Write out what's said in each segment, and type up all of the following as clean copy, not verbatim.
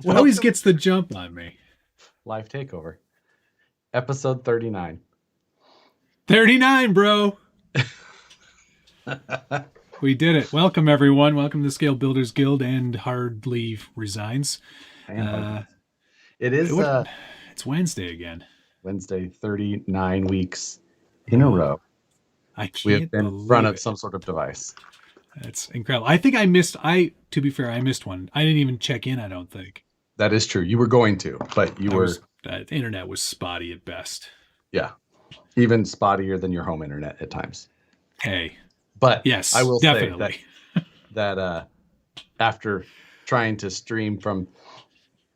What always gets the jump on me? Live Takeover. Episode 39. 39, bro. We did it. Welcome, everyone. Welcome to Scale Builders Guild and Hardly Resigns. It is it's Wednesday again. Wednesday, 39 weeks in a row. I can't We have been in front of some sort of device. That's incredible. I think to be fair, I missed one. I didn't even check in, I don't think. That is true. You were going to, but the internet was spotty at best. Yeah. Even spottier than your home internet at times. Hey. But yes, I will definitely. say that after trying to stream from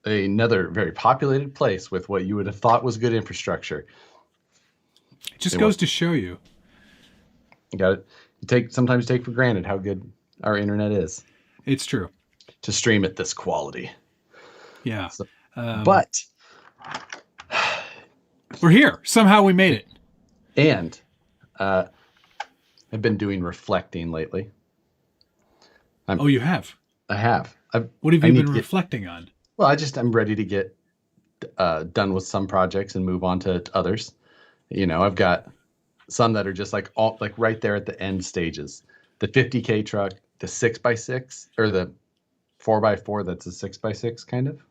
another very populated place with what you would have thought was good infrastructure, it just goes to show you. You got it. Sometimes take for granted how good our internet is. It's true. To stream at this quality. Yeah. So, but we're here. Somehow we made it. And I've been doing reflecting lately. You have? I have. What have you been reflecting on? Well, I'm ready to get done with some projects and move on to others. You know, I've got some that are just like right there at the end stages. The 50K truck, the 6x6, or the 4x4 that's a 6x6 kind of.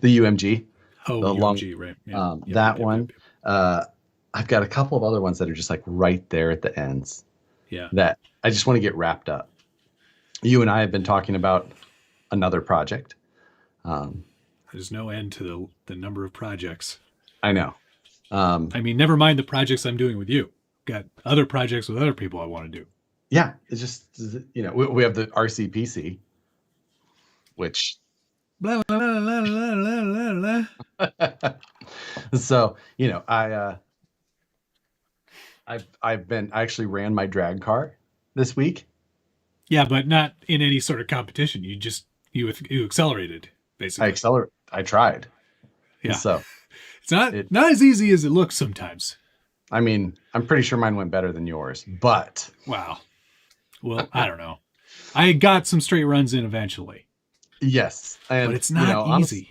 The UMG. Oh, the UMG, right. Yeah. That one. I've got a couple of other ones that are just like right there at the ends. Yeah. That I just want to get wrapped up. You and I have been talking about another project. There's no end to the number of projects. I know. I mean, never mind the projects I'm doing with you. Got other projects with other people I want to do. Yeah. It's just, you know, we have the RCPC, which. Blah, blah, blah, blah, blah, blah, blah. So, you know, I actually ran my drag car this week. Yeah, but not in any sort of competition. You accelerated, basically. I tried. Yeah. So it's not as easy as it looks sometimes. I mean, I'm pretty sure mine went better than yours, but. Wow. Well, I don't know. I got some straight runs in eventually. Yes. And, but it's not easy.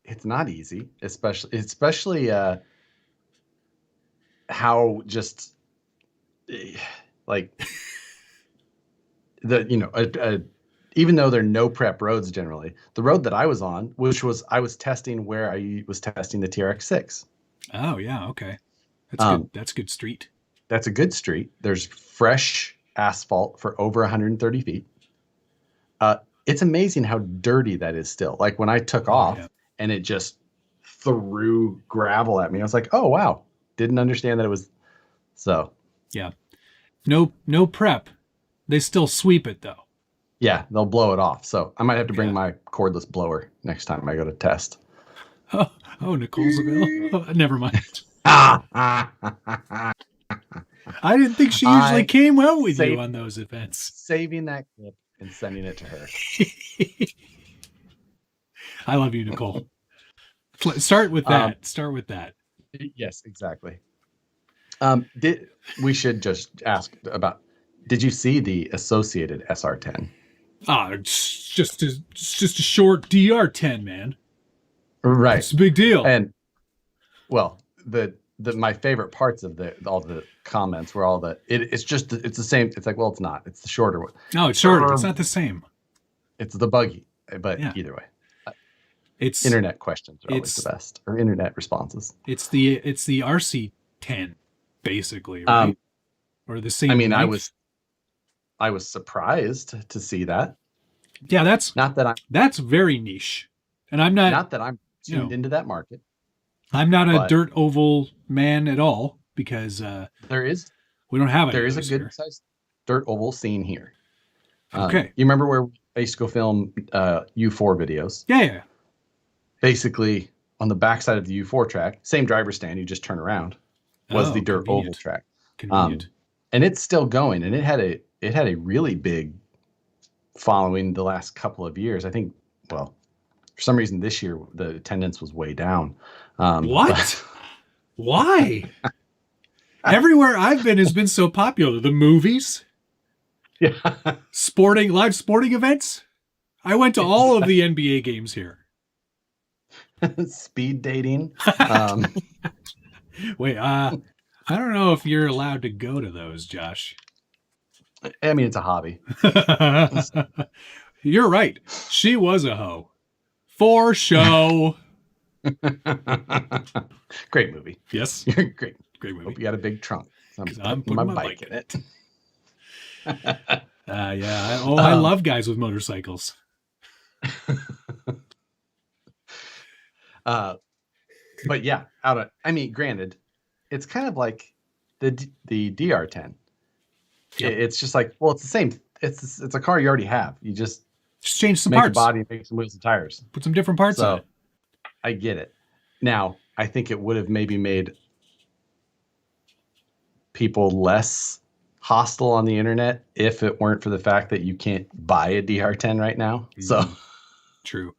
It's not easy, especially how just like even though there are no prep roads generally, the road that I was on, which was I was testing where I was testing the TRX6. Oh yeah, okay, that's good. That's a good street. That's a good street. There's fresh asphalt for over 130 feet. It's amazing how dirty that is still. Like when I took off and it just threw gravel at me, I was like, oh wow, didn't understand that it was so. Yeah. No prep. They still sweep it though. Yeah, they'll blow it off. So I might have to bring my cordless blower next time I go to test. Oh, Nicole's available. Oh, never mind. I didn't think she usually came well with you on those events. Saving that clip and sending it to her. I love you, Nicole. Start with that. Yes, exactly. We should just ask about, did you see the associated SR10? It's just a short DR10, man. Right. It's a big deal. And well, my favorite parts of all the comments were it's the same. It's like, well, it's not. It's the shorter one. No, it's shorter. It's not the same. It's the buggy, but either way. It's internet questions are always the best, or internet responses. It's the RC10, basically, right? Or the same. I mean, length. I was surprised to see that. Yeah, that's very niche, and I'm not that I'm tuned into that market. I'm not a dirt oval man at all because we don't have it. There is a good sized dirt oval scene here. Okay, you remember where I used to go film U4 videos? Yeah. Basically, on the backside of the U4 track, same driver stand, you just turn around, was the dirt oval track. Convenient. And it's still going, and it had a really big following the last couple of years. I think, well, for some reason this year the attendance was way down. What? Why? Everywhere I've been has been so popular. The movies, yeah, live sporting events. I went to all of the NBA games here. speed dating. Wait, I don't know if you're allowed to go to those, Josh. I mean, it's a hobby. You're right. She was a hoe. For show. Great movie. Yes. Great. Great Hope movie. you got a big trunk. I'm putting my bike in it. Yeah. I love guys with motorcycles. But yeah, granted, it's kind of like the DR10. Yep. It's just like, well, it's the same. It's a car you already have. You just change some make parts. a body, make some wheels and tires. Put some different parts on it. I get it. Now, I think it would have maybe made people less hostile on the internet if it weren't for the fact that you can't buy a DR10 right now. So true.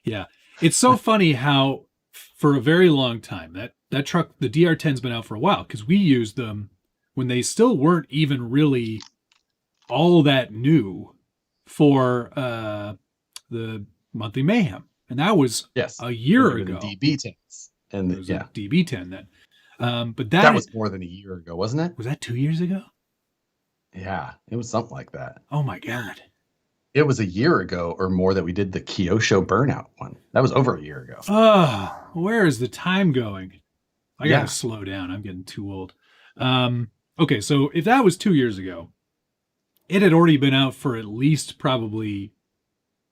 Yeah. It's so funny how for a very long time that truck, the DR10's been out for a while because we used them when they still weren't even really all that new for the Monthly Mayhem. And that was a year ago. The DB10s. And it was a DB10 then. But that was more than a year ago, wasn't it? Was that 2 years ago? Yeah, it was something like that. Oh my God. It was a year ago or more that we did the Kyosho Burnout one. That was over a year ago. Oh, where is the time going? I gotta slow down. I'm getting too old. Okay, so if that was 2 years ago, it had already been out for at least probably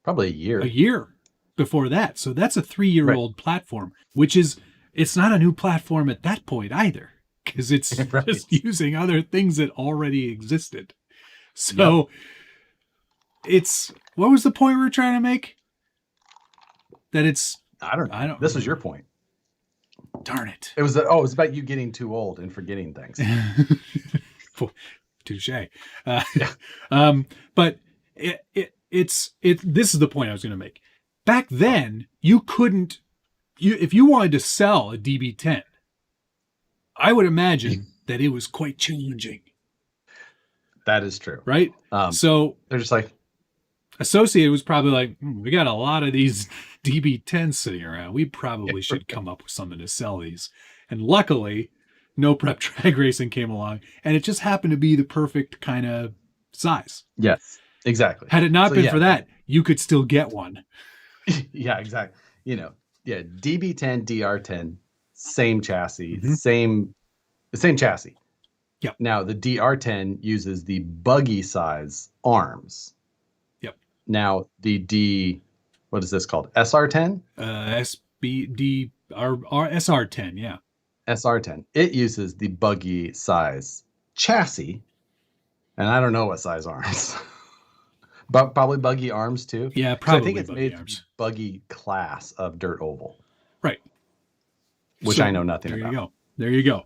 a year. A year before that. So that's a 3-year-old platform, which is, it's not a new platform at that point either, because it's just using other things that already existed. So it's, what was the point we were trying to make? That it's, I don't. This was your point. Darn it. It was about you getting too old and forgetting things. Touche. But this is the point I was going to make. Back then, you couldn't, if you wanted to sell a DB10, I would imagine that it was quite challenging. That is true. Right? So they're just like, Associated was probably like, we got a lot of these DB10s sitting around. We probably should come up with something to sell these. And luckily, No Prep Drag Racing came along, and it just happened to be the perfect kind of size. Yes, exactly. Had it not been for that, you could still get one. Yeah, exactly. DB10, DR10, same chassis, same chassis. Yep. Now the DR10 uses the buggy size arms. Yep. Now what is this called? SR10? SR10, yeah. SR10. It uses the buggy size chassis, and I don't know what size arms. But probably buggy arms too. Yeah, probably. I think it's made arms. Buggy class of dirt oval. Right. Which I know nothing about. There you go.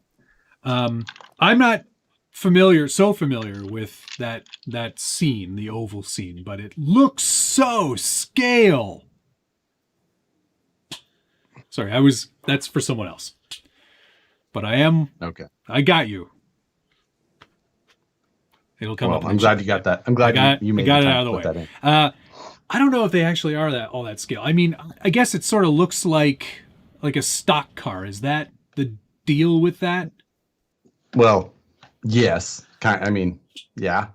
I'm not so familiar with that scene, the oval scene, but it looks so scale. Sorry, that's for someone else. But I am. Okay. I got you. It'll come up. I'm glad you got that. I'm glad you made got it out of the way. I don't know if they actually are all that scale. I mean, I guess it sort of looks like a stock car. Is that the deal with that? Well, yes. Yeah.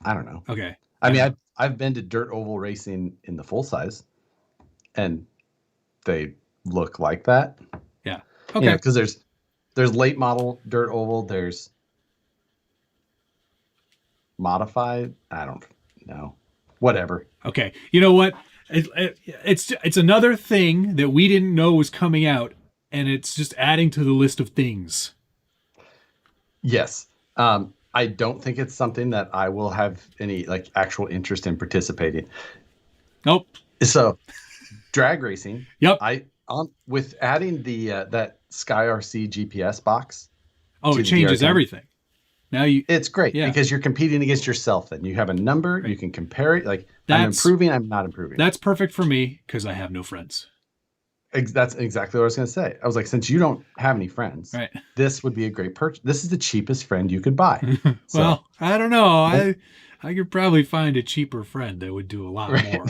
I don't know. Okay. I mean, I've been to dirt oval racing in the full size, and they look like that. Yeah. Okay. Because there's late model dirt oval. There's modified. I don't know. Whatever. Okay. You know what? It's another thing that we didn't know was coming out, and it's just adding to the list of things. Yes. I don't think it's something that I will have any actual interest in participating. Nope. So, drag racing. Yep. With adding the that Sky RC GPS box. Oh, it changes everything. Now it's great because you're competing against yourself. Then you have a number, you can compare it. I'm improving, I'm not improving. That's perfect for me because I have no friends. That's exactly what I was going to say. I was like, since you don't have any friends, right, this would be a great purchase. This is the cheapest friend you could buy. Well, I don't know. I could probably find a cheaper friend that would do a lot more.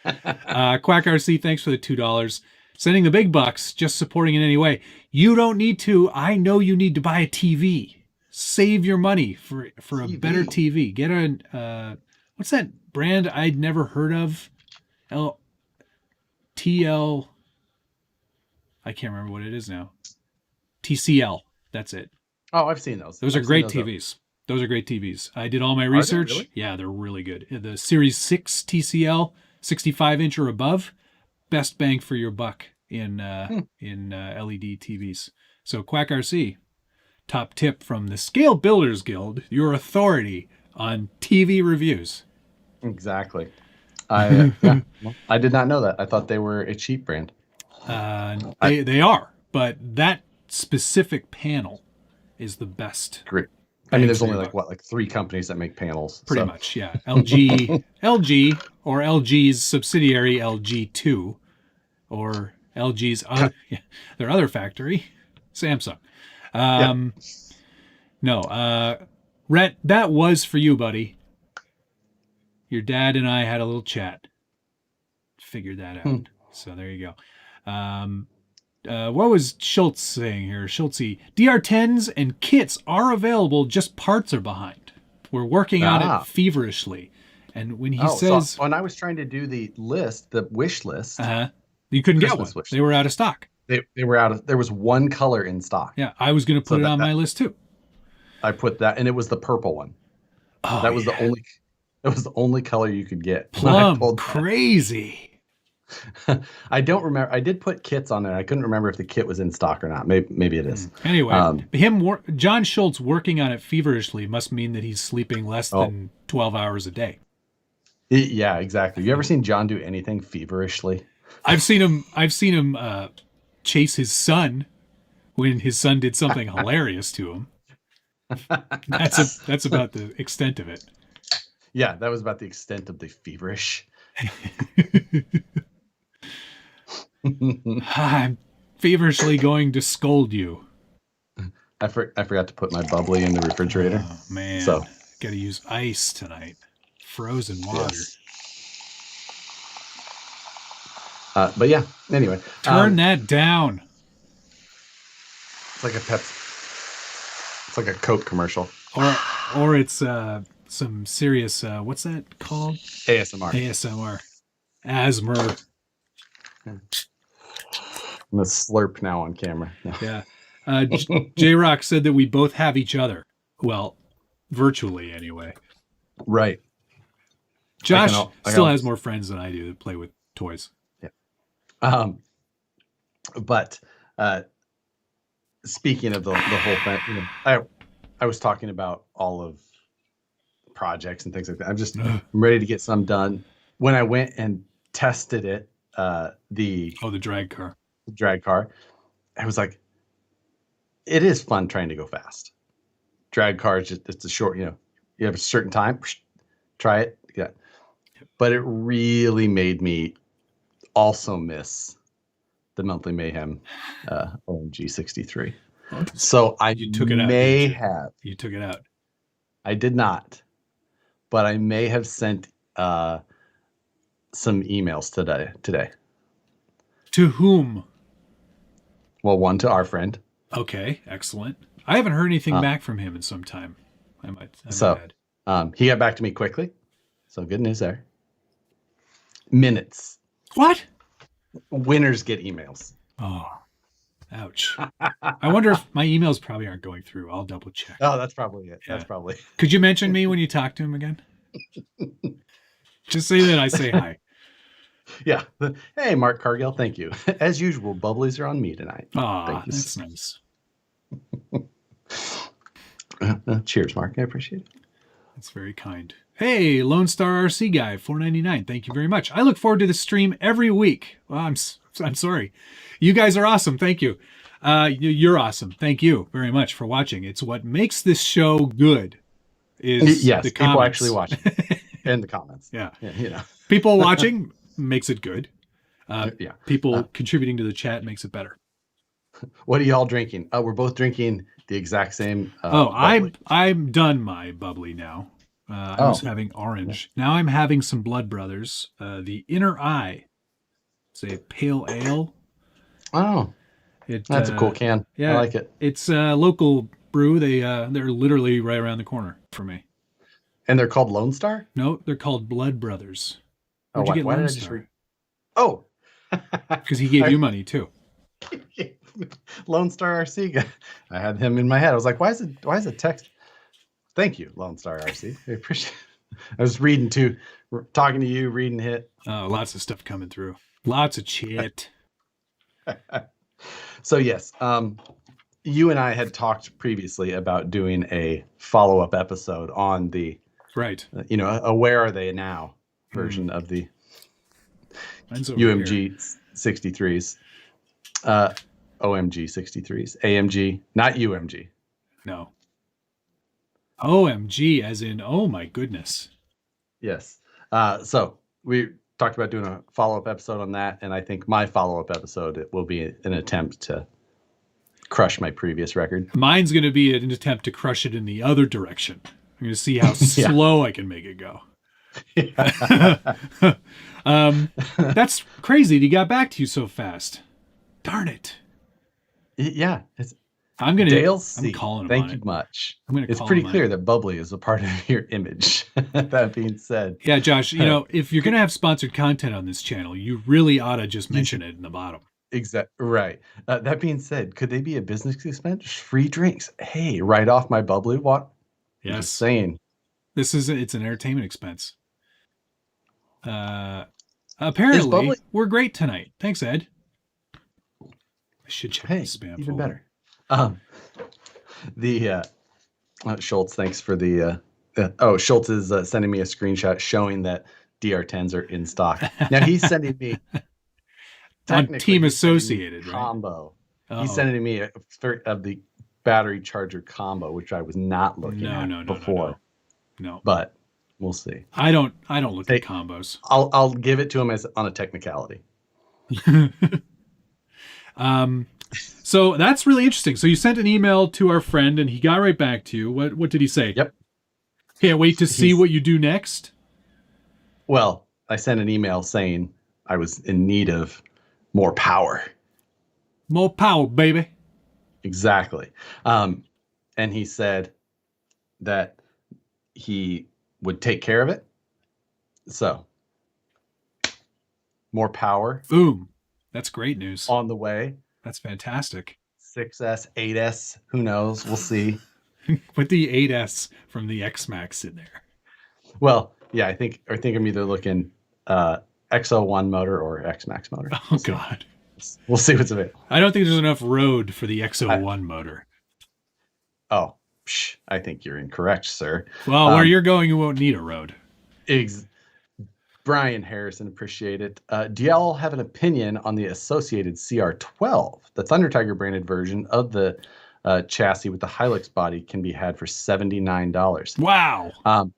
Quack RC, thanks for the $2. Sending the big bucks, just supporting in any way. You don't need to. I know you need to buy a TV. Save your money for a better TV. Get a what's that brand I'd never heard of? TL. I can't remember what it is now. TCL. That's it. Oh, I've seen those. Those are great TVs. Those are great TVs. I did all my research. Really? Yeah, they're really good. The Series 6 TCL, 65-inch or above, best bang for your buck in LED TVs. So Quack RC, top tip from the Scale Builders Guild, your authority on TV reviews. Exactly. I did not know that. I thought they were a cheap brand. They are, but that specific panel is the best. Great. I mean, there's only like 3 companies that make panels. Pretty much, yeah. LG or LG's subsidiary LG2, or LG's their other factory, Samsung. No, Rhett, that was for you, buddy. Your dad and I had a little chat. Figured that out. So there you go. What was Schultz saying here? Schultzy, DR10s and kits are available, just parts are behind. We're working on it feverishly. And when he says... So when I was trying to do the list, the wish list... you couldn't get one. They were out of stock. They were out of... There was one color in stock. Yeah, I was going to put it on my list too. I put that, and it was the purple one. Oh, that was the only color you could get. Plum crazy. I don't remember. I did put kits on there. I couldn't remember if the kit was in stock or not. Maybe it is. Anyway, John Schultz working on it feverishly must mean that he's sleeping less than 12 hours a day. Yeah, exactly. You ever seen John do anything feverishly? I've seen him chase his son when his son did something hilarious to him. That's about the extent of it. Yeah, that was about the extent of the feverish. I'm feverishly going to scold you. I forgot to put my bubbly in the refrigerator. Oh, man. So got to use ice tonight. Frozen water. Yes. But yeah, anyway. Turn that down. It's like a It's like a Coke commercial. Or it's some serious, what's that called? ASMR. Asthma. I'm going to slurp now on camera. No. Yeah. J-Rock said that we both have each other. Well, virtually anyway. Right. Josh still has more friends than I do that play with toys. Yeah. But speaking of the whole thing, I was talking about all of projects and things like that. I'm ready to get some done. When I went and tested it, the drag car. I was like, it is fun trying to go fast. Drag car is just, it's a short, you have a certain time, try it. Yeah. But it really made me also miss the Monthly Mayhem OMG 63. So You took it out. You took it out. I did not, but I may have sent some emails today. To whom? Well, one to our friend. Okay, excellent. I haven't heard anything back from him in some time. I might add. He got back to me quickly. So good news there. Minutes. What? Winners get emails. Oh, ouch. I wonder if my emails probably aren't going through. I'll double check. Oh, that's probably it. Yeah. That's probably. Could you mention me when you talk to him again? Just say that I say hi. Yeah. Hey, Mark Cargill. Thank you. As usual, bubblies are on me tonight. Aw, that's nice. Cheers, Mark. I appreciate it. That's very kind. Hey, Lone Star RC Guy, $4.99. Thank you very much. I look forward to the stream every week. Well, I'm sorry. You guys are awesome. Thank you. You're awesome. Thank you very much for watching. It's what makes this show good. Yes, the people comments. actually watch in the comments. Yeah. People People watching makes it good. Yeah. People contributing to the chat makes it better. What are y'all drinking? We're both drinking the exact same. I'm done my bubbly now. I was having orange. Now I'm having some Blood Brothers. The Inner Eye. It's a pale ale. Oh, that's a cool can. Yeah, I like it. It's a local brew. They're literally right around the corner for me. And they're called Lone Star? No, they're called Blood Brothers. Oh, Where'd you get why Lone did I just Star? read? Oh, Because he gave you money too. Lone Star RC guy. I had him in my head. I was like, why is it text? Thank you, Lone Star RC. I appreciate it. I was reading too, talking to you, reading hit. Lots of stuff coming through. Lots of shit. So yes, you and I had talked previously about doing a follow-up episode on the Right. a Where Are They Now version of the UMG 63s, OMG 63s, AMG, not UMG. No. OMG, as in, oh my goodness. Yes. So we talked about doing a follow-up episode on that, and I think my follow-up episode will be an attempt to crush my previous record. Mine's going to be an attempt to crush it in the other direction. I'm going to see how slow I can make it go. That's crazy. He got back to you so fast. Darn it. Yeah. I'm going to. I'm calling him. Thank you much. It's pretty clear that bubbly is a part of your image. That being said. Yeah, Josh, if you're going to have sponsored content on this channel, you really ought to just mention it in the bottom. Exactly. Right. That being said, could they be a business expense? Free drinks. Hey, right off my bubbly water. Yes. Just saying. It's an entertainment expense. Apparently, we're great tonight. Thanks, Ed. I should check the spam even folder. Better. Schultz, thanks for the. Schultz is sending me a screenshot showing that DR10s are in stock. Now he's sending me on Team Associated, right? Combo. He's sending me of the battery charger combo, which I was not looking at before. No, but we'll see. I don't look at combos. I'll give it to him as on a technicality. So that's really interesting. So you sent an email to our friend, and he got right back to you. What did he say? Yep. Can't wait to see what you do next. Well, I sent an email saying I was in need of more power. More power, baby. Exactly. And he said that he would take care of it. So, more power. Boom. That's great news. On the way. That's fantastic. 6S, 8S, who knows? We'll see. Put the 8S from the X-Max in there. Well, yeah, I think I'm either looking X01 motor or X-Max motor. Oh, God. We'll see what's available. I don't think there's enough road for the X01 motor. Oh, I think you're incorrect, sir. Well, where you're going, you won't need a road. Brian Harrison, appreciate it. Do y'all have an opinion on the associated CR12? The Thunder Tiger branded version of the chassis with the Hilux body can be had for $79. Wow.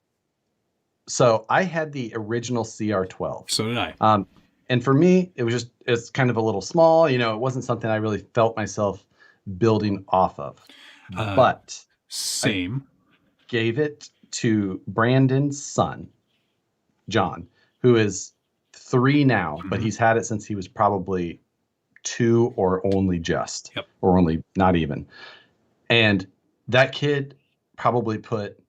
So I had the original CR12. So did I. And for me, it's kind of a little small. It wasn't something I really felt myself building off of. But same. I gave it to Brandon's son, John, who is 3 now, but he's had it since he was probably 2 or only just, or only not even. And that kid probably put,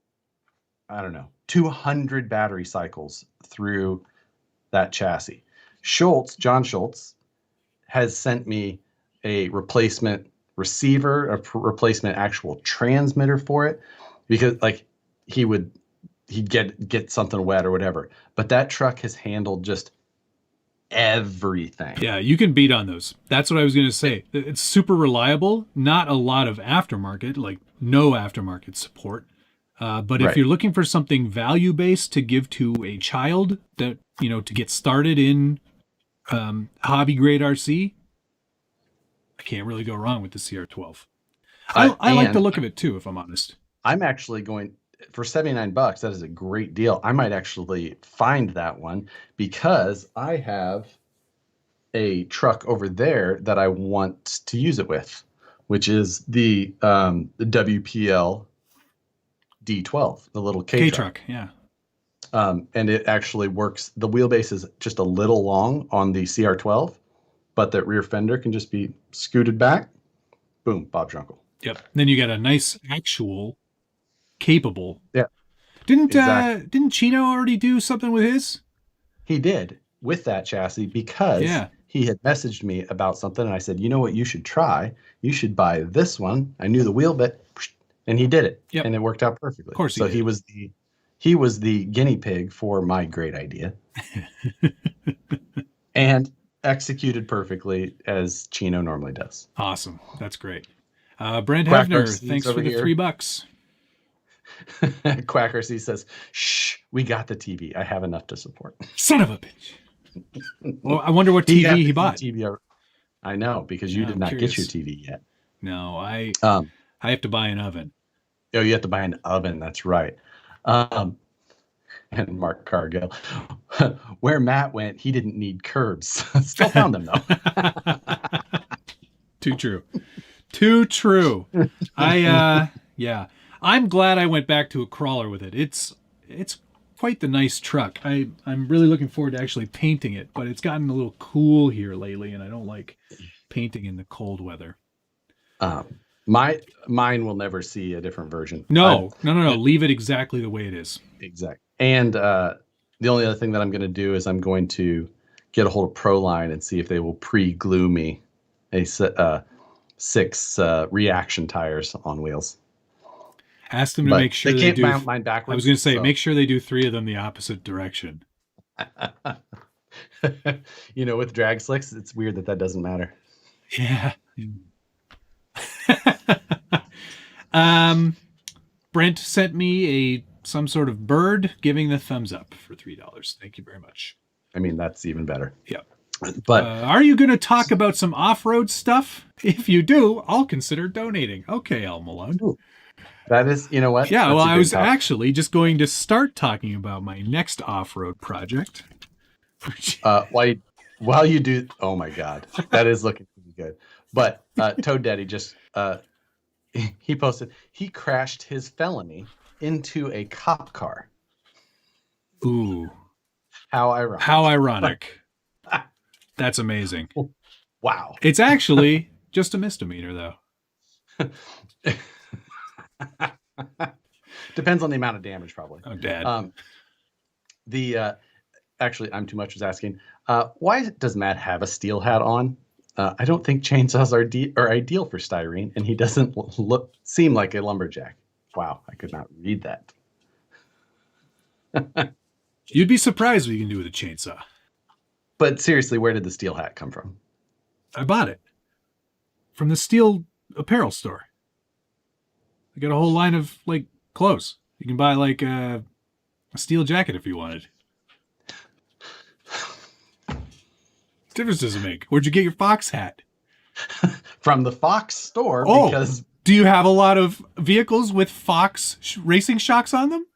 I don't know, 200 battery cycles through that chassis. John Schultz, has sent me a replacement receiver, a replacement actual transmitter for it, because he'd get something wet or whatever. But that truck has handled just everything. Yeah, you can beat on those. That's what I was going to say. It's super reliable. Not a lot of aftermarket, like no aftermarket support. But if you're looking for something value-based to give to a child that, to get started in hobby grade RC, I can't really go wrong with the CR12. I like the look of it too, if I'm honest. I'm actually going for $79. That is a great deal. I might actually find that one because I have a truck over there that I want to use it with, which is the WPL D12, the little K truck. Yeah. And it actually works. The wheelbase is just a little long on the CR12, but that rear fender can just be scooted back. Boom, Bob's your uncle. Yep. Then you get a nice actual capable. Yeah. Didn't Chino already do something with his? He did with that chassis because he had messaged me about something, and I said, you know what you should try? You should buy this one. I knew the wheel bit, and he did it. Yep. And it worked out perfectly. Of course he so did. he was the guinea pig for my great idea. And executed perfectly as Chino normally does. Awesome. That's great. Brent Quack Hefner, RC thanks for over the here. $3. Quack RC says, shh, we got the TV. I have enough to support. Son of a bitch. Well, I wonder what TV he bought. I know, because you did not get your TV yet. No, I have to buy an oven. Oh, you have to buy an oven. That's right. And Mark Cargill, where Matt went, he didn't need curbs. Still found them though. Too true. Too true. I'm glad I went back to a crawler with it. It's quite the nice truck. I'm really looking forward to actually painting it, but it's gotten a little cool here lately, and I don't like painting in the cold weather. Mine will never see a different version. No. Leave it exactly the way it is. Exactly. And the only other thing that I'm going to do is I'm going to get a hold of Proline and see if they will pre-glue me a 6 reaction tires on wheels. Ask them to make sure they can't do. mount mine backwards. I was going to say, make sure they do 3 of them the opposite direction. With drag slicks, it's weird that doesn't matter. Yeah. Brent sent me some sort of bird giving the thumbs up for $3. Thank you very much. I mean, that's even better. Yeah. But are you going to talk about some off-road stuff? If you do, I'll consider donating. Okay, Al Malone. Ooh. That is, you know what? Yeah, well, I was actually just going to start talking about my next off-road project. While you do, oh my God, that is looking pretty good. But Toad Daddy just, he posted, he crashed his felony into a cop car. Ooh. How ironic. How ironic. That's amazing. Wow. It's actually just a misdemeanor, though. Depends on the amount of damage, probably. Oh, Dad. Actually, I'm too much was asking. Why does Matt have a steel hat on? I don't think chainsaws are ideal for styrene, and he doesn't seem like a lumberjack. Wow, I could not read that. You'd be surprised what you can do with a chainsaw. But seriously, where did the steel hat come from? I bought it from the steel apparel store. I got a whole line of clothes. You can buy a steel jacket if you wanted. What difference does it make? Where'd you get your Fox hat? From the Fox store. Oh, because do you have a lot of vehicles with Fox racing shocks on them?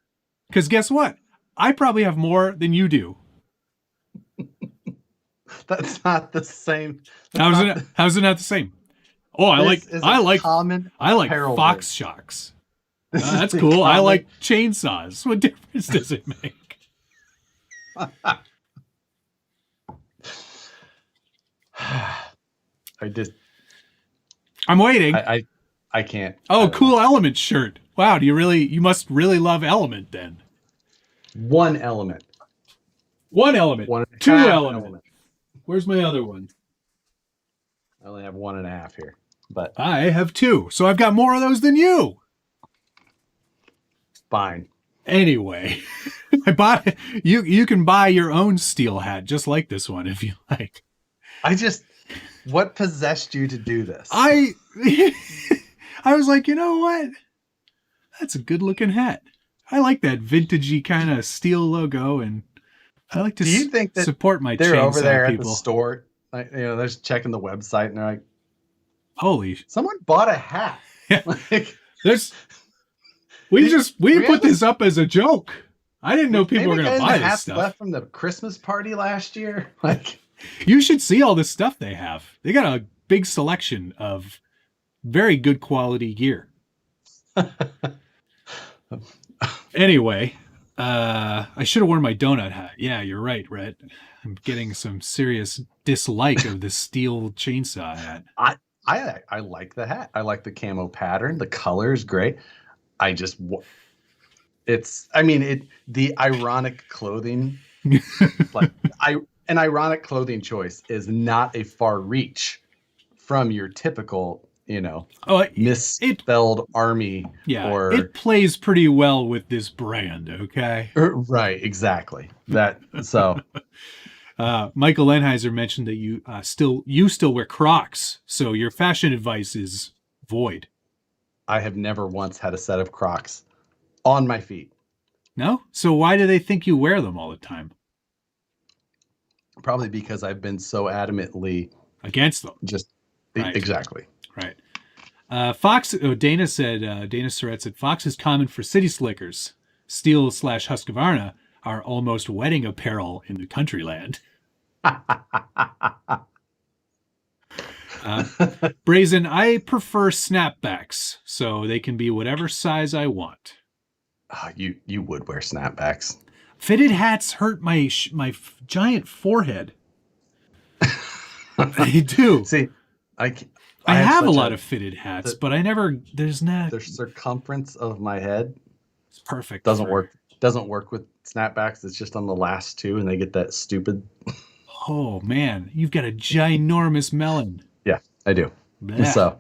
Because guess what? I probably have more than you do. That's not the same. How's it not the same? Oh, I like Fox shocks. That's cool. I like chainsaws. What difference does it make? I'm waiting. I can't. Oh, cool Element shirt. Wow, you must really love Element then. One element. Two element. Where's my other one? I only have 1.5 here, but I have 2, so I've got more of those than you. Fine. Anyway, I bought it. You can buy your own steel hat just like this one if you like. What possessed you to do this? I was like, you know what? That's a good looking hat. I like that vintagey kind of steel logo, and I like to support my they're over there people. At the store? They're checking the website and they're like, "Holy! Someone bought a hat." We put this up as a joke. I didn't know people were going to buy this stuff. Left from the Christmas party last year. You should see all the stuff they have. They got a big selection of very good quality gear. Anyway, I should have worn my donut hat. Yeah, you're right, Rhett. I'm getting some serious dislike of the steel chainsaw hat. I like the hat. I like the camo pattern. The color is great. I just the ironic clothing like an ironic clothing choice is not a far reach from your typical, misspelled army. Yeah, or it plays pretty well with this brand. Okay. Right, exactly. That so. Michael Lenheiser mentioned that you still wear Crocs, so your fashion advice is void. I have never once had a set of Crocs on my feet. No? So why do they think you wear them all the time? Probably because I've been so adamantly against them. Just right. Exactly. Right. Fox. Dana Surratt said Fox is common for city slickers. Steel/Husqvarna are almost wedding apparel in the countryland. Brazen, I prefer snapbacks, so they can be whatever size I want. You would wear snapbacks. Fitted hats hurt my giant forehead. They do. See, I have a lot of fitted hats, but I never. The circumference of my head. It's perfect. Doesn't work with snapbacks. It's just on the last two, and they get that stupid. Oh man, you've got a ginormous melon. Yeah, I do. Blech. So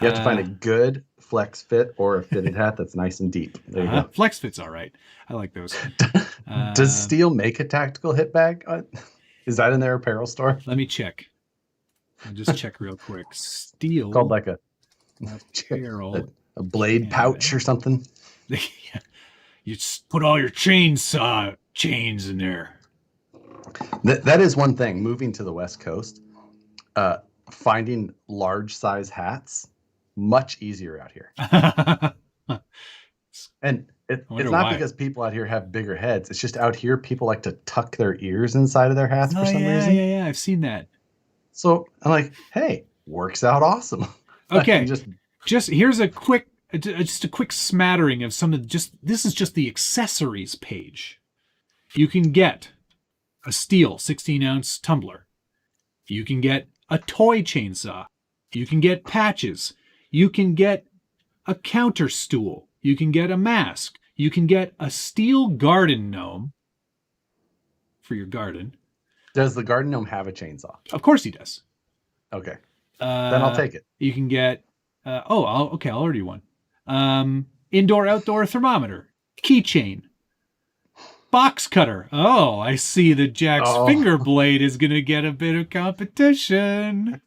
you have to find a good flex fit or a fitted hat that's nice and deep. There you go. Flex fit's all right. I like those. Does Steel make a tactical hit bag? Is that in their apparel store? Let me check. I'll just check real quick. Steel. Called like apparel. A blade pouch or something. Yeah. You just put all your chainsaw chains in there. That is one thing. Moving to the West Coast, finding large size hats much easier out here. And it's not because people out here have bigger heads. It's just out here people like to tuck their ears inside of their hats for some reason. Yeah, I've seen that. So I'm like, hey, works out awesome. Okay, just here's a quick smattering of some of this is just the accessories page. You can get a steel 16-ounce tumbler. You can get a toy chainsaw. You can get patches. You can get a counter stool. You can get a mask. You can get a steel garden gnome for your garden. Does the garden gnome have a chainsaw? Of course he does. Okay. Then I'll take it. You can get... I'll order you one. Indoor-outdoor thermometer. Keychain. Box cutter. Oh, I see that Jack's finger blade is going to get a bit of competition.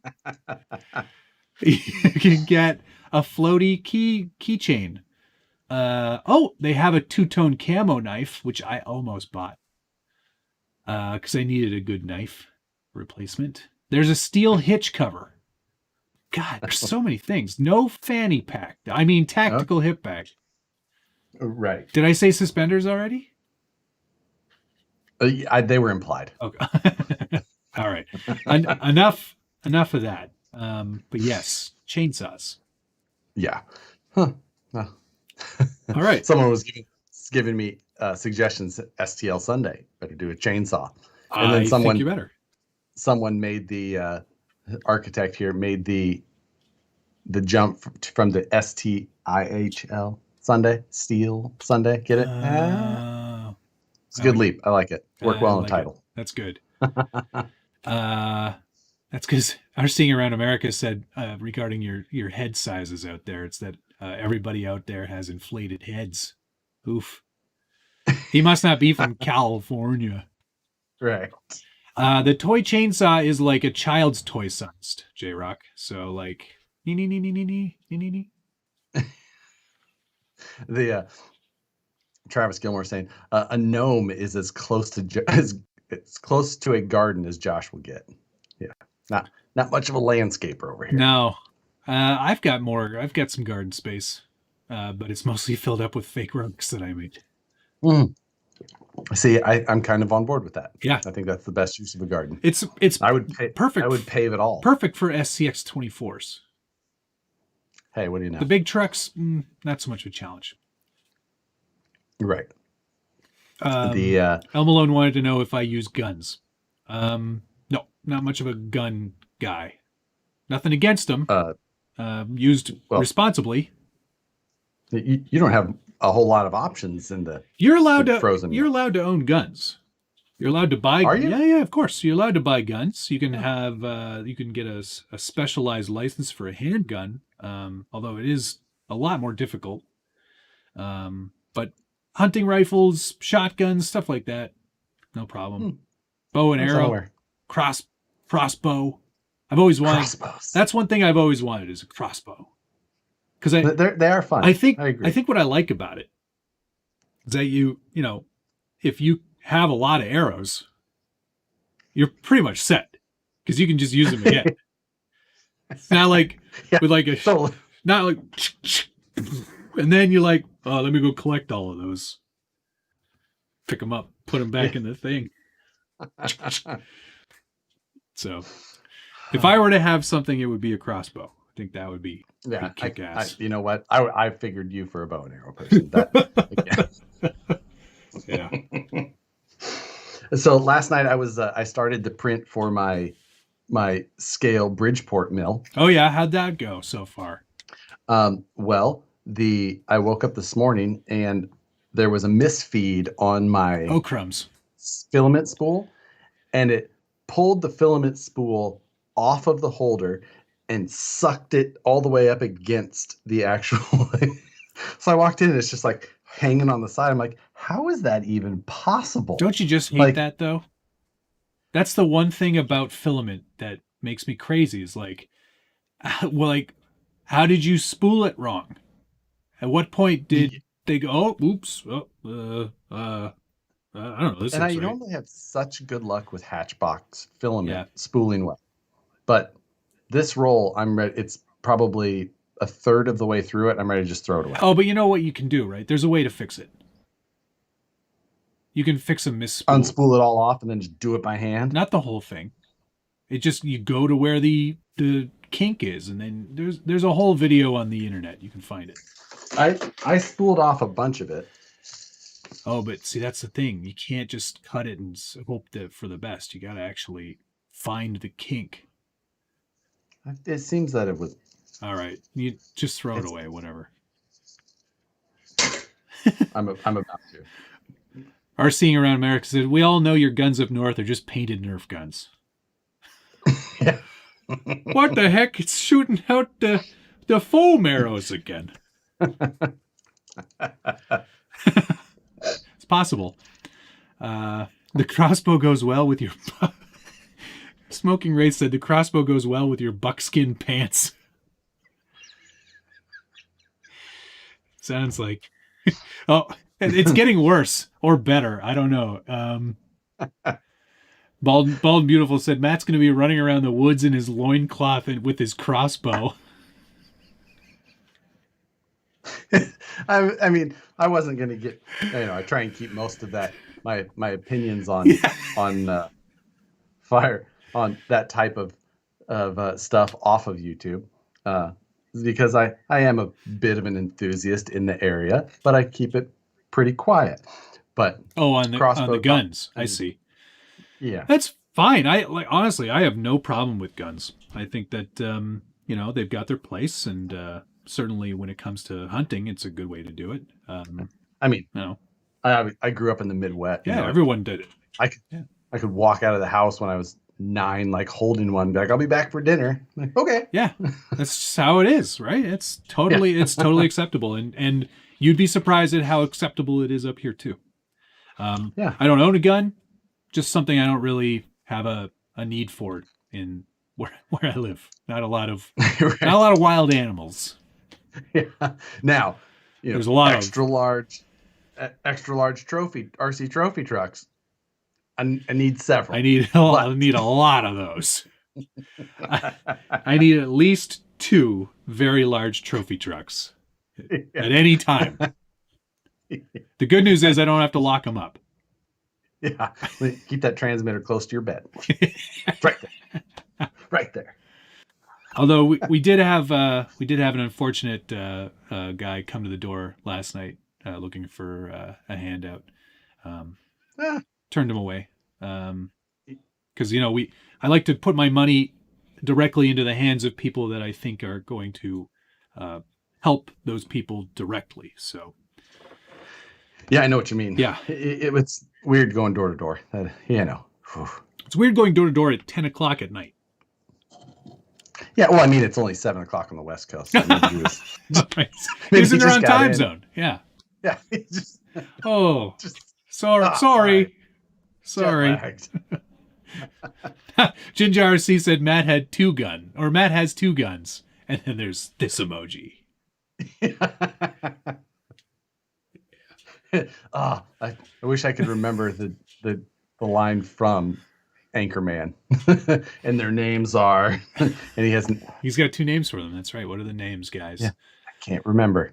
You can get a floaty keychain. They have a two-tone camo knife, which I almost bought because I needed a good knife replacement. There's a steel hitch cover. God, there's so many things. No fanny pack. I mean, tactical hip bag. Right. Did I say suspenders already? They were implied. Okay. All right. Enough of that. But yes, chainsaws. Yeah. Huh. No. All right. Someone was giving me suggestions. STL Sunday, better do a chainsaw. And then think you better. Someone made the architect here made the jump from the STIHL Sunday, Steel Sunday. Get it? It's a good leap. I like it. Work well in the title. That's good. That's because our Seeing Around America said regarding your head sizes out there, it's that everybody out there has inflated heads. Oof. He must not be from California. Right. The toy chainsaw is like a child's toy sized, J-Rock. So like, The Travis Gilmore saying a gnome is as close to a garden as Josh will get. Yeah, not much of a landscaper over here. No, I've got some garden space, but it's mostly filled up with fake rugs that I made. See, I'm kind of on board with that. Yeah, I think that's the best use of a garden. It's perfect. I would pave it all. Perfect for SCX 24s. Hey, what do you know? The big trucks, not so much of a challenge. Right. The The El Malone wanted to know if I use guns. No, not much of a gun guy. Nothing against them. uh, Used well, responsibly. you don't have a whole lot of options in the frozen. You're allowed to own guns. You're allowed to buy. Are you? Yeah, of course. You're allowed to buy guns. You can have. You can get a specialized license for a handgun. Although it is a lot more difficult. But hunting rifles, shotguns, stuff like that, no problem. Bow and arrow, crossbow. I've always wanted. Crossbows. That's one thing I've always wanted is a crossbow. Because they are fun. I think I agree. I think what I like about it is that you know, if you have a lot of arrows, you're pretty much set because you can just use them again. It's not like with like a totally. not like and then you're like, oh, let me go collect all of those, pick them up, put them back in the thing. So, if I were to have something, it would be a crossbow. I think that would be kick ass. You know what? I figured you for a bow and arrow person. Yeah. So last night I started to print for my scale Bridgeport mill. Oh yeah, how'd that go so far? Well, I woke up this morning and there was a misfeed on my crumbs filament spool, and it pulled the filament spool off of the holder and sucked it all the way up against the actual. So I walked in and it's just like hanging on the side. I'm like, how is that even possible? Don't you just hate that though? That's the one thing about filament that makes me crazy is like, well, like, how did you spool it wrong? At what point did they go, oh, oops, I don't know. I normally have such good luck with Hatchbox filament spooling well. But this roll, I'm ready. It's probably a third of the way through it. I'm ready to just throw it away. Oh, but you know what you can do, right? There's a way to fix it. You can fix a misspool. Unspool it all off and then just do it by hand? Not the whole thing. It just, you go to where the kink is, and then there's a whole video on the internet. You can find it. I spooled off a bunch of it. Oh, but see, that's the thing. You can't just cut it and hope for the best. You got to actually find the kink. It seems that it was. All right. You just throw it away, whatever. I'm about to. Our Seeing Around America said, we all know your guns up north are just painted Nerf guns. Yeah. What the heck? It's shooting out the foam arrows again. It's possible. The crossbow goes well with your... Smoking Ray said, the crossbow goes well with your buckskin pants. Sounds like... Oh, it's getting worse or better. I don't know. Bald and Beautiful said, Matt's going to be running around the woods in his loincloth and with his crossbow. I mean, I wasn't going to get, I try and keep most of that, my opinions on fire, on that type of stuff off of YouTube, because I am a bit of an enthusiast in the area, but I keep it pretty quiet. But on the guns, I see. Yeah, that's fine. Honestly, I have no problem with guns. I think that they've got their place, and certainly when it comes to hunting, it's a good way to do it. I mean, I grew up in the Midwest. Yeah, everyone did it. I could walk out of the house when I was 9, like holding one, be like, I'll be back for dinner. I'm like, okay. Yeah, that's just how it is, right? It's totally acceptable, and you'd be surprised at how acceptable it is up here too. I don't own a gun, just something I don't really have a need for in where I live. Not a lot of right. Not a lot of wild animals. Yeah. Now, there's a lot of extra large trophy RC trophy trucks. I need several. I need a lot of those. I need at least 2 very large trophy trucks at any time. The good news is I don't have to lock them up. Yeah, keep that transmitter close to your bed. Right there. Right there. Although we did have an unfortunate guy come to the door last night. looking for a handout. Ah, Turned him away because I like to put my money directly into the hands of people that I think are going to help those people directly. So yeah, I know what you mean. yeah, It's weird going door to door. Whew. it's weird going door to door at 10 o'clock at night. Yeah, well, I mean, it's only 7 o'clock on the West Coast. So maybe he was, He was in the just wrong got time in. zone. Yeah. Yeah, he just Sorry. right. Sorry. Jet-lagged. Ginger RC said Matt has 2 guns, and then there's this emoji. I wish I could remember the line from Anchorman, and their names are, and he's got 2 names for them. That's right. What are the names, guys? Yeah, I can't remember.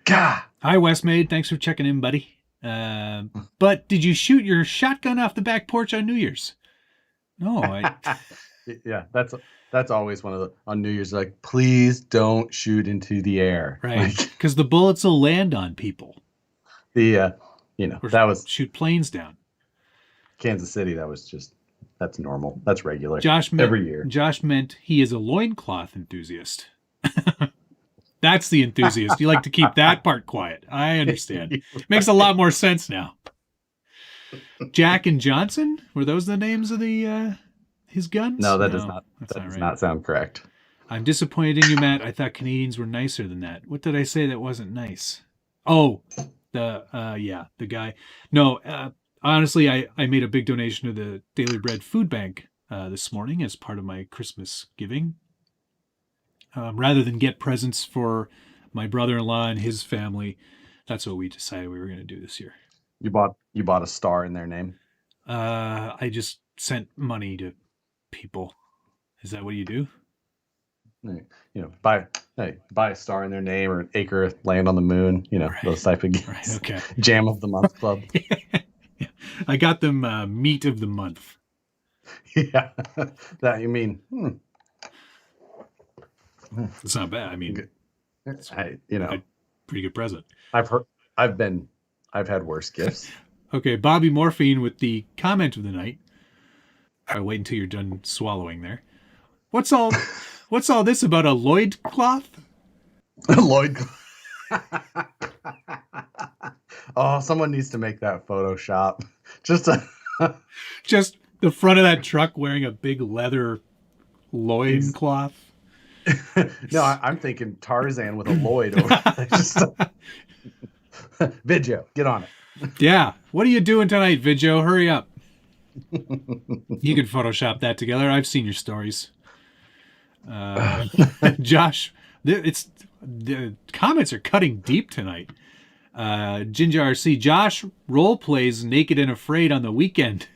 God. Hi, Westmaid. Thanks for checking in, buddy. But did you shoot your shotgun off the back porch on New Year's? No, Yeah, that's always one of the on New Year's, like, please don't shoot into the air, right? Because the bullets will land on people. That was shoot planes down. Kansas City. That's normal. That's regular. Every year. Josh meant he is a loincloth enthusiast. That's the enthusiast. You like to keep that part quiet. I understand. Makes a lot more sense now. Jack and Johnson? Were those the names of his guns? No, that does not sound correct. I'm disappointed in you, Matt. I thought Canadians were nicer than that. What did I say that wasn't nice? Oh, the guy. No, honestly, I made a big donation to the Daily Bread Food Bank this morning as part of my Christmas giving. Rather than get presents for my brother-in-law and his family, that's what we decided we were going to do this year. You bought a star in their name? I just sent money to people. Is that what you do? Buy a star in their name, or an acre of land on the moon. Right. Those type of gifts. Right, okay. Jam of the month club. Yeah. I got them meat of the month. Yeah, that you mean. It's not bad. I mean, pretty good present. I've had worse gifts. Okay, Bobby Morphine with the comment of the night. I'll wait until you're done swallowing there. What's all this about a Lloyd cloth? Lloyd cloth. Oh, someone needs to make that Photoshop. Just the front of that truck wearing a big leather loin cloth. No, I'm thinking Tarzan with a Lloyd over. Vidyo, get on it. Yeah. What are you doing tonight, Vidyo? Hurry up. You can Photoshop that together. I've seen your stories. Josh, the comments are cutting deep tonight. Ginger RC, Josh role plays Naked and Afraid on the weekend.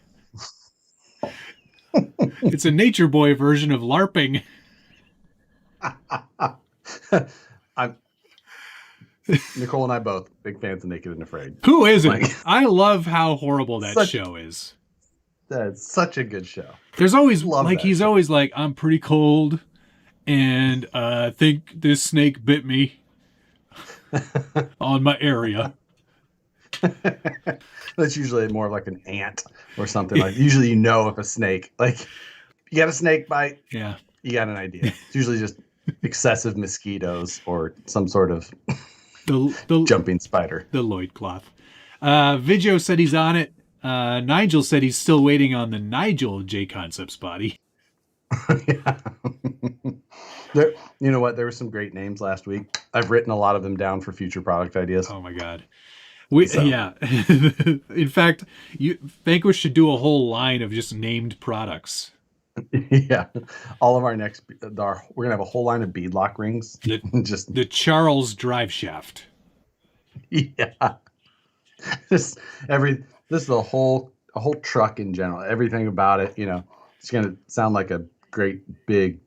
It's a Nature Boy version of LARPing. Nicole and I both big fans of Naked and Afraid. Who isn't? I love how horrible that show is. That's such a good show. There's always he's always like, I'm pretty cold, and I think this snake bit me on my area. That's usually more like an ant or something. Like usually if a snake, like you got a snake bite, yeah, you got an idea. It's usually just excessive mosquitoes or some sort of the jumping spider. The Lloyd cloth. Vidyo said he's on it. Nigel said he's still waiting on the Nigel J Concepts body. Yeah. You know what? There were some great names last week. I've written a lot of them down for future product ideas. Oh my God. Yeah. In fact, Vanquish should do a whole line of just named products. Yeah. All of our we're going to have a whole line of beadlock rings. The Charles drive shaft. Yeah. This is a whole truck in general. Everything about it, it's going to sound like a great big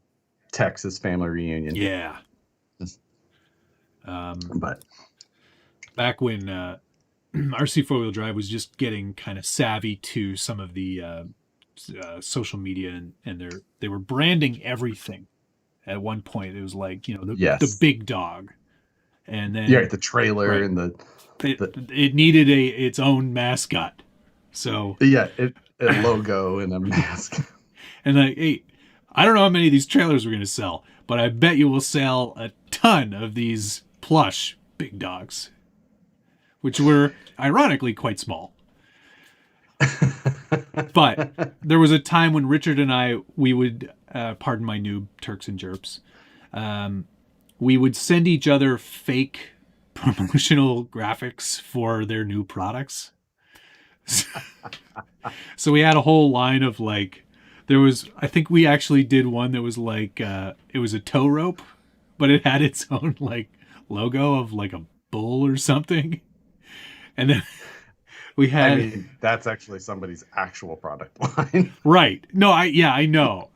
Texas family reunion. Yeah. But back when RC 4-wheel drive was just getting kind of savvy to some of the social media, and they were branding everything. At one point, it was like, the big dog. and then Yeah, the trailer right, and it needed its own mascot. So a logo and a mask. and like, hey, I don't know how many of these trailers we're going to sell, but I bet you will sell a ton of these plush big dogs, which were ironically quite small. But there was a time when Richard and I, we would, pardon my noob, Turks and Jerps, we would send each other fake promotional graphics for their new products. So we had a whole line of like, I think we actually did one that was like, it was a tow rope, but it had its own like logo of like a bull or something. And then we had, I mean, that's actually somebody's actual product line. right. No, I know.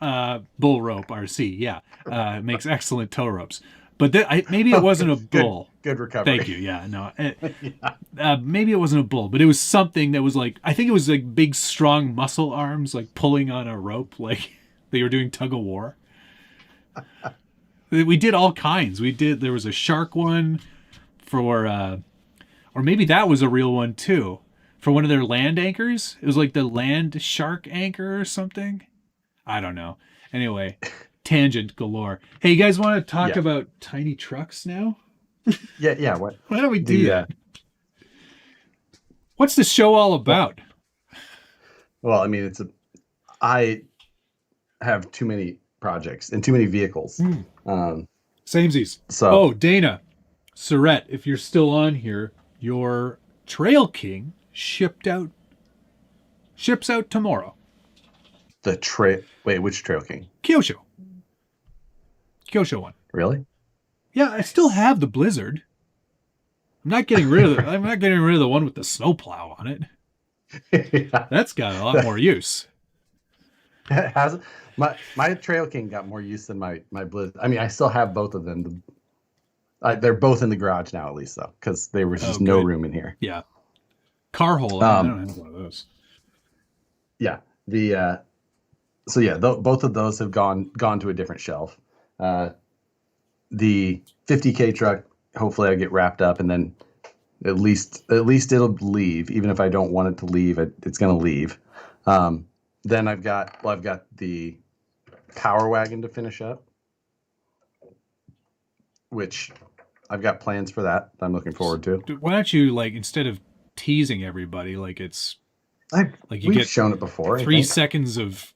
Bull rope RC. Yeah. It makes excellent tow ropes. But maybe it wasn't a bull. Good recovery. Thank you. Yeah, no. Yeah. Maybe it wasn't a bull, but it was something that was like, I think it was like big, strong muscle arms, like pulling on a rope, like they were doing tug of war. We did all kinds. There was a shark one for, or maybe that was a real one too, for one of their land anchors. It was like the land shark anchor or something. I don't know. Anyway, tangent galore. Hey, you guys want to talk about tiny trucks now? Yeah. Why don't we do that? What's the show all about? Well, I mean, I have too many projects and too many vehicles. Samesies. So, Dana, Surrett, if you're still on here, your Trail King ships out tomorrow. Wait, which Trail King? Kyosho one. Really? Yeah, I still have the Blizzard. I'm not getting rid of the one with the snowplow on it. Yeah. That's got a lot more use. Has my Trail King got more use than my Blizzard. I mean, I still have both of them. They're both in the garage now, at least, though, because there was just no room in here. Yeah. Car hole. I don't have one of those. Yeah. Both of those have gone to a different shelf. The 50K truck, hopefully I get wrapped up, and then at least it'll leave. Even if I don't want it to leave, it's going to leave. Then I've got the Power Wagon to finish up, which I've got plans for that I'm looking forward to. Why don't you, like, instead of teasing everybody, like we've shown it before. 3 seconds of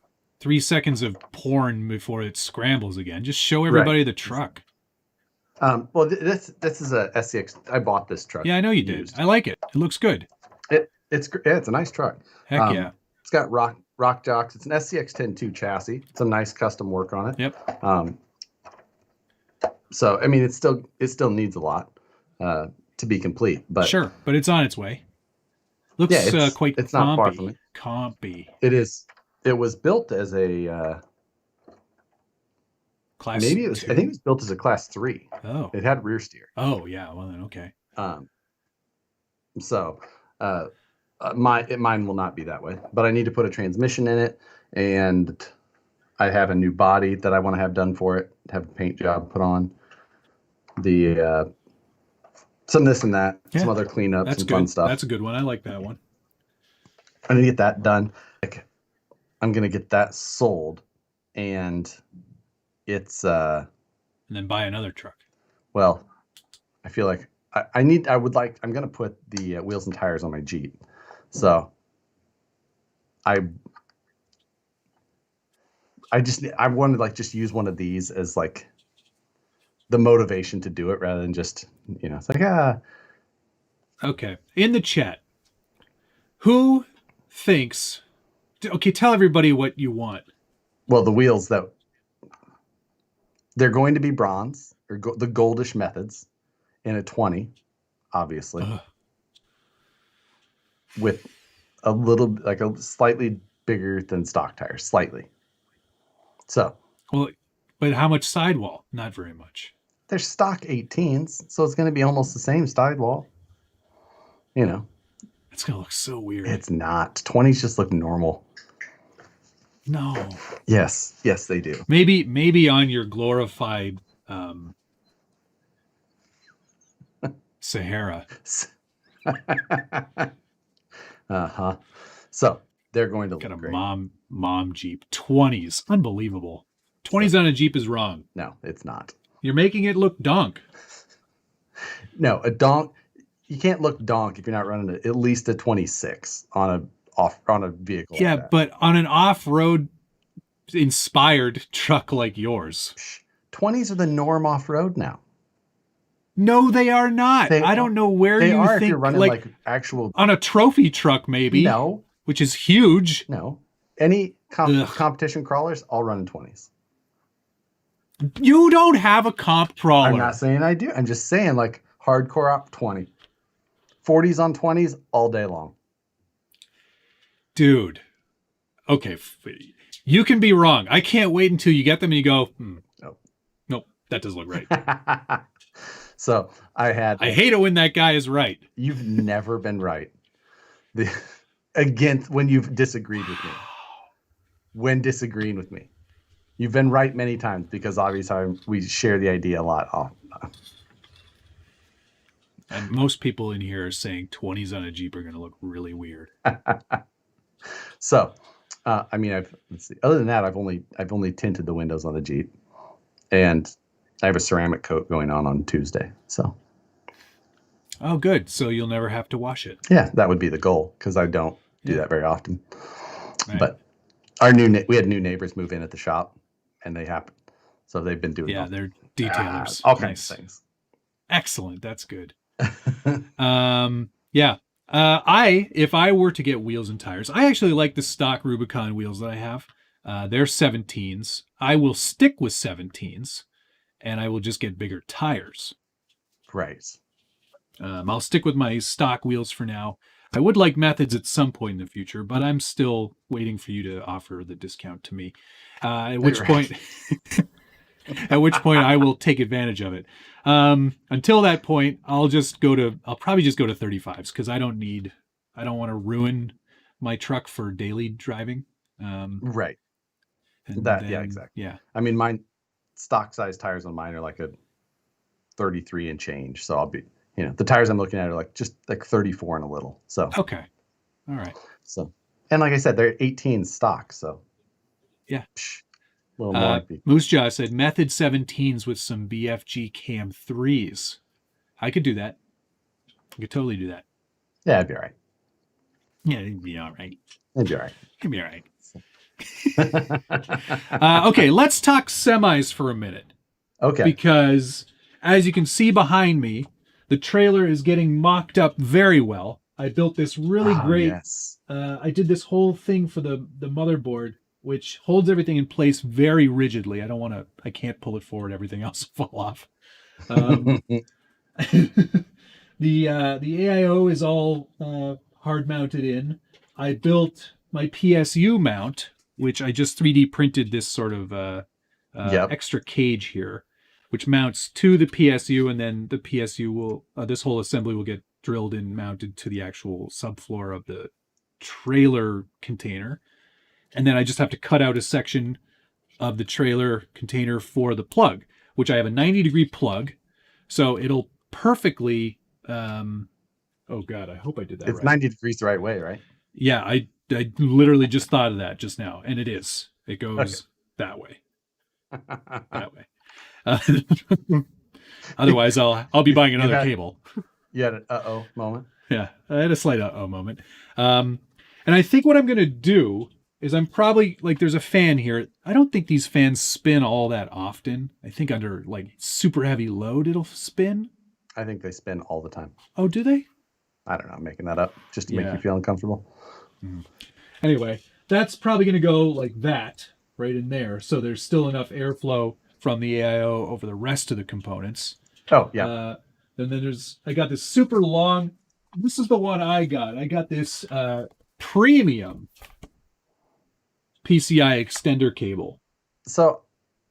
porn before it scrambles again. Just show everybody the truck. Well, this is a SCX. I bought this truck. Yeah, I know you did. I like it. It looks good. It's a nice truck. Heck yeah. It's got rock jocks. It's an SCX 10.2 chassis. It's a nice custom work on it. Yep. So I mean, it still needs a lot to be complete. But sure, but it's on its way. Looks quite. It's not far from it. Compy. It is. It was built as a class. Maybe it was. 2? I think it was built as a class 3. Oh. It had rear steer. Oh yeah. Well then, okay. So, mine will not be that way. But I need to put a transmission in it, and I have a new body that I want to have done for it. Have a paint job put on. Some this and that. Yeah. Some other cleanups and fun stuff. That's a good one. I like that one. I need to get that done. I'm gonna get that sold, and it's and then buy another truck. Well, I feel like I'm gonna put the wheels and tires on my Jeep, so I want to like just use one of these as like the motivation to do it rather than just, it's like Okay. In the chat, who thinks? Okay, tell everybody what you want. Well, the wheels they're going to be bronze or the goldish methods in a 20, obviously, with a little like a slightly bigger than stock tires, slightly. So, well, but how much sidewall? Not very much. They're stock 18s, so it's going to be almost the same sidewall. It's going to look so weird. It's not. 20s just look normal. No. Yes, they do. Maybe on your glorified Sahara. Uh-huh. So they're going to Got a look great. mom Jeep. 20s. Unbelievable. 20s on a Jeep is wrong. No, it's not. You're making it look donk. No, a donk. You can't look donk if you're not running at least a 26 on a vehicle. Yeah, like that. but on an off-road inspired truck like yours. 20s are the norm off-road now. No, they are not. I don't know where they you are think if you're running like actual on a trophy truck, maybe. No, which is huge. No, any competition crawlers, all run in 20s. You don't have a comp crawler. I'm not saying I do. I'm just saying like hardcore op 20. 40s on 20s all day long. Dude. Okay. You can be wrong. I can't wait until you get them and you go, nope, that doesn't look right. So I hate it when that guy is right. You've never been right. Against when you've disagreed with me. When disagreeing with me. You've been right many times because obviously we share the idea a lot. And most people in here are saying 20s on a Jeep are going to look really weird. So, I mean, let's see. Other than that, I've only tinted the windows on the Jeep, and I have a ceramic coat going on Tuesday. So. Oh, good. So you'll never have to wash it. Yeah, that would be the goal because I don't do that very often. Right. But we had new neighbors move in at the shop, and they happened. So they've been doing they're detailers. All kinds of things. Excellent. That's good. Yeah. If I were to get wheels and tires, I actually like the stock Rubicon wheels that I have. They're 17s. I will stick with 17s, and I will just get bigger tires. Right. I'll stick with my stock wheels for now. I would like methods at some point in the future, but I'm still waiting for you to offer the discount to me. At which point I will take advantage of it. Until that point, I'll probably just go to 35s because I don't want to ruin my truck for daily driving. Right. Yeah, exactly. Yeah. I mean, mine stock size tires on mine are like a 33 and change. So I'll be, the tires I'm looking at are like just like 34 and a little. So okay. All right. So, and like I said, they're 18 stock. So yeah. A little more. Moose Jaw said method 17s with some BFG cam 3s. I could do that. I could totally do that. Yeah, it'd be all right. Yeah, it'd be all right. It'd be all right. It'd be all right. Okay, let's talk semis for a minute. Okay. Because as you can see behind me, the trailer is getting mocked up very well. I built this really great. Yes. I did this whole thing for the motherboard, which holds everything in place very rigidly. I can't pull it forward. Everything else will fall off. The AIO is all hard mounted in. I built my PSU mount, which I just 3D printed this sort of extra cage here, which mounts to the PSU, and then the PSU will, this whole assembly will get drilled and mounted to the actual subfloor of the trailer container. And then I just have to cut out a section of the trailer container for the plug, which I have a 90-degree plug. So it'll perfectly, oh God, I hope I did that right. It's 90 degrees the right way, right? Yeah, I literally just thought of that just now, and it is. It goes that way. That way. Otherwise, I'll be buying another cable. You had an uh-oh moment? Yeah, I had a slight uh-oh moment. And I think what I'm going to do is I'm probably, like, there's a fan here. I don't think these fans spin all that often. I think under, like, super heavy load it'll spin. I think they spin all the time. Oh, do they? I don't know. I'm making that up just to make you feel uncomfortable. Mm. Anyway, that's probably going to go like that right in there. So there's still enough airflow from the AIO over the rest of the components. Oh, yeah. And then I got this super long, this is the one I got. I got this premium PCI extender cable. So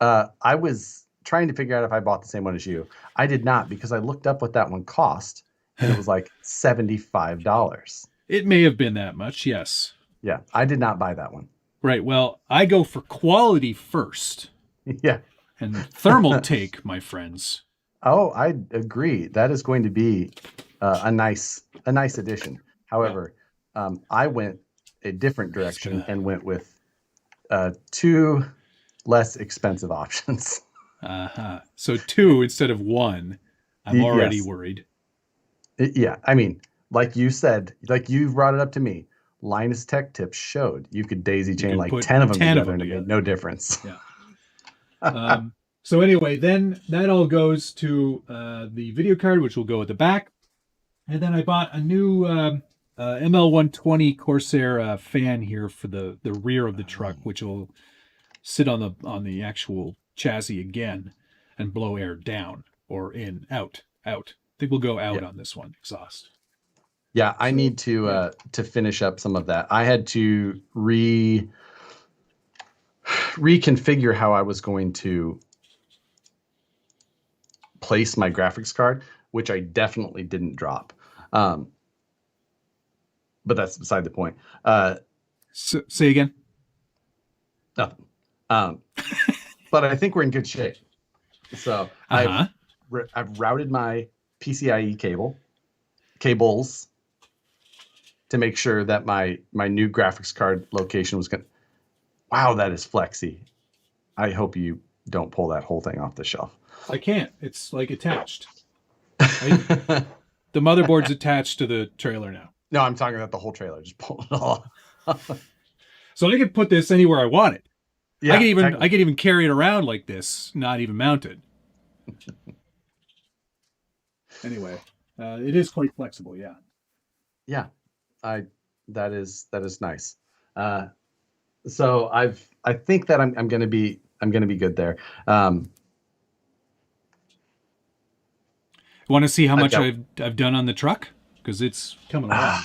I was trying to figure out if I bought the same one as you. I did not, because I looked up what that one cost, and it was like $75. It may have been that much, yes. Yeah, I did not buy that one. Right. Well, I go for quality first. Yeah. And thermal take, my friends. Oh, I agree. That is going to be a nice addition. However, I went a different direction and went with two less expensive options. So 2 instead of 1. I'm already Yes. worried. Yeah, I mean, like you said, like you brought it up to me, Linus Tech Tips showed you could daisy chain could like put 10 of them 10 of together them and it together. made no difference. Yeah. So anyway, then that all goes to the video card, which will go at the back. And then I bought a new ML120 Corsair fan here for the rear of the truck, which will sit on the actual chassis again and blow air down or in, out. I think we'll go out on this one, exhaust. Yeah, I need to finish up some of that. I had to reconfigure how I was going to place my graphics card, which I definitely didn't drop. But that's beside the point. Say again. Nothing. But I think we're in good shape. So I've routed my PCIe cables to make sure that my new graphics card location was going to... Wow, that is flexy. I hope you don't pull that whole thing off the shelf. I can't. It's like attached. The motherboard's attached to the trailer now. No, I'm talking about the whole trailer. Just pull it all off. So I could put this anywhere I want it. Yeah, I could even carry it around like this, not even mounted. Anyway, it is quite flexible, yeah. Yeah, that is nice. So I think that I'm gonna be good there. Want to see how much I've done on the truck? Because it's coming along.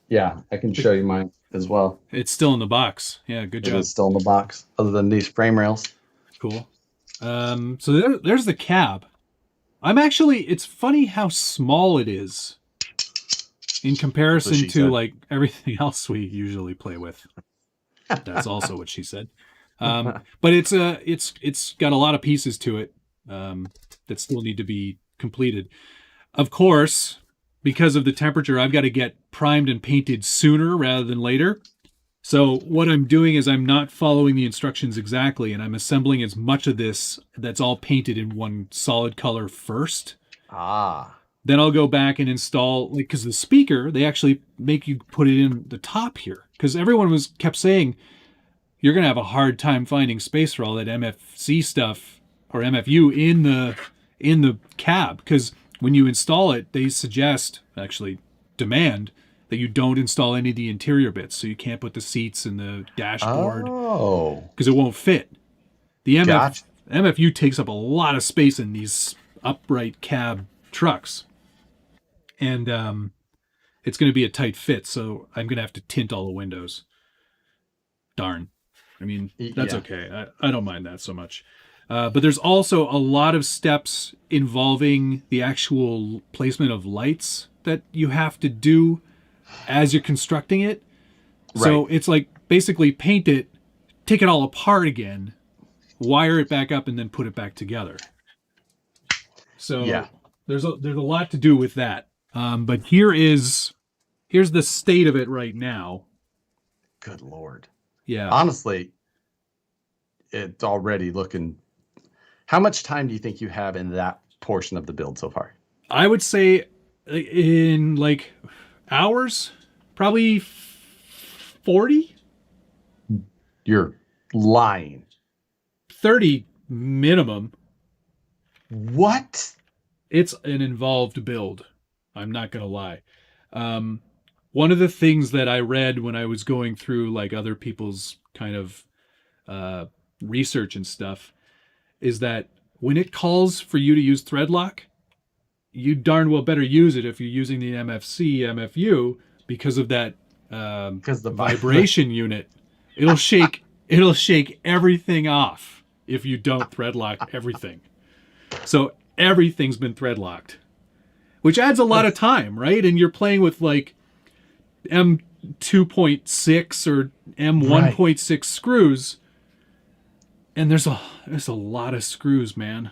Yeah, I can show you mine as well. It's still in the box. Yeah, good job. It's still in the box, other than these frame rails. Cool. So there's the cab. It's funny how small it is in comparison to like everything else we usually play with. That's also what she said. But it's got a lot of pieces to it that still need to be completed. Of course, because of the temperature, I've got to get primed and painted sooner rather than later. So what I'm doing is I'm not following the instructions exactly, and I'm assembling as much of this that's all painted in one solid color first. Then I'll go back and install, because the speaker, they actually make you put it in the top here. Because everyone kept saying, you're going to have a hard time finding space for all that MFC stuff, or MFU in the cab. Because when you install it, they demand that you don't install any of the interior bits. So you can't put the seats in the dashboard. Because it won't fit. The MFU takes up a lot of space in these upright cab trucks. And it's going to be a tight fit, so I'm going to have to tint all the windows. Darn. I mean, that's okay. I don't mind that so much. But there's also a lot of steps involving the actual placement of lights that you have to do as you're constructing it. Right. So it's like basically paint it, take it all apart again, wire it back up, and then put it back together. So there's a lot to do with that. But here's the state of it right now. Good Lord. Yeah. Honestly, it's already looking... How much time do you think you have in that portion of the build so far? I would say in like hours, probably 40. You're lying. 30 minimum. What? It's an involved build. I'm not going to lie. One of the things that I read when I was going through like other people's kind of research and stuff is that when it calls for you to use thread lock, you darn well better use it if you're using the MFC, MFU, because of that the vibration unit. It'll shake everything off if you don't thread lock everything. So everything's been thread locked, which adds a lot of time, right? And you're playing with like M2.6 or M1.6 screws. And there's a lot of screws, man.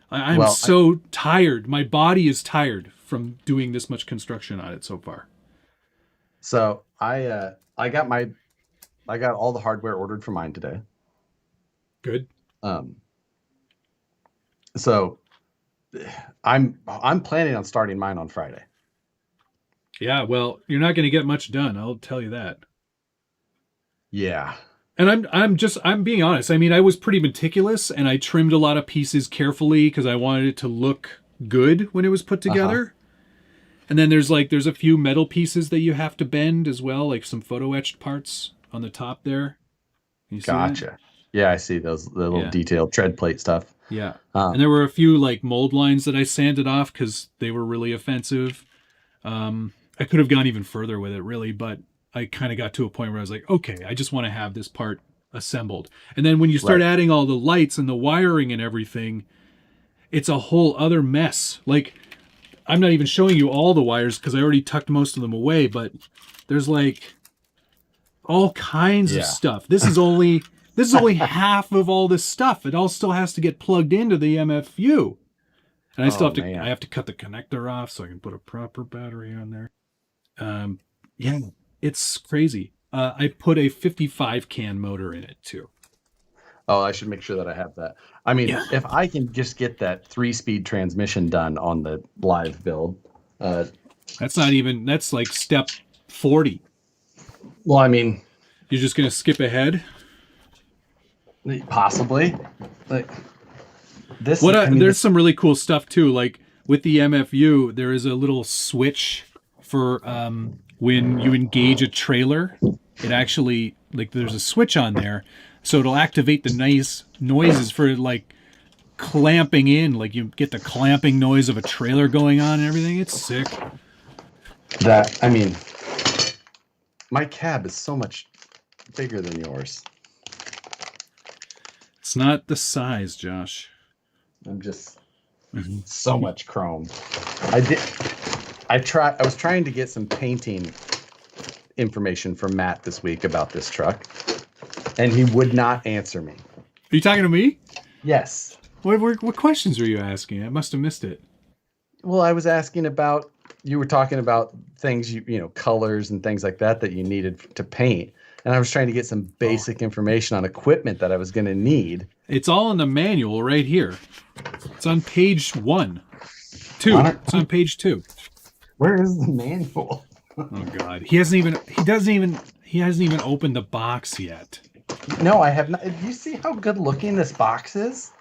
I'm Well, so tired. My body is tired from doing this much construction on it so far. so I got all the hardware ordered for mine today. Good. Um, so I'm planning on starting mine on Friday. Yeah, well, you're not going to get much done. I'll tell you that. Yeah. And I'm being honest. I mean, I was pretty meticulous and I trimmed a lot of pieces carefully because I wanted it to look good when it was put together. And then there's a few metal pieces that you have to bend as well, like some photo etched parts on the top there. You see that? Gotcha. Yeah, I see the little Yeah. detailed tread plate stuff. Yeah. Um, And there were a few like mold lines that I sanded off because they were really offensive. I could have gone even further with it, really, but I kind of got to a point where I was like, okay, I just want to have this part assembled. And then when you start Right. adding all the lights and the wiring and everything, it's a whole other mess. Like, I'm not even showing you all the wires because I already tucked most of them away, but there's like all kinds of Yeah. stuff. This is only half of all this stuff. It all still has to get plugged into the MFU. And I still Oh, have to man. I have to cut the connector off so I can put a proper battery on there. Yeah, it's crazy. I put a 55 can motor in it too. Oh, I should make sure that I have that. I mean, Yeah. if I can just get that 3-speed transmission done on the live build. That's like step 40. Well, I mean, You're just going to skip ahead? possibly. Like this. There's some really cool stuff too. Like with the MFU, there is a little switch for when you engage a trailer. It actually there's a switch on there, so it'll activate the nice noises for like clamping in. Like you get the clamping noise of a trailer going on and everything. It's sick. I mean, my cab is so much bigger than yours. It's not the size, Josh. I'm just so much chrome. I was trying to get some painting information from Matt this week about this truck, and he would not answer me. Are you talking to me? Yes. What questions were you asking? I must have missed it. Well, I was asking about, you were talking about things, colors and things like that you needed to paint. And I was trying to get some basic information on equipment that I was going to need. It's all in the manual right here. It's on page 1. 2. It's on page 2. Where is the manual? Oh God. He hasn't even opened the box yet. No, I have not. Do you see how good looking this box is?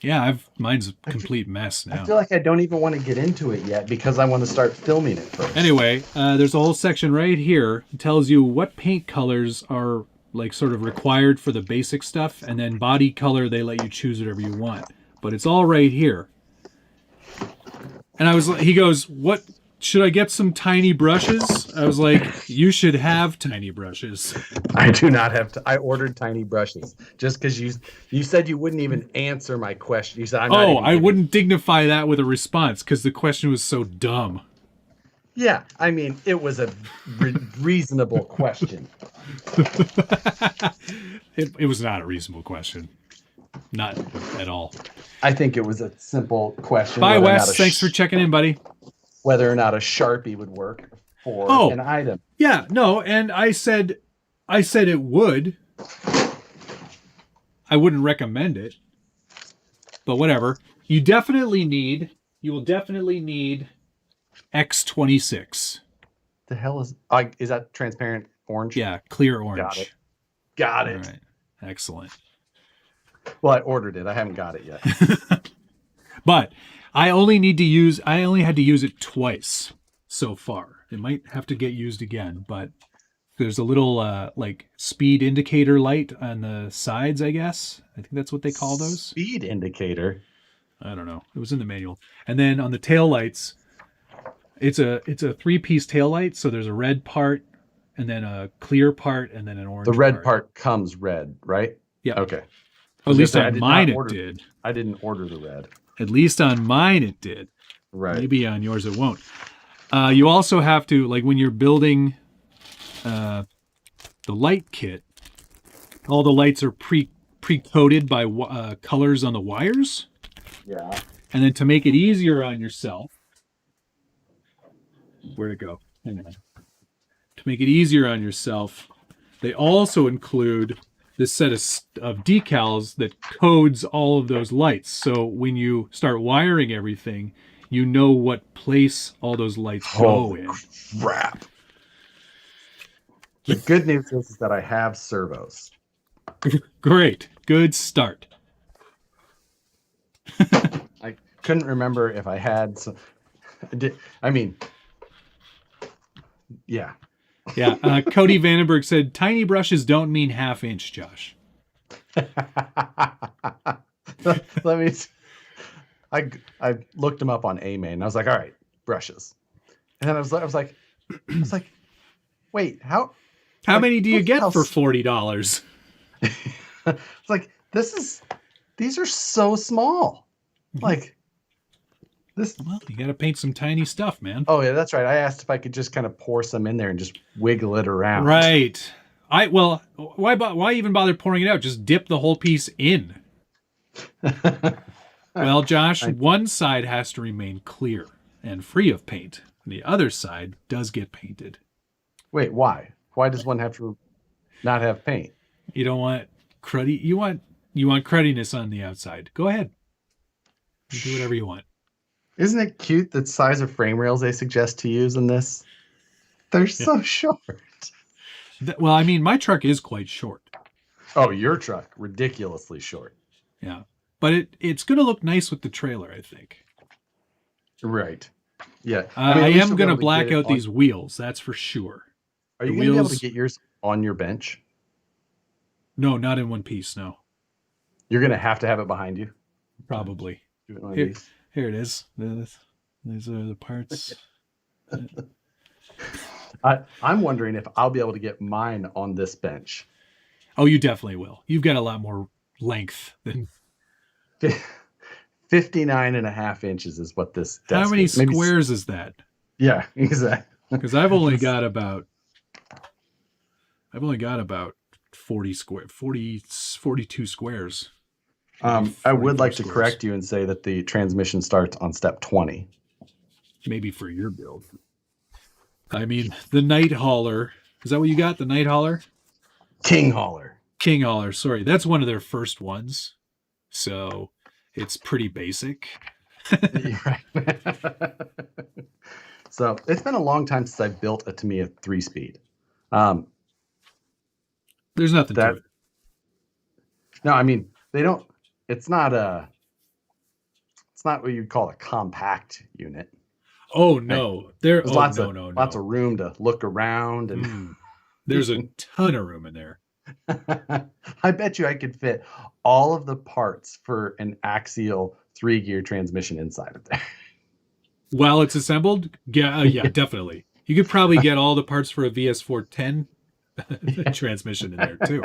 Yeah, mine's a complete mess now. I feel like I don't even want to get into it yet because I want to start filming it first. Anyway, there's a whole section right here that tells you what paint colors are like sort of required for the basic stuff, and then body color, they let you choose whatever you want. But it's all right here. And he goes, what, should I get some tiny brushes? I was like, you should have tiny brushes. I do not have to. I ordered tiny brushes just because you said you wouldn't even answer my question. You said, I wouldn't dignify that with a response because the question was so dumb. Yeah, I mean, it was a reasonable question. It was not a reasonable question. Not at all. I think it was a simple question. Bye, Wes. Thanks for checking in, buddy. Whether or not a Sharpie would work for an item. Yeah, no, and I said it would. I wouldn't recommend it. But whatever. You will definitely need X26. The hell is that transparent orange? Yeah, clear orange. Got it. All right. Excellent. Well, I ordered it. I haven't got it yet. But I only had to use it twice so far. It might have to get used again, but there's a little like speed indicator light on the sides, I guess. I think that's what they call those. Speed indicator. I don't know. It was in the manual. And then on the tail lights, it's a 3-piece tail light, so there's a red part and then a clear part and then an orange. The red part comes red, right? Yeah. Okay. At least on mine it did. I didn't order the red. At least on mine it did. Right. Maybe on yours it won't. You also have to, like when you're building the light kit, all the lights are pre-coded by colors on the wires. Yeah. And then to make it easier on yourself, where'd it go? Hang on. To make it easier on yourself, they also include this set of decals that codes all of those lights. So when you start wiring everything, you know what place all those lights go in. Crap. The good news is that I have servos. Great. Good start. I couldn't remember if I had some. I mean, yeah. Yeah. Cody Vandenberg said, tiny brushes don't mean half-inch, Josh. Let me. I looked them up on AMA and I was like, all right, brushes. And then I was like, wait, how many do you get for $40? It's like these are so small. Like this. Well, you got to paint some tiny stuff, man. Oh yeah, that's right. I asked if I could just kind of pour some in there and just wiggle it around. Right. Why even bother pouring it out? Just dip the whole piece in. Well, Josh, one side has to remain clear and free of paint. The other side does get painted. Wait, why? Why does one have to not have paint? You don't want cruddy. You want cruddiness on the outside. Go ahead. Do whatever you want. Isn't it cute the size of frame rails they suggest to use in this? They're so short. Well, I mean, my truck is quite short. Oh, your truck, ridiculously short. Yeah, but it's going to look nice with the trailer, I think. Right. Yeah. I am going to black out these wheels. That's for sure. Are you going to be able to get yours on your bench? No, not in one piece. No. You're going to have it behind you. Probably. Here it is. These are the parts. I'm wondering if I'll be able to get mine on this bench. Oh, you definitely will. You've got a lot more length than 59.5 inches is what this desk How many is. squares is that? Yeah, exactly. Because I've only got about 42 squares. I would like to correct you and say that the transmission starts on step 20. Maybe for your build. I mean, the Night Hauler. Is that what you got? The Night Hauler? King Hauler. Sorry. That's one of their first ones. So it's pretty basic. Right. So it's been a long time since I built a Tamiya 3-speed. There's nothing to it. No, I mean, they don't. It's not what you'd call a compact unit. Oh no, right? There's lots of room to look around, and there's a ton of room in there. I bet you I could fit all of the parts for an axial 3-gear transmission inside of there. While it's assembled, yeah, definitely. You could probably get all the parts for a VS410 transmission in there too.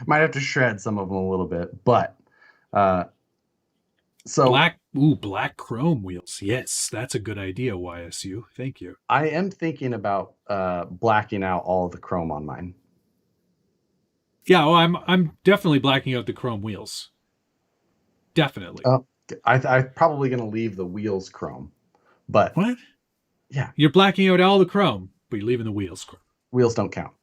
Might have to shred some of them a little bit, but so black chrome wheels. Yes, that's a good idea, YSU. Thank you. I am thinking about blacking out all of the chrome on mine. Yeah, well, I'm definitely blacking out the chrome wheels. Definitely. I'm probably going to leave the wheels chrome, but what? Yeah, you're blacking out all the chrome, but you're leaving the wheels chrome. Wheels don't count.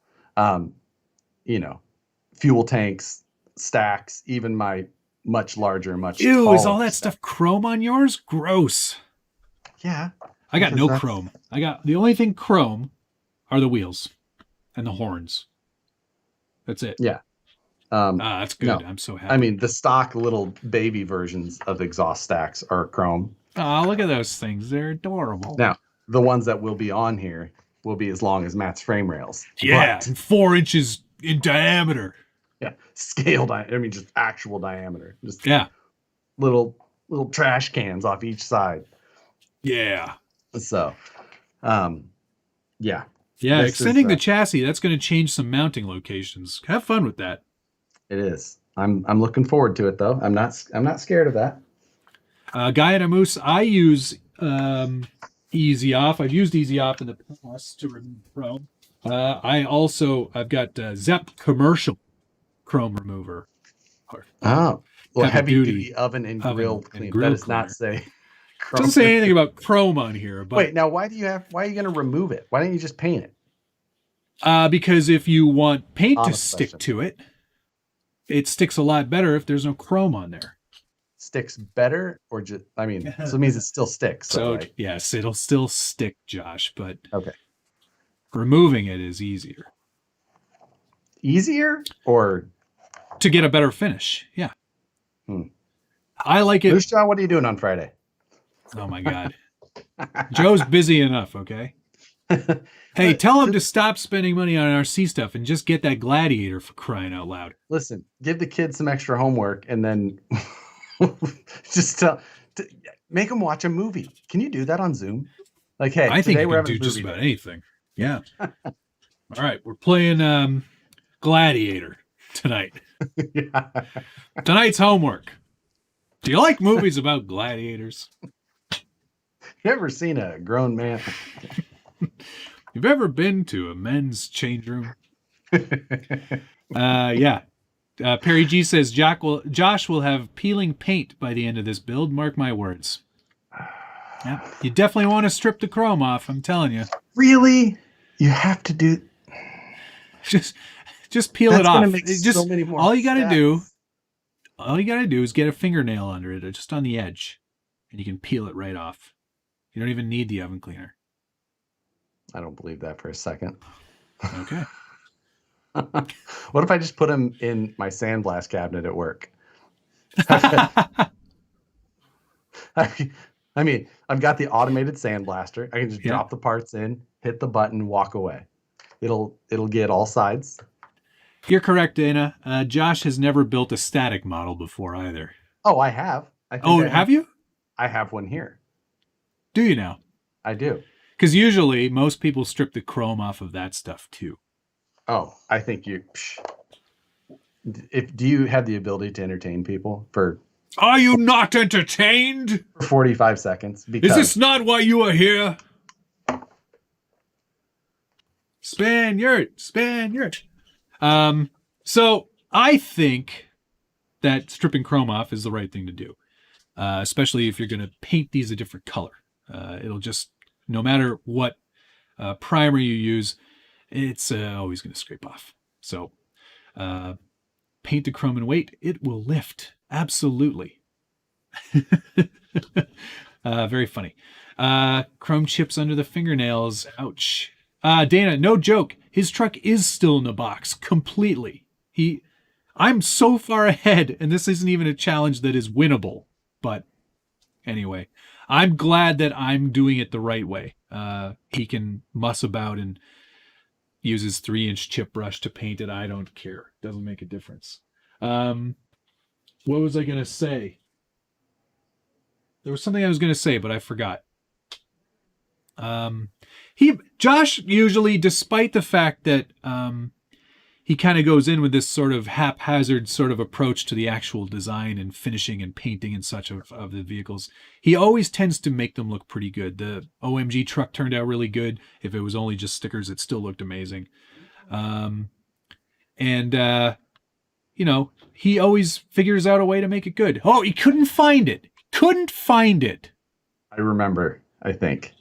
Fuel tanks, stacks, even my much larger, Ew, is all that stuff chrome on yours? Gross. Yeah. I got no chrome. I got the only thing chrome are the wheels and the horns. That's it. Yeah. That's good. No, I'm so happy. I mean, the stock little baby versions of exhaust stacks are chrome. Oh, look at those things. They're adorable. Now, the ones that will be on here will be as long as Matt's frame rails. Yeah, and 4 inches in diameter. Yeah, scale diameter. I mean, just actual diameter. Just little trash cans off each side. Yeah. So, yeah. Yeah, extending the chassis, that's going to change some mounting locations. Have fun with that. It is. I'm looking forward to it though. I'm not scared of that. Guy at Moose, I use Easy Off. I've used Easy Off in the past to remove chrome. I've got Zep commercial chrome remover. Oh. Well, heavy heavy duty duty oven and grill and cleaner. grill That does not cleaner. say chrome. Doesn't say anything about chrome on here, but Wait, now why are you going to remove it? Why don't you just paint it? because if you want paint to Honest stick question. to it, it sticks a lot better if there's no chrome on there. Sticks better, or just, I mean, so it means it still sticks. So right? yes, it'll still stick, Josh, but Okay. removing it is easier Easier or to get a better finish. Yeah. Hmm. I like it. Moose Jaw, what are you doing on Friday? Oh my God. Joe's busy enough, okay? Hey, tell him to stop spending money on RC stuff and just get that Gladiator, for crying out loud. Listen, give the kids some extra homework and then just make them watch a movie. Can you do that on Zoom? Like, hey, I think today you we're can having do a just movie about day. anything. Yeah. All right, we're playing Gladiator tonight. Yeah. Tonight's homework. Do you like movies about gladiators? You ever seen a grown man? You've ever been to a men's change room? Yeah. Perry G says Josh will have peeling paint by the end of this build. Mark my words. Yeah, you definitely want to strip the chrome off. I'm telling you. Really? You have to do. Just peel That's it off. gonna make so many more all you got to do. steps. All you got to do is get a fingernail under it, or just on the edge, and you can peel it right off. You don't even need the oven cleaner. I don't believe that for a second. Okay. What if I just put them in my sandblast cabinet at work? I mean, I've got the automated sandblaster. I can just drop the parts in, hit the button, walk away. It'll get all sides. You're correct, Dana. Josh has never built a static model before either. Oh, I have. Have you? I have one here. Do you now? I do. Because usually most people strip the chrome off of that stuff too. Oh, I think you. Do you have the ability to entertain people for? Are you not entertained? For 45 seconds. Because is this not why you are here? Spaniard. So I think that stripping chrome off is the right thing to do, especially if you're going to paint these a different color. It'll just, no matter what primer you use, it's always going to scrape off. So paint the chrome and wait, it will lift. Absolutely. Very funny. Chrome chips under the fingernails. Ouch. Dana, no joke. His truck is still in the box completely. I'm so far ahead, and this isn't even a challenge that is winnable. But anyway, I'm glad that I'm doing it the right way. He can muss about and use his 3-inch chip brush to paint it. I don't care. Doesn't make a difference. What was I going to say? There was something I was going to say, but I forgot. Josh usually, despite the fact that he kind of goes in with this sort of haphazard sort of approach to the actual design and finishing and painting and such of the vehicles, he always tends to make them look pretty good. The OMG truck turned out really good. If it was only just stickers, it still looked amazing. He always figures out a way to make it good. Oh, he couldn't find it. I remember, I think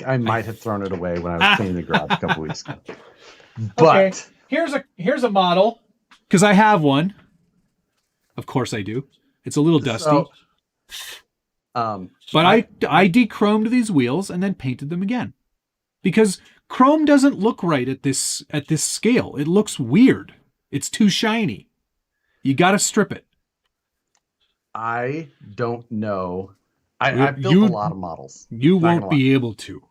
I might have thrown it away when I was cleaning the garage a couple weeks ago. But okay. Here's a model, because I have one. Of course I do. It's a little dusty. But I de-chromed these wheels and then painted them again. Because chrome doesn't look right at this scale. It looks weird. It's too shiny. You got to strip it. I don't know. I've built a lot of models. You won't be able to.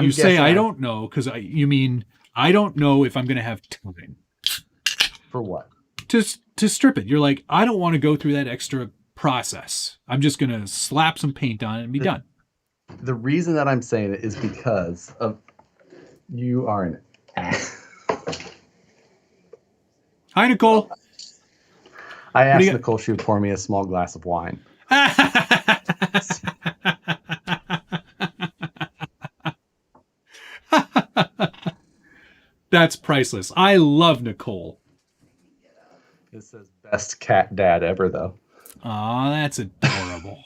You say I don't know because you mean I don't know if I'm going to have time. For what? To strip it. You're like, I don't want to go through that extra process. I'm just going to slap some paint on it and be done. The reason that I'm saying it is because of you are an ass. Hi, Nicole. I asked Nicole she would pour me a small glass of wine. That's priceless. I love Nicole. It says best cat dad ever, though. Aw, that's adorable.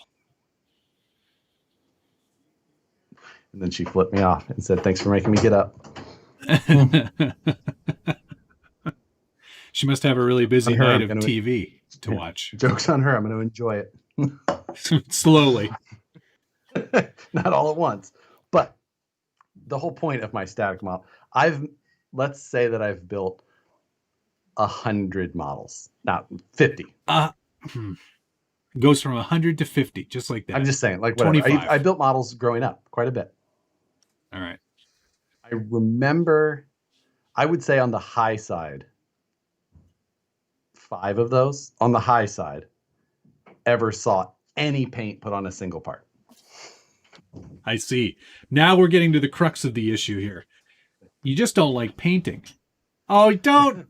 And then she flipped me off and said, "Thanks for making me get up." She must have a really busy On her, night I'm of gonna- TV to watch. Joke's on her. I'm going to enjoy it. Slowly. Not all at once. But the whole point of my static model, let's say that I've built 100 models, not 50. Goes from 100 to 50, just like that. I'm just saying, like, whatever. 25. I built models growing up quite a bit. All right. I remember, I would say on the high side, 5 of those on the high side ever saw any paint put on a single part. I see. Now we're getting to the crux of the issue here. You just don't like painting. Oh, don't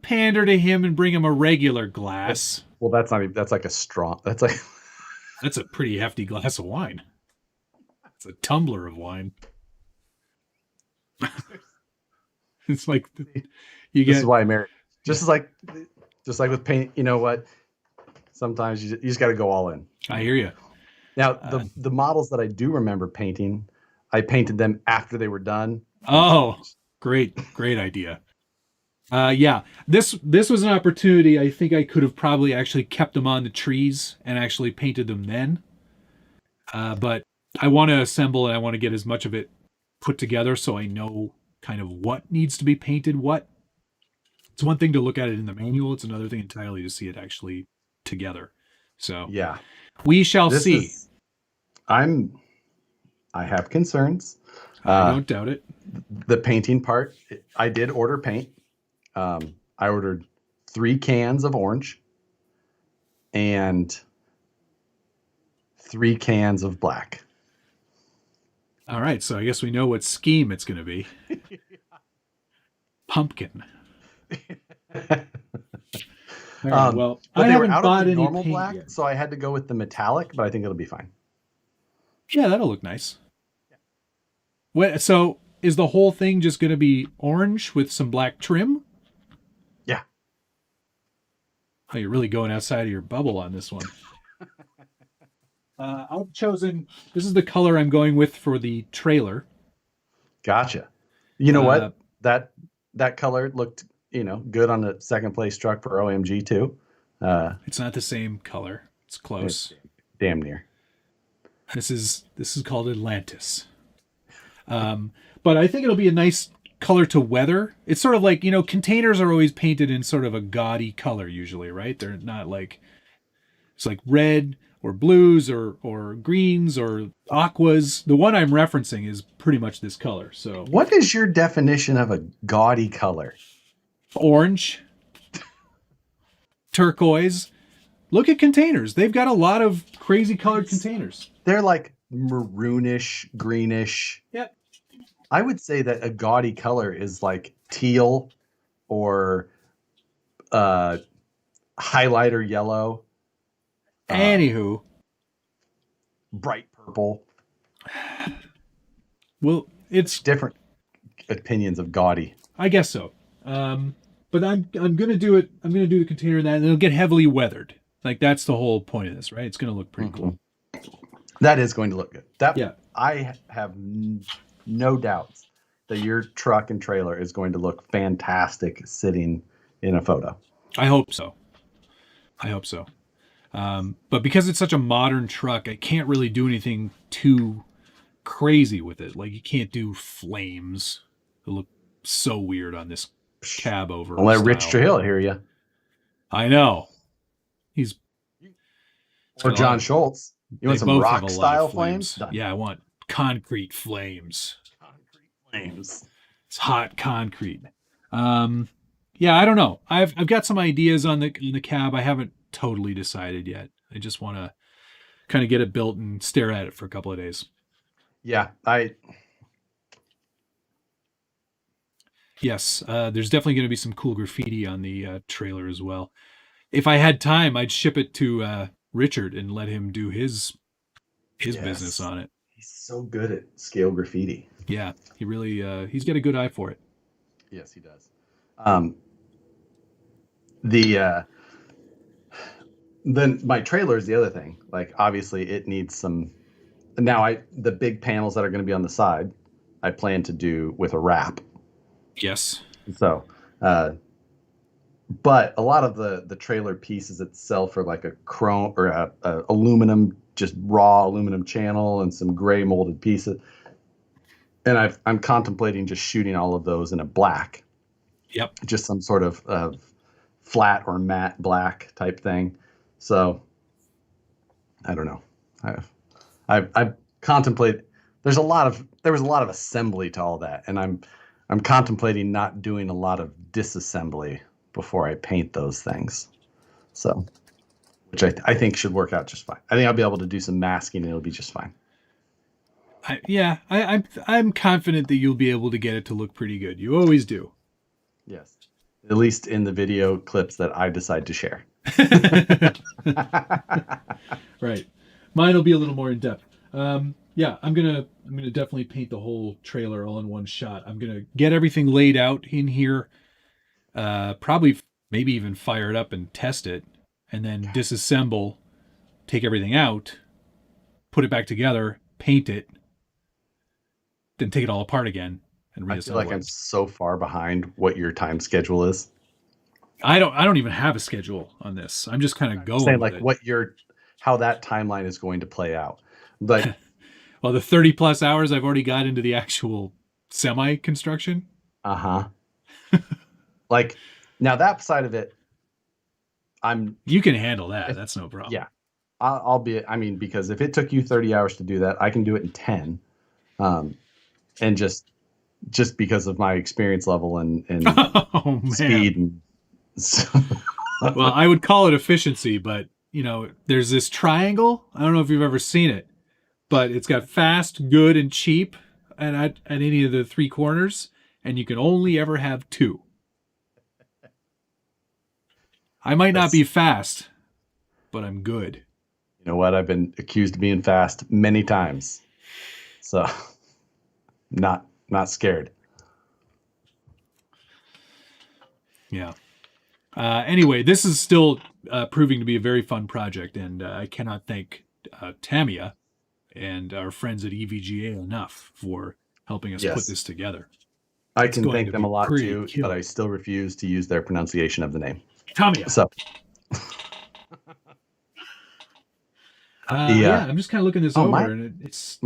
pander to him and bring him a regular glass. Well, that's not even, that's like a straw. That's like, That's a pretty hefty glass of wine. It's a tumbler of wine. It's like you this get. is why I married. Just like with paint, you know what? Sometimes you just got to go all in. I hear you. Now, the models that I do remember painting, I painted them after they were done. Oh, great idea. Yeah, this was an opportunity. I think I could have probably actually kept them on the trees and actually painted them then. But I want to assemble and I want to get as much of it put together so I know kind of what needs to be painted what. It's one thing to look at it in the manual. It's another thing entirely to see it actually together. So yeah, we shall see. I have concerns. I don't doubt it. The painting part, I did order paint. I ordered 3 cans of orange and 3 cans of black. All right, so I guess we know what scheme it's going to be. Pumpkin. All right, well, but I they were haven't out bought of the any normal paint black, yet. so I had to go with the metallic, but I think it'll be fine. Yeah, that'll look nice. What? So is the whole thing just going to be orange with some black trim? Yeah. Oh, you're really going outside of your bubble on this one. I've chosen. This is the color I'm going with for the trailer. Gotcha. You know what? That color looked, good on the second place truck for OMG too. It's not the same color. It's close. Damn near. This is called Atlantis. But I think it'll be a nice color to weather. It's sort of like, containers are always painted in sort of a gaudy color usually, right? They're not like, it's like red or blues or greens or aquas. The one I'm referencing is pretty much this color. So what is your definition of a gaudy color? Orange, turquoise. Look at containers. They've got a lot of crazy colored containers. They're like maroonish, greenish. Yep. I would say that a gaudy color is like teal or highlighter yellow. Anywho, bright purple. Well, it's different opinions of gaudy. I guess so. But I'm gonna do it. I'm gonna do the container in that, and it'll get heavily weathered. Like that's the whole point of this, right? It's gonna look pretty cool. That is going to look good. Yeah. I have no doubts that your truck and trailer is going to look fantastic sitting in a photo. I hope so. But because it's such a modern truck, I can't really do anything too crazy with it. Like you can't do flames. It look so weird on this cab over. Don't let Rich Trail hear you. I know. Or John Schultz. You want some rock style flames? Yeah, I want concrete flames. Concrete flames. It's hot concrete. Yeah, I don't know. I've got some ideas on the cab. I haven't totally decided yet. I just want to kind of get it built and stare at it for a couple of days. Yeah, Yes, there's definitely going to be some cool graffiti on the trailer as well. If I had time, I'd ship it to Richard and let him do his business on it. He's so good at scale graffiti. Yeah, he really he's got a good eye for it. Yes, he does. Then my trailer is the other thing. Like obviously it needs some. Now the big panels that are going to be on the side, I plan to do with a wrap. Yes. So, but a lot of the trailer pieces itself are like a chrome or a aluminum, just raw aluminum channel and some gray molded pieces. And I'm contemplating just shooting all of those in a black. Yep. Just some sort of flat or matte black type thing. So I don't know. I've contemplated. There was a lot of assembly to all that, and I'm contemplating not doing a lot of disassembly before I paint those things. So, which I think should work out just fine. I think I'll be able to do some masking and it'll be just fine. I'm confident that you'll be able to get it to look pretty good. You always do. Yes. At least in the video clips that I decide to share. Right. Mine will be a little more in depth. Yeah, I'm gonna definitely paint the whole trailer all in one shot. I'm gonna get everything laid out in here. Probably maybe even fire it up and test it, and then disassemble, take everything out, put it back together, paint it, then take it all apart again and reassemble. I feel like I'm so far behind what your time schedule is. I don't even have a schedule on this. I'm just kind of going. Saying like how that timeline is going to play out. Like, well, the 30 plus hours I've already got into the actual semi construction. Like now that side of it, you can handle that. That's no problem. Yeah. I'll be, I mean, because if it took you 30 hours to do that, I can do it in 10. And just because of my experience level and speed. And well, I would call it efficiency, but there's this triangle. I don't know if you've ever seen it, but it's got fast, good, and cheap at any of the three corners, and you can only ever have two. I might not be fast, but I'm good. You know what? I've been accused of being fast many times. So not scared. Yeah. Anyway, this is still proving to be a very fun project, and I cannot thank Tamia and our friends at EVGA enough for helping us put this together. I can thank them a lot too, but I still refuse to use their pronunciation of the name. Tamia. So. Yeah, I'm just kind of looking this over, and it's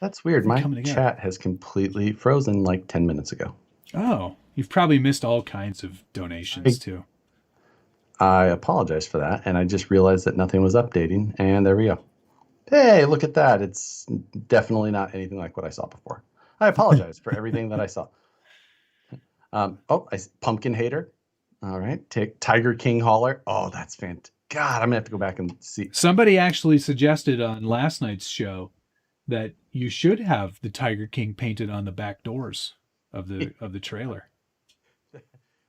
that's weird. My chat has completely frozen like 10 minutes ago. Oh, you've probably missed all kinds of donations too. I apologize for that, and I just realized that nothing was updating, and there we go. Hey, look at that. It's definitely not anything like what I saw before. I apologize for everything that I saw. Pumpkin Hater. All right. Tiger King Hauler. Oh, that's fantastic. God, I'm going to have to go back and see. Somebody actually suggested on last night's show that you should have the Tiger King painted on the back doors of the trailer.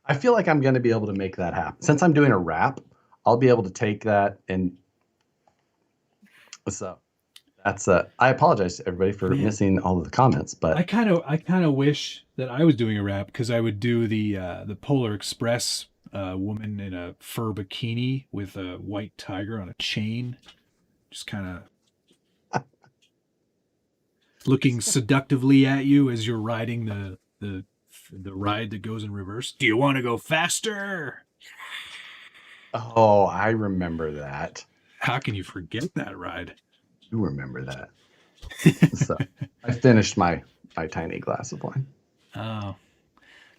I feel like I'm going to be able to make that happen. Since I'm doing a wrap, I'll be able to take that and so that's I apologize to everybody for missing all of the comments, but I kind of wish that I was doing a wrap, because I would do the Polar Express woman in a fur bikini with a white tiger on a chain, just kind of looking seductively at you as you're riding the ride that goes in reverse. Do you want to go faster? Oh, I remember that. How can you forget that ride? You remember that. So I finished my tiny glass of wine. Oh.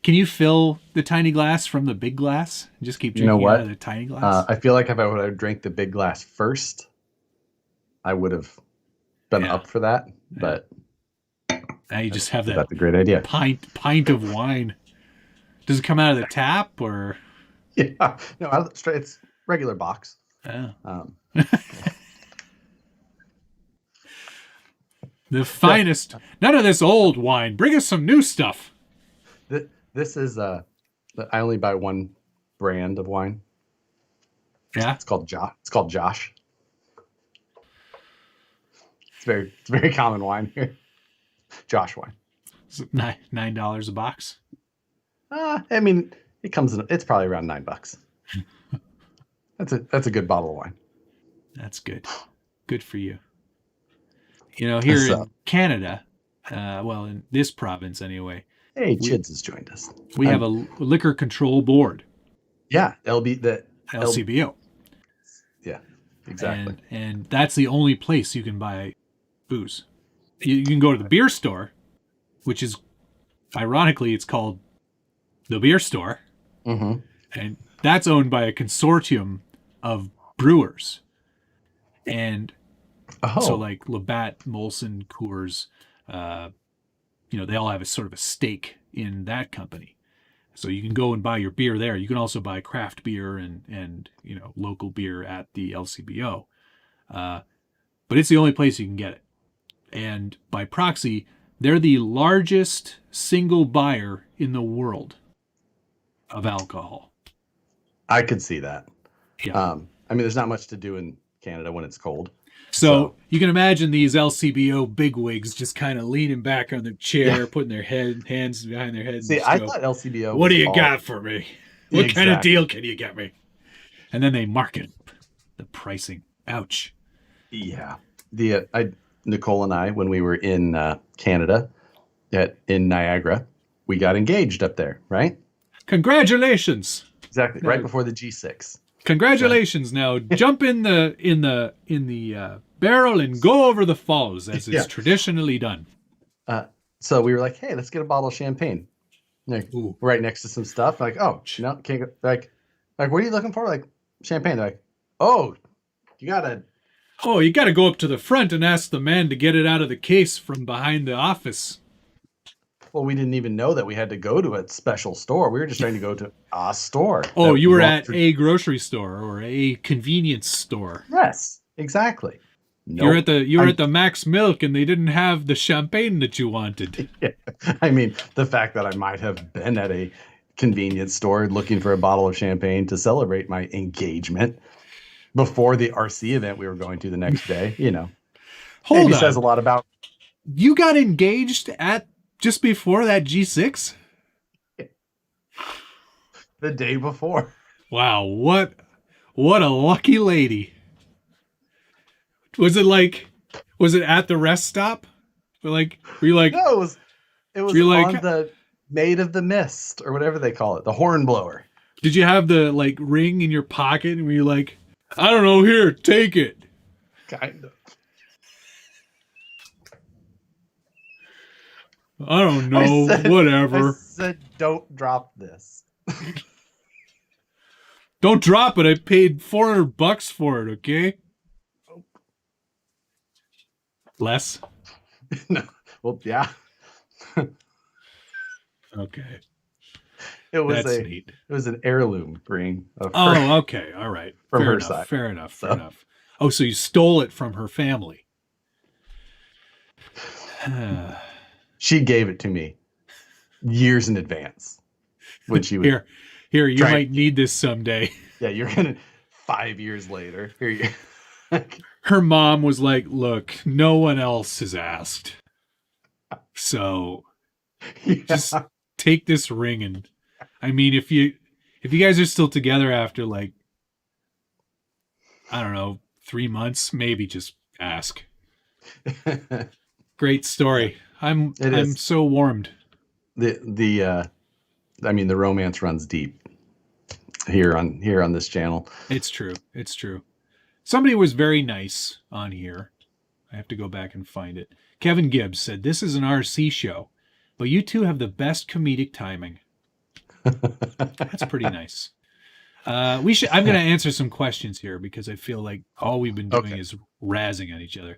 Can you fill the tiny glass from the big glass? Just keep drinking out of the tiny glass? I feel like if I would have drank the big glass first, I would have been up for that. But now you just have that. That's a great idea. Pint of wine. Does it come out of the tap or? Yeah, no, it's regular box. Oh. The finest. None of this old wine. Bring us some new stuff. This is I only buy one brand of wine. Yeah, it's called Josh. It's very common wine here. Josh wine. Is it $9 a box? I mean, it comes in. It's probably around $9. That's a good bottle of wine. That's good. Good for you. You know, here So, in Canada, well, in this province anyway, hey, we Chids has joined us. we have a liquor control board, Yeah, the LCBO, yeah, exactly. and that's the only place you can buy booze. You can go to the beer store, which is ironically it's called the beer store, Mm-hmm. and that's owned by a consortium of brewers, and so Oh, like Labatt, Molson, Coors, they all have a sort of a stake in that company. So you can go and buy your beer there. You can also buy craft beer and local beer at the LCBO, but it's the only place you can get it. And by proxy, they're the largest single buyer in the world of alcohol. I could see that. Yeah. I mean, there's not much to do in Canada when it's cold. So you can imagine these LCBO bigwigs just kind of leaning back on their chair, putting their hands behind their heads. See, I thought LCBO. What do you got for me? What Exactly. kind of deal can you get me? And then they market the pricing. Ouch. Yeah. Nicole and I, when we were in Canada, in Niagara, we got engaged up there, right? Congratulations. Exactly. Right before the G6. Congratulations. Now jump in the barrel and go over the falls as it's traditionally done. So we were like, hey, let's get a bottle of champagne. Like, right next to some stuff. Like, oh, no, can't go. Like, what are you looking for? Like, champagne. They're like, oh, you gotta go up to the front and ask the man to get it out of the case from behind the office. Well, we didn't even know that we had to go to a special store. We were just trying to go to a store. Oh, you were at a grocery store or a convenience store. Yes, exactly. Nope. You were at the Max Milk and they didn't have the champagne that you wanted. Yeah. I mean, the fact that I might have been at a convenience store looking for a bottle of champagne to celebrate my engagement before the RC event we were going to the next day, Hold on. Says a lot about. You got engaged at just before that G6? The day before. Wow, what a lucky lady. Was it at the rest stop? Were you like, no, it was on the Maid of the Mist or whatever they call it, the horn blower. Did you have the ring in your pocket and were you like, I don't know, here, take it? Kind of. I don't know, whatever. I said, don't drop this. Don't drop it. I paid $400 for it, okay? Less? No. Well, yeah. Okay. That's neat. It was an heirloom ring. Okay. All right. From her side. Fair enough. Oh, so you stole it from her family. She gave it to me years in advance when she was here. You might need this someday. Yeah, you're gonna 5 years later. Here you. Her mom was like, "Look, no one else has asked, so just take this ring." And I mean, if you guys are still together after I don't know, 3 months, maybe just ask. Great story. I'm so warmed. The romance runs deep here on this channel. It's true. Somebody was very nice on here. I have to go back and find it. Kevin Gibbs said, "This is an RC show, but you two have the best comedic timing." That's pretty nice. I'm going to answer some questions here because I feel like all we've been doing is razzing at each other.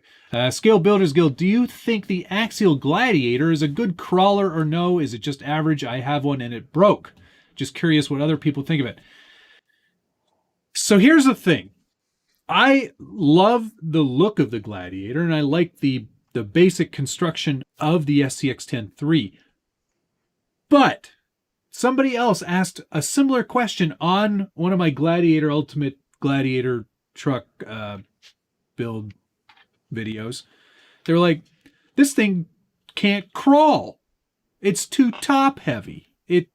Scale Builders Guild, do you think the Axial Gladiator is a good crawler or no? Is it just average? I have one and it broke. Just curious what other people think of it. So here's the thing. I love the look of the Gladiator and I like the basic construction of the SCX-10 III. But somebody else asked a similar question on one of my Gladiator Ultimate Gladiator truck build videos. They were like, this thing can't crawl. It's too top heavy. It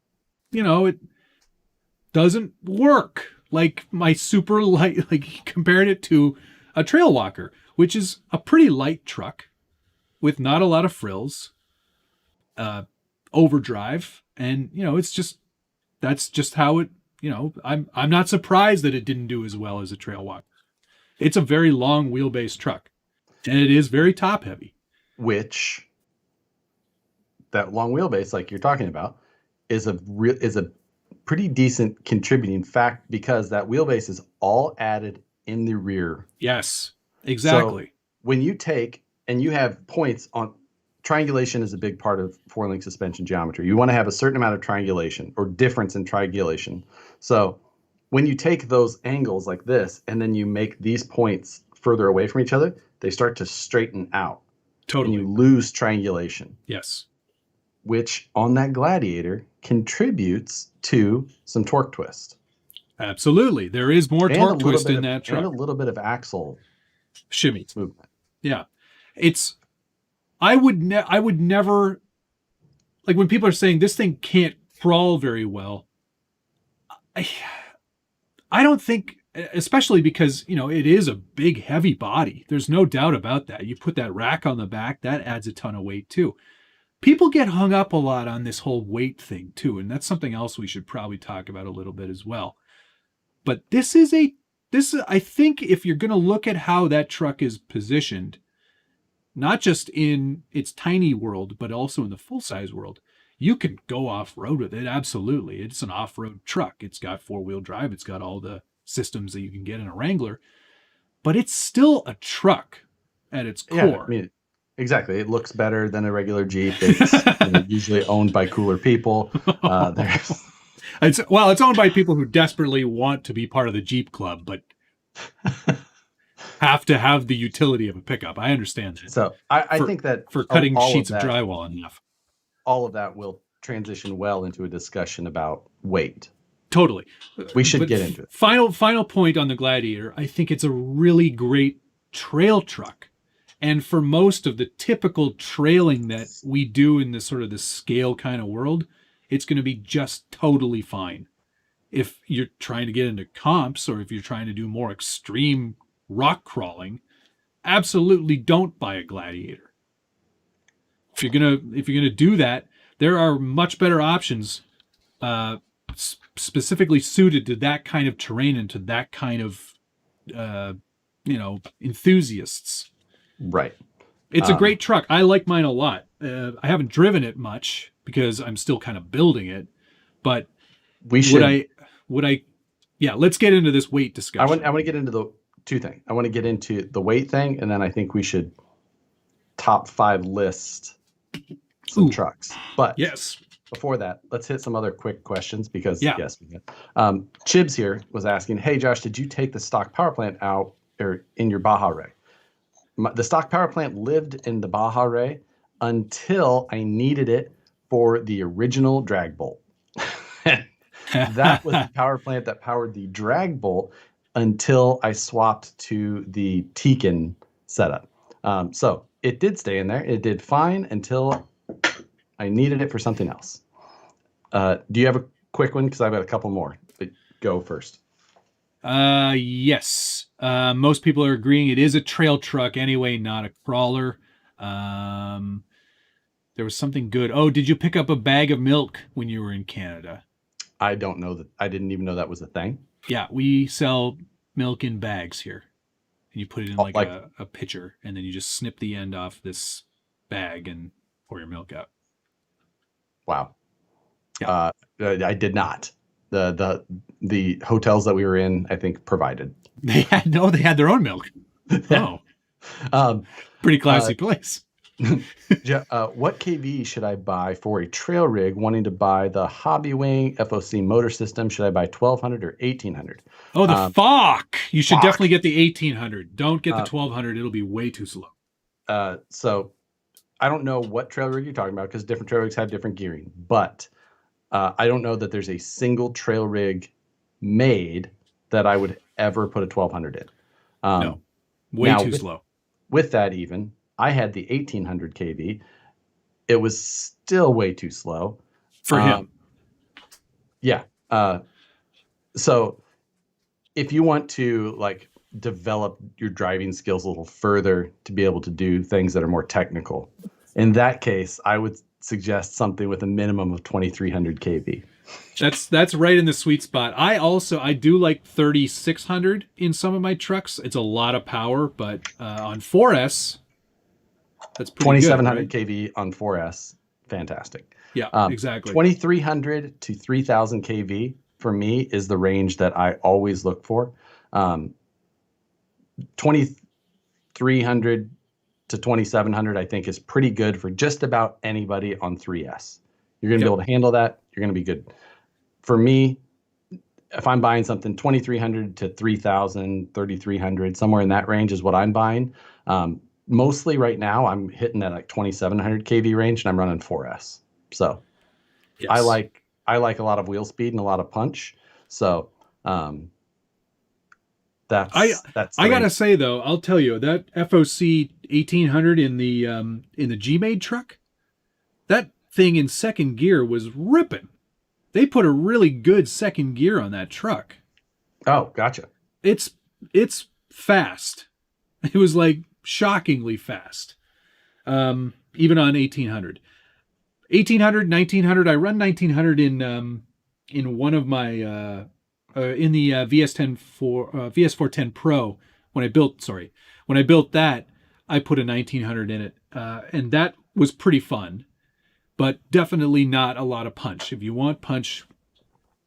doesn't work. like my super light, like he compared it to a trail walker, which is a pretty light truck with not a lot of frills, overdrive, and it's just that's just how it. I'm not surprised that it didn't do as well as a trail walker. It's a very long wheelbase truck, and it is very top heavy. Which that long wheelbase, like you're talking about, is a pretty decent contributing fact because that wheelbase is all added in the rear. Yes, exactly. So when you take and you have points on triangulation is a big part of four-link suspension geometry. You want to have a certain amount of triangulation or difference in triangulation. So when you take those angles like this and then you make these points further away from each other, they start to straighten out. Totally. And you lose triangulation. Yes. Which on that Gladiator contributes to some torque twist. Absolutely. There is more torque twist in that truck. And a little bit of axle shimmy movement. Yeah. I would never, like when people are saying this thing can't crawl very well, I don't think, especially because, it is a big, heavy body. There's no doubt about that. You put that rack on the back, that adds a ton of weight too. People get hung up a lot on this whole weight thing too, and that's something else we should probably talk about a little bit as well. But this is I think if you're going to look at how that truck is positioned, not just in its tiny world, but also in the full-size world, you can go off-road with it. Absolutely. It's an off-road truck. It's got four-wheel drive. It's got all the systems that you can get in a Wrangler. But it's still a truck at its core. Yeah, I mean, exactly. It looks better than a regular Jeep. It's usually owned by cooler people. It's owned by people who desperately want to be part of the Jeep club, but have to have the utility of a pickup. I understand that. So I think that for cutting sheets of drywall enough. All of that will transition well into a discussion about weight. Totally. We should get into it. Final point on the Gladiator. I think it's a really great trail truck. And for most of the typical trailing that we do in this sort of the scale kind of world, it's going to be just totally fine. If you're trying to get into comps or if you're trying to do more extreme rock crawling, absolutely don't buy a Gladiator. If you're gonna do that, there are much better options, specifically suited to that kind of terrain and to that kind of, enthusiasts. Right. It's a great truck. I like mine a lot. I haven't driven it much because I'm still kind of building it, but let's get into this weight discussion. I want to get into the two things. I want to get into the weight thing, and then I think we should top 5 list some trucks. But yes, before that, let's hit some other quick questions because yes, we did. Chibs here was asking, "Hey Josh, did you take the stock power plant out or in your Baja Ray?" The stock power plant lived in the Baja Ray until I needed it for the original drag bolt. That was the power plant that powered the drag bolt until I swapped to the Tekin setup. So it did stay in there. It did fine until I needed it for something else. Do you have a quick one? Because I've got a couple more. But go first. Yes. Most people are agreeing it is a trail truck anyway, not a crawler. There was something good. Oh, did you pick up a bag of milk when you were in Canada? I don't know that. I didn't even know that was a thing. Yeah, we sell milk in bags here. And you put it in like a pitcher, and then you just snip the end off this bag and pour your milk out. Wow. Yeah. I did not. The hotels that we were in, I think, provided. They had their own milk. Oh. Pretty classy place. What KV should I buy for a trail rig wanting to buy the Hobby Wing FOC motor system? Should I buy 1200 or 1800? Oh, the FOC. You should definitely get the 1800. Don't get the 1200. It'll be way too slow. So I don't know what trail rig you're talking about because different trail rigs have different gearing, but I don't know that there's a single trail rig made that I would ever put a 1200 in. No, way too slow. With that even, I had the 1800 kV. It was still way too slow. For him. Yeah. So if you want to like develop your driving skills a little further to be able to do things that are more technical, in that case, I would suggest something with a minimum of 2300 kV. That's right in the sweet spot. I do like 3600 in some of my trucks. It's a lot of power, but on 4S, that's pretty good, 2700 right? kV on 4S, fantastic. Yeah, exactly. 2300 to 3000 kV for me is the range that I always look for. 2300 to 2700 I think is pretty good for just about anybody on 3S. You're going to be able to handle that. You're going to be good. For me, if I'm buying something 2300 to 3000, 3300, somewhere in that range is what I'm buying. Mostly right now I'm hitting that like 2700 kV range and I'm running 4S. So Yes. I like a lot of wheel speed and a lot of punch. So that's I gotta say though, I'll tell you that FOC 1800 in the G-Made truck, that thing in second gear was ripping. They put a really good second gear on that truck. Oh, gotcha. It's fast. It was like shockingly fast. Even on 1800. 1800, 1900, I run 1900 in one of my in the VS410 Pro when I built that, I put a 1900 in it, and that was pretty fun, but definitely not a lot of punch. If you want punch,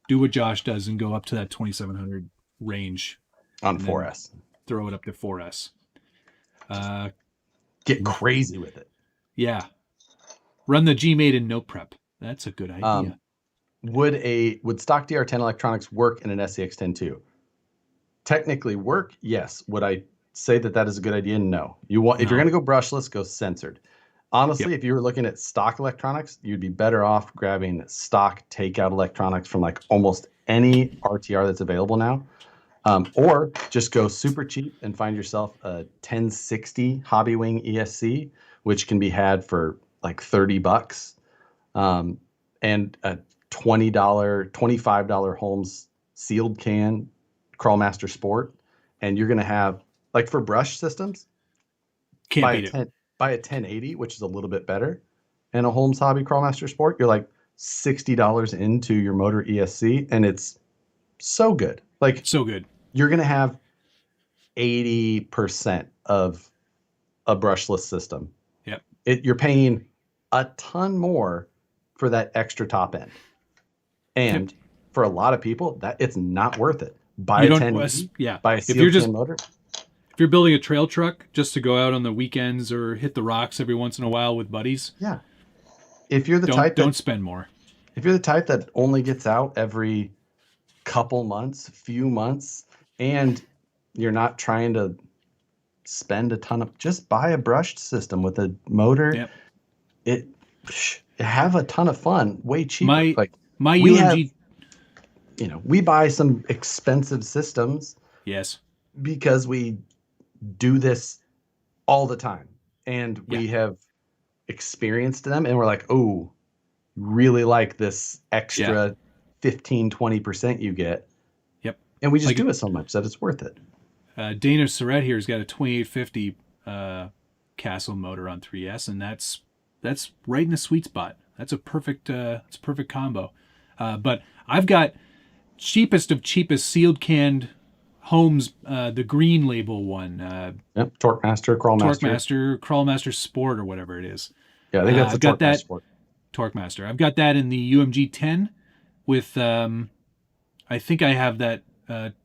do what Josh does and go up to that 2700 range on 4S. Throw it up to 4S. Get crazy with it. Yeah. Run the G-Made in no prep. That's a good idea. Would stock DR10 electronics work in an SCX10 too? Technically work, yes. Would I say that is a good idea? No. If you're going to go brushless, go censored. Honestly, if you were looking at stock electronics, you'd be better off grabbing stock takeout electronics from like almost any RTR that's available now. Or just go super cheap and find yourself a 1060 Hobby Wing ESC, which can be had for like $30, and a $20, $25 Holmes sealed can Crawlmaster Sport, and you're going to have, like, for brush systems, buy a 1080, which is a little bit better, and a Holmes Hobby Crawlmaster Sport, you're like $60 into your motor ESC, and it's so good. Like, so good. You're going to have 80% of a brushless system. Yep. You're paying a ton more for that extra top end. And for a lot of people, that it's not worth it. Buy a 1080, buy a sealed can motor. If you're building a trail truck just to go out on the weekends or hit the rocks every once in a while with buddies. Yeah. If you're the don't spend more. If you're the type that only gets out every couple months, few months, and you're not trying to spend a ton of, just buy a brushed system with a motor. Yep. Have a ton of fun, way cheaper. My UMG, we buy some expensive systems. Yes. Because we do this all the time, and we have experienced them, and we're like, oh, really like this extra 15-20% you get. Yep. And we just do it so much that it's worth it. Dana Surratt here has got a 2850 Castle motor on 3S, and that's right in the sweet spot. That's a perfect combo. But I've got cheapest of cheapest sealed canned Holmes, the green label one. Torquemaster, Crawlmaster Sport, or whatever it is. Yeah, I think that's Torquemaster Sport. Torquemaster. I've got that in the UMG 10 with, I think I have that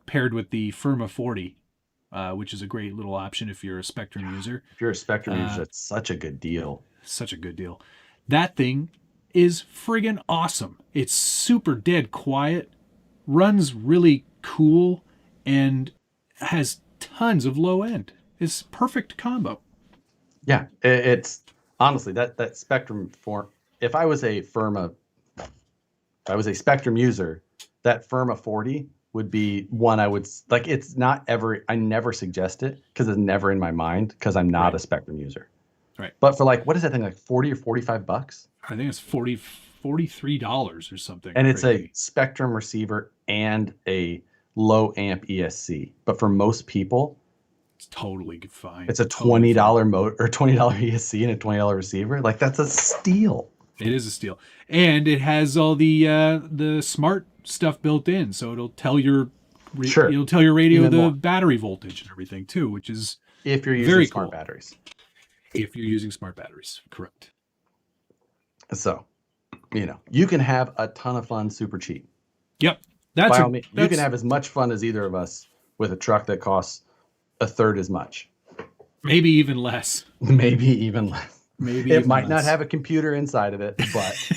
paired with the Firma 40, which is a great little option if you're a Spectrum user. If you're a Spectrum user, it's such a good deal. Such a good deal. That thing is friggin' awesome. It's super dead quiet, runs really cool, and has tons of low end. It's perfect combo. Yeah, it's honestly that Spectrum form. If I was a Spectrum user, that Firma 40 would be one I would like. It's not ever. I never suggest it because it's never in my mind because I'm not a Spectrum user. Right. But for like, what is that thing, like $40 or $45? I think it's $43 or something. And it's a Spectrum receiver and a low amp ESC. But for most people, It's totally fine. it's a Totally $20 fine. motor or $20 ESC and a $20 receiver. Like, that's a steal. It is a steal, and it has all the smart stuff built in, so it'll tell your Sure. it'll tell your radio Even the more. battery voltage and everything too, which is If you're using very smart cool. batteries. If you're using smart batteries, correct. So, you can have a ton of fun super cheap. Yep, By all means, you can have as much fun as either of us with a truck that costs a third as much. maybe even less. Maybe even less. Maybe It even might not less. have a computer inside of it, but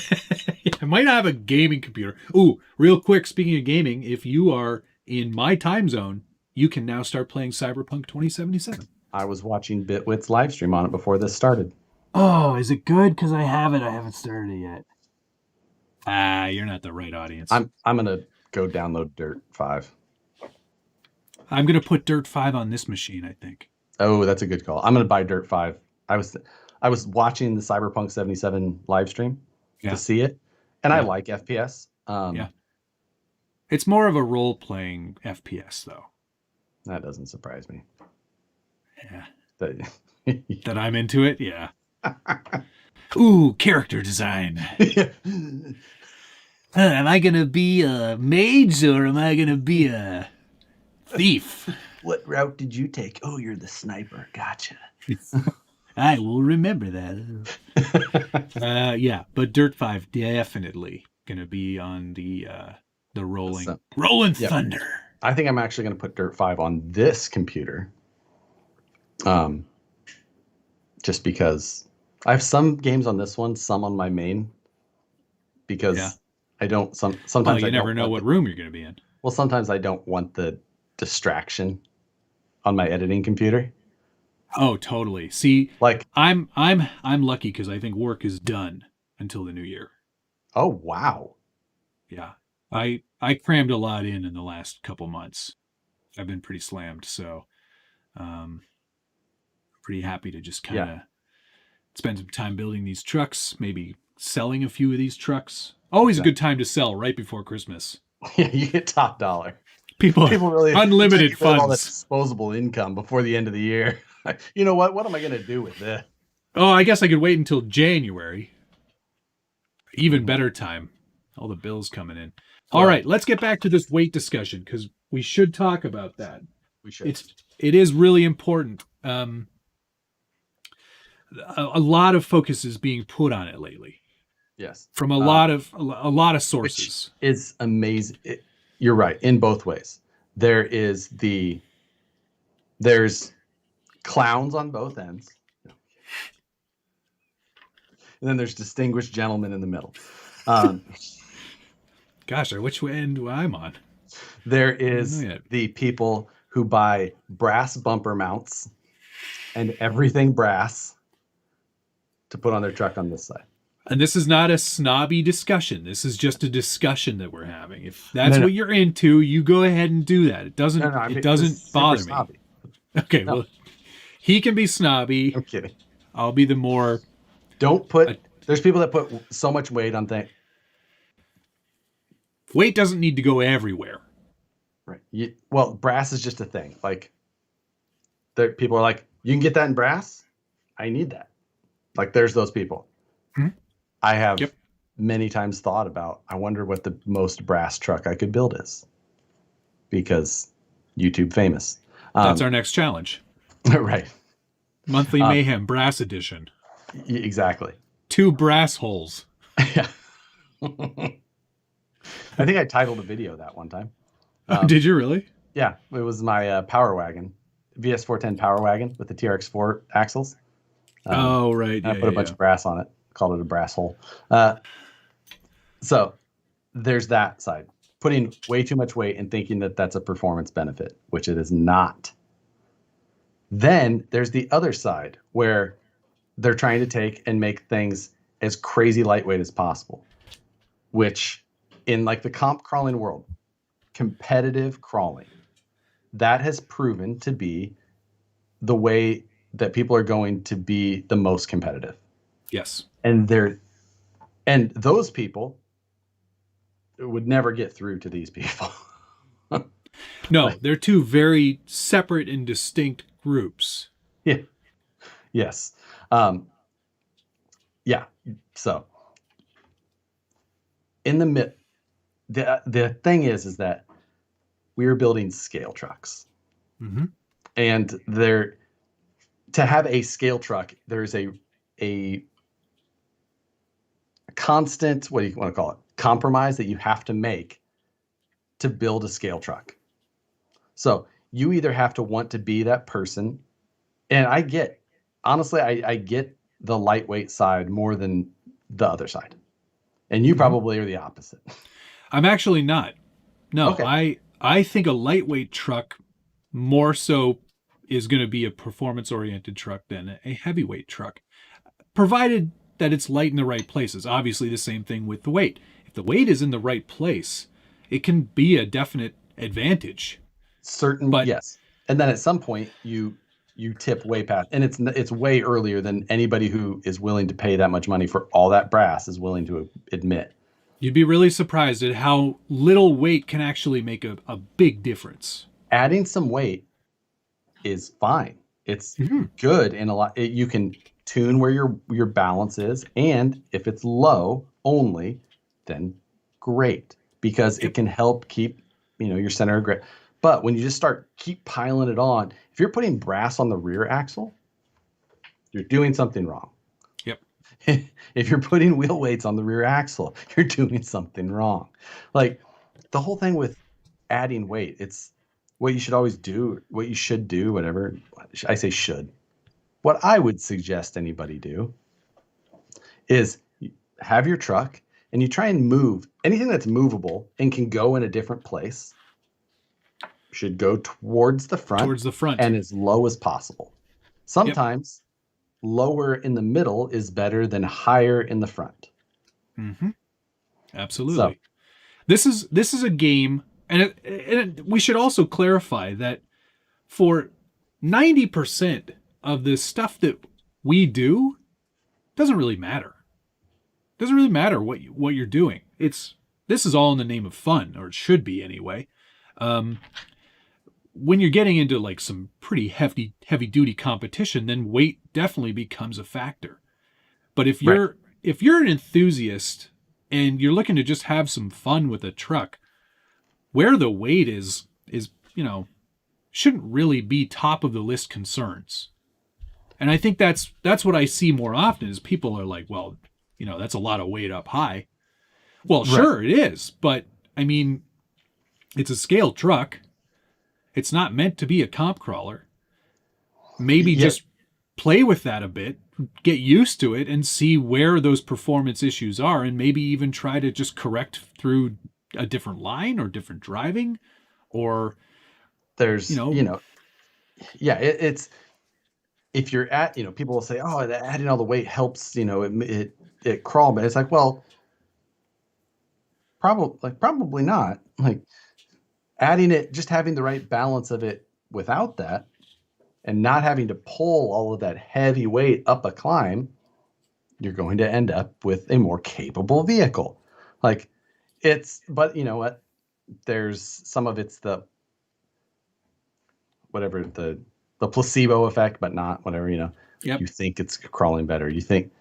It might not have a gaming computer. Ooh, real quick, speaking of gaming, if you are in my time zone, you can now start playing Cyberpunk 2077. I was watching Bitwit's live stream on it before this started. Oh, is it good? Because I haven't started it yet. You're not the right audience. I'm gonna go download Dirt 5. I'm gonna put Dirt 5 on this machine, I think. Oh, that's a good call. I'm gonna buy Dirt 5. I was watching the Cyberpunk 77 live stream Yeah. to see it, and I Yeah. like FPS. Yeah. It's more of a role-playing FPS, though. That doesn't surprise me. Yeah. That- That I'm into it, yeah. Ooh, character design. Am I gonna be a mage or am I gonna be a thief? What route did you take? Oh, you're the sniper. Gotcha. I will remember that. Yeah, but Dirt 5 definitely gonna be on the rolling Yep. thunder. I think I'm actually going to put Dirt 5 on this computer. Just because I have some games on this one, some on my main. Because Yeah. I don't sometimes Oh, I you don't never know want what room you're gonna be in. well, sometimes I don't want the distraction on my editing computer. Oh, totally. See, Like, I'm lucky because I think work is done until the new year. oh wow. Yeah. I crammed a lot in the last couple months. I've been pretty slammed, so pretty happy to just kind of spend some time building these trucks, maybe selling a few of these trucks. Always a good time to sell right before Christmas. Yeah, you get top dollar. People really unlimited get rid of all that funds. disposable income before the end of the year. You know what? What am I going to do with this? Oh, I guess I could wait until January. Even better time. All the bills coming in. All right, let's get back to this weight discussion because we should talk about that. We should. It is really important. A lot of focus is being put on it lately. Yes. From a lot of sources. Which is amazing. You're right in both ways. There's clowns on both ends. And then there's distinguished gentlemen in the middle. Gosh, which end I'm on? There is the people who buy brass bumper mounts and everything brass to put on their truck on this side. And this is not a snobby discussion. This is just a discussion that we're having. If that's what you're into, you go ahead and do that. It doesn't it doesn't bother me. Okay, well, he can be snobby. I'm kidding. I'll be the more. Don't put. There's people that put so much weight on things. Weight doesn't need to go everywhere. Right. Well, brass is just a thing. Like, people are like, you can get that in brass. I need that. Like, there's those people. Hmm? I have many times thought about, I wonder what the most brass truck I could build is. Because YouTube famous. That's our next challenge. Right. Monthly Mayhem Brass Edition. Exactly. 2 brass holes. Yeah. I think I titled a video that one time. Did you really? Yeah. It was my Power Wagon. VS410 Power Wagon with the TRX4 axles. Oh, right. I put a bunch of brass on it. Called it a brass hole. So there's that side. Putting way too much weight and thinking that that's a performance benefit, which it is not. Then there's the other side where they're trying to take and make things as crazy lightweight as possible, which in like the comp crawling world, competitive crawling, that has proven to be the way that people are going to be the most competitive. Yes. And those people would never get through to these people. No, Like, they're two very separate and distinct groups. yeah, yes. Um, yeah. So in the mid, the thing is that we were building scale trucks, Mm-hmm. and there to have a scale truck, there's a constant, what do you want to call it, compromise that you have to make to build a scale truck. So you either have to want to be that person, and honestly, I get the lightweight side more than the other side. And you Mm-hmm. probably are the opposite. I'm actually not. No, Okay. I think a lightweight truck more so is going to be a performance oriented truck than a heavyweight truck, provided that it's light in the right places. Obviously, the same thing with the weight. If the weight is in the right place, it can be a definite advantage. Certain, But yes. And then at some point you tip way past, and it's way earlier than anybody who is willing to pay that much money for all that brass is willing to admit. you'd be really surprised at how little weight can actually make a big difference. Adding some weight is fine. It's Mm-hmm. good in a lot. You can tune where your balance is, and if it's low only, then great, because it Yep. can help keep your center of gravity. But when you just keep piling it on, if you're putting brass on the rear axle, you're doing something wrong. Yep. If you're putting wheel weights on the rear axle, you're doing something wrong. Like the whole thing with adding weight, it's what you should always do, what you should do, whatever. I say should. What I would suggest anybody do is have your truck and you try and move anything that's movable and can go in a different place should go towards the front Towards the front. and as low as possible. Yep. Sometimes lower in the middle is better than higher in the front. Mm-hmm. So, Absolutely. This is a game, we should also clarify that for 90% of the stuff that we do doesn't really matter. Doesn't really matter what you're doing. This is all in the name of fun, or it should be anyway. Um, when you're getting into like some pretty heavy duty competition, then weight definitely becomes a factor. But right. if you're an enthusiast and you're looking to just have some fun with a truck, where the weight is shouldn't really be top of the list concerns. And I think that's what I see more often is people are like, well, that's a lot of weight up high. Well, Right. sure it is, but I mean, it's a scale truck. It's not meant to be a comp crawler. Maybe Yeah, just play with that a bit, get used to it, and see where those performance issues are, and maybe even try to just correct through a different line or different driving, or you there's, know, yeah, it's if you're at, people will say, oh, adding all the weight helps, it crawl, but it's like, well, probably not. Like adding it, just having the right balance of it without that, and not having to pull all of that heavy weight up a climb, you're going to end up with a more capable vehicle. Like but you know what? There's some of it's the whatever the placebo effect, but not whatever, yep. you think it's crawling better. You think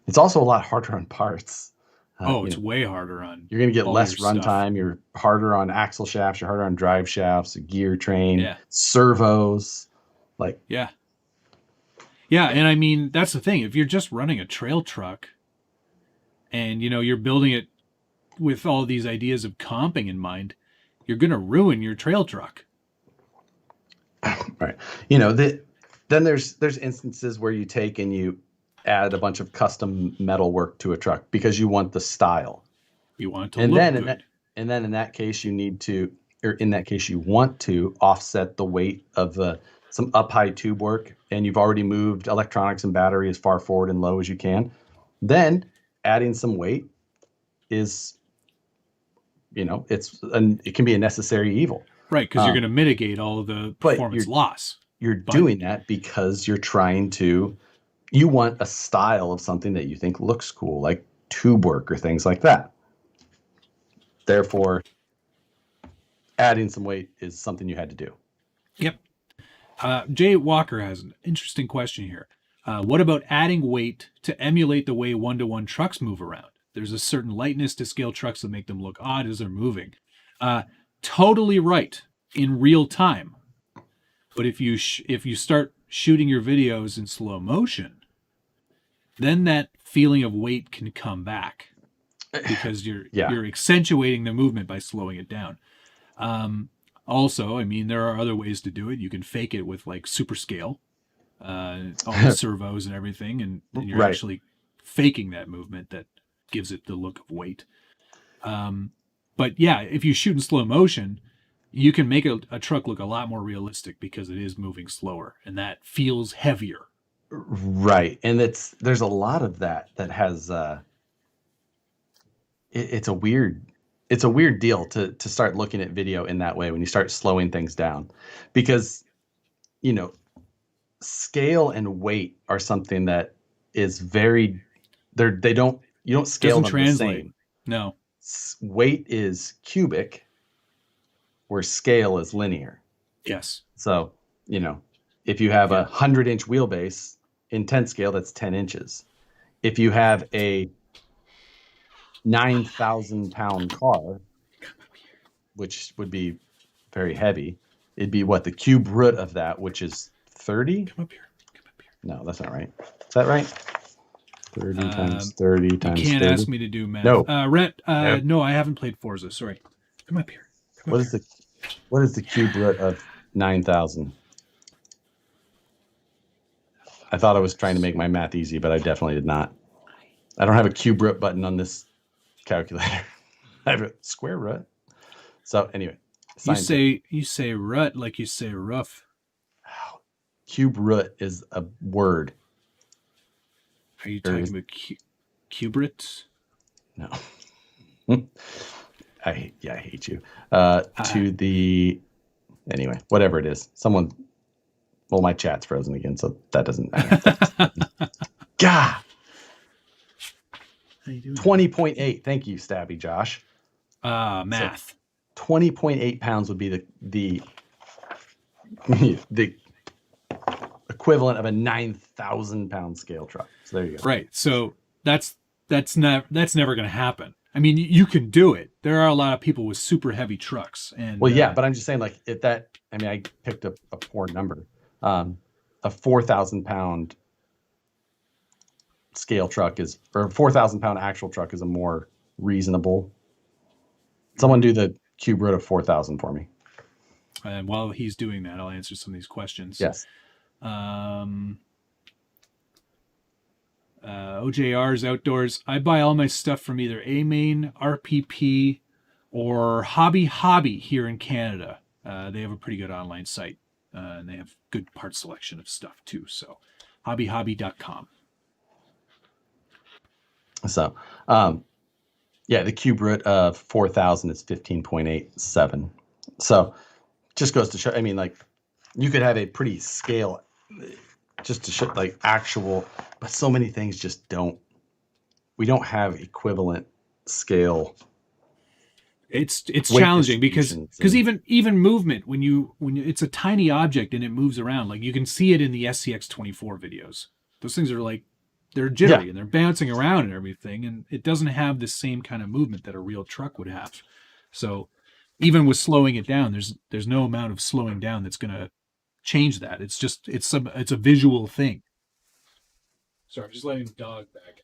it's also a lot harder on parts. Oh, it's way harder on You're going to get all your less stuff. runtime. You're harder on axle shafts. You're harder on drive shafts, gear train, Yeah. servos. Like, Yeah. Yeah, and I mean, that's the thing. If you're just running a trail truck and you're building it with all these ideas of comping in mind, you're going to ruin your trail truck. right. Then there's instances where you take and you add a bunch of custom metal work to a truck because you want the style. You want it to And look then good. in that case in that case you want to offset the weight of some up high tube work, and you've already moved electronics and battery as far forward and low as you can. Then adding some weight is, it can be a necessary evil. Right, because you're going to mitigate all of the But performance loss. you're But doing that because you want a style of something that you think looks cool, like tube work or things like that. Therefore, adding some weight is something you had to do. Yep. Jay Walker has an interesting question here. What about adding weight to emulate the way one-to-one trucks move around? There's a certain lightness to scale trucks that make them look odd as they're moving. Totally right in real time. But if you start shooting your videos in slow motion, then that feeling of weight can come back because you're accentuating the movement by slowing it down. Also, I mean, there are other ways to do it. You can fake it with like super scale, all the servos and everything, and you're actually faking that movement that gives it the look of weight. But yeah, if you shoot in slow motion, you can make a truck look a lot more realistic because it is moving slower, and that feels heavier. Right, and there's a lot of that has it's a weird deal to start looking at video in that way when you start slowing things down, because scale and weight are something that is very you don't scale them the same. No, weight is cubic, where scale is linear. Yes. So if you have a 100-inch wheelbase in 10 scale, that's 10 inches. If you have a 9,000-pound car, which would be very heavy, it'd be what, the cube root of that, which is 30? Come up here. No, that's not right. Is that right? 30 times 30 times 30. You can't ask me to do math. No. Rhett, no, I haven't played Forza. Sorry. Come up here. What is the cube root of 9,000? I thought I was trying to make my math easy, but I definitely did not. I don't have a cube root button on this calculator. I have a square root. So anyway, you say rut like you say rough. Cube root is a word. Are you talking about cubrit? No. I hate you. Anyway, whatever it is. My chat's frozen again, so that doesn't matter. God. 20.8. Thank you, Stabby Josh. Math. So 20.8 pounds would be the equivalent of a 9,000-pound scale truck. So there you go. Right. So that's never going to happen. I mean, you can do it. There are a lot of people with super heavy trucks, and but I'm just saying, like, I picked a poor number. A 4,000-pound scale truck or 4,000-pound actual truck is a more reasonable. Someone do the cube root of 4,000 for me. And while he's doing that, I'll answer some of these questions. Yes. OJR's Outdoors. I buy all my stuff from either A-Main, RPP, or Hobby here in Canada. They have a pretty good online site, and they have good part selection of stuff too. So hobby.com. So, the cube root of 4,000 is 15.87. So just goes to show, I mean, like, you could have a pretty scale just to show, like, actual, but so many things just we don't have equivalent scale. It's challenging because even movement, when it's a tiny object and it moves around, like, you can see it in the SCX24 videos. Those things are like, they're jittery and they're bouncing around and everything, and it doesn't have the same kind of movement that a real truck would have. So even with slowing it down, there's no amount of slowing down that's going to change that. It's a visual thing. Sorry, I'm just letting the dog back.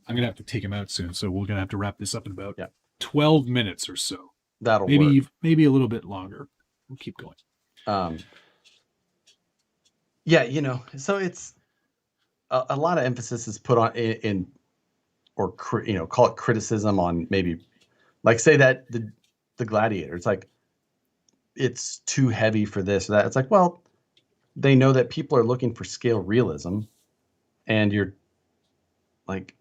I'm gonna have to take him out soon, so we're gonna have to wrap this up in about 12 minutes or so. That'll work. Maybe a little bit longer. We'll keep going. So it's a lot of emphasis is put on call it criticism on, maybe, like, say that the Gladiator, it's like, it's too heavy for this or that. It's like, well, they know that people are looking for scale realism, and you're like,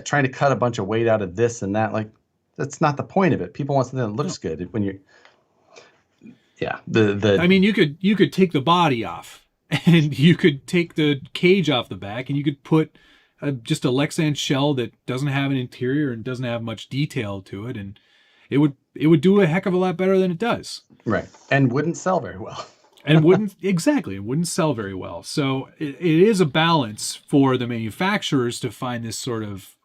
trying to cut a bunch of weight out of this and that. Like, that's not the point of it. People want something that looks good when you're. I mean, you could take the body off, and you could take the cage off the back, and you could put just a Lexan shell that doesn't have an interior and doesn't have much detail to it, and it it would do a heck of a lot better than it does. Right. And wouldn't sell very well. And wouldn't sell very well. So it is a balance for the manufacturers to find this sort of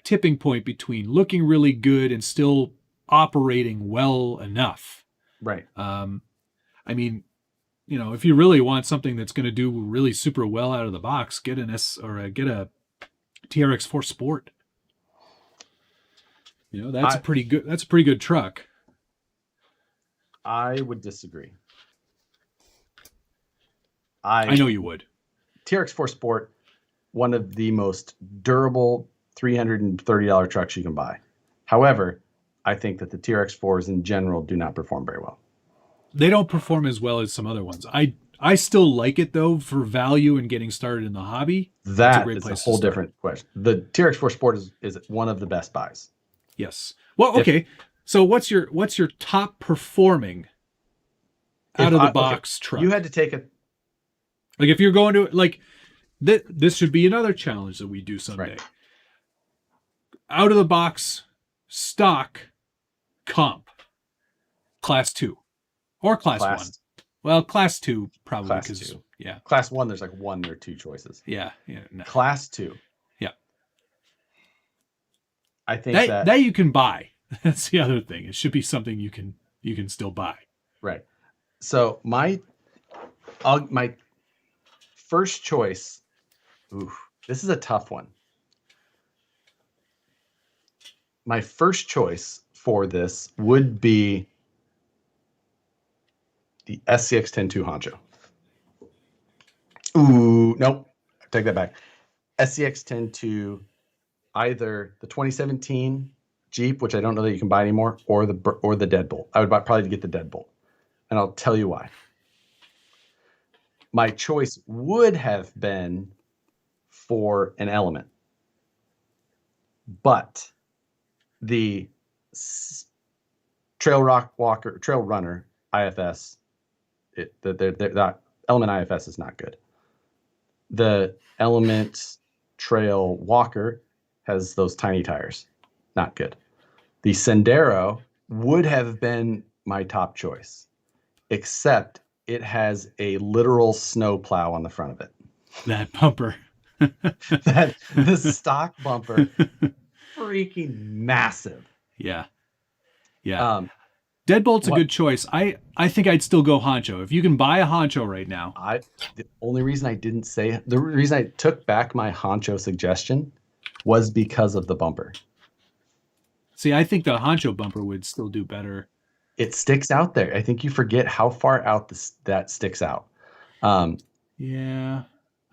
tipping point between looking really good and still operating well enough. Right. I mean, you know, if you really want something that's going to do really super well out of the box, get get a TRX4 Sport. You know, that's a pretty good truck. I would disagree. I know you would. TRX4 Sport, one of the most durable $330 trucks you can buy. However, I think that the TRX4s in general do not perform very well. They don't perform as well as some other ones. I still like it though for value and getting started in the hobby. That is a whole different question. The TRX4 Sport is one of the best buys. Yes. Well, okay. So what's your top performing out of the box truck? You had to take like if you're going to like this should be another challenge that we do someday. Right. Out of the box stock comp class 2 or class 1. Well, class 2 probably because yeah. Class 1 there's like one or two choices. Yeah, no. Class 2. Yeah. I think that you can buy. That's the other thing. It should be something you can still buy. Right. So my first choice, this is a tough one. My first choice for this would be the SCX-102 Honcho. Nope. Take that back. SCX-102, either the 2017 Jeep, which I don't know that you can buy anymore, or the Deadbolt. I would probably get the Deadbolt, and I'll tell you why. My choice would have been for an Element, but the Trail Runner IFS, the Element IFS is not good. The Element Trail Walker has those tiny tires. Not good. The Sendero would have been my top choice, except it has a literal snow plow on the front of it. That bumper. The stock bumper, freaking massive. Yeah. Deadbolt's a good choice. I think I'd still go Honcho. If you can buy a Honcho right now. The reason I took back my Honcho suggestion was because of the bumper. See, I think the Honcho bumper would still do better. It sticks out there. I think you forget how far out that sticks out. Yeah,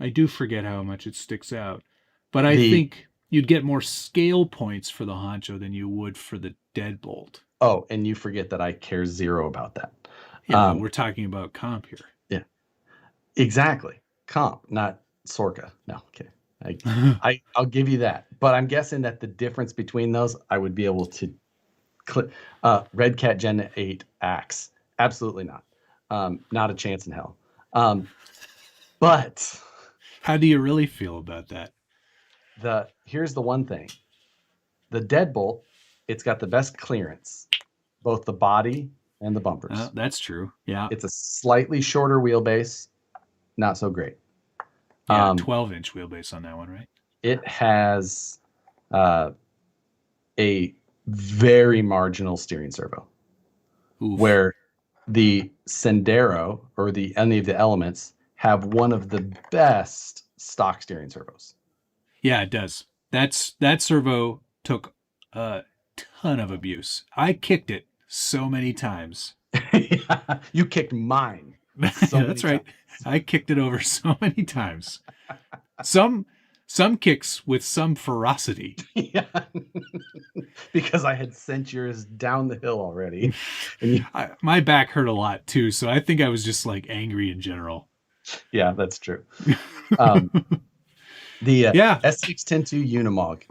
I do forget how much it sticks out. But I think you'd get more scale points for the Honcho than you would for the Deadbolt. Oh, and you forget that I care zero about that. Yeah, we're talking about comp here. Yeah, exactly. Comp, not Sorka. No, okay. I'll give you that. But I'm guessing that the difference between those, I would be able to Red Cat Gen 8 Axe. Absolutely not. Not a chance in hell. But how do you really feel about that? Here's the one thing. The Deadbolt, it's got the best clearance, both the body and the bumpers. That's true. Yeah. It's a slightly shorter wheelbase. Not so great. Yeah, 12-inch wheelbase on that one, right? It has a very marginal steering servo. Oof. Where the Sendero or any of the Elements have one of the best stock steering servos. Yeah, it does. That servo took a ton of abuse. I kicked it so many times. Yeah, you kicked mine. That's right. I kicked it over so many times. Some kicks with some ferocity. Yeah. Because I had sent yours down the hill already. And my back hurt a lot too, so I think I was just like angry in general. Yeah, that's true. The S610-2 Unimog,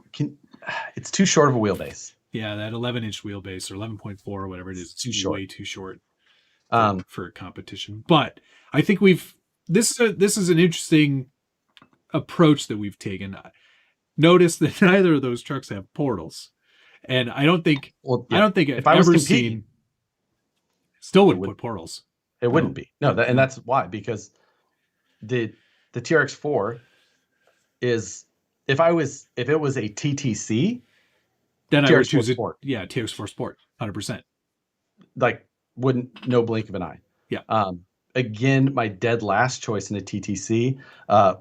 it's too short of a wheelbase. Yeah, that 11-inch wheelbase or 11.4 or whatever it is, it's too short. Way too short for competition. But I think this is an interesting approach that we've taken. Notice that neither of those trucks have portals. And I don't think yeah. I don't think I've If I was ever competing, seen still it wouldn't would put portals. it wouldn't be. No, and No. that's why, because the TRX4 is, if it was a TTC, Then I would TRX4 choose it. Sport, Yeah, TX4 Sport, 100%. like wouldn't, no blink of an eye. Yeah. Again, my dead last choice in a TTC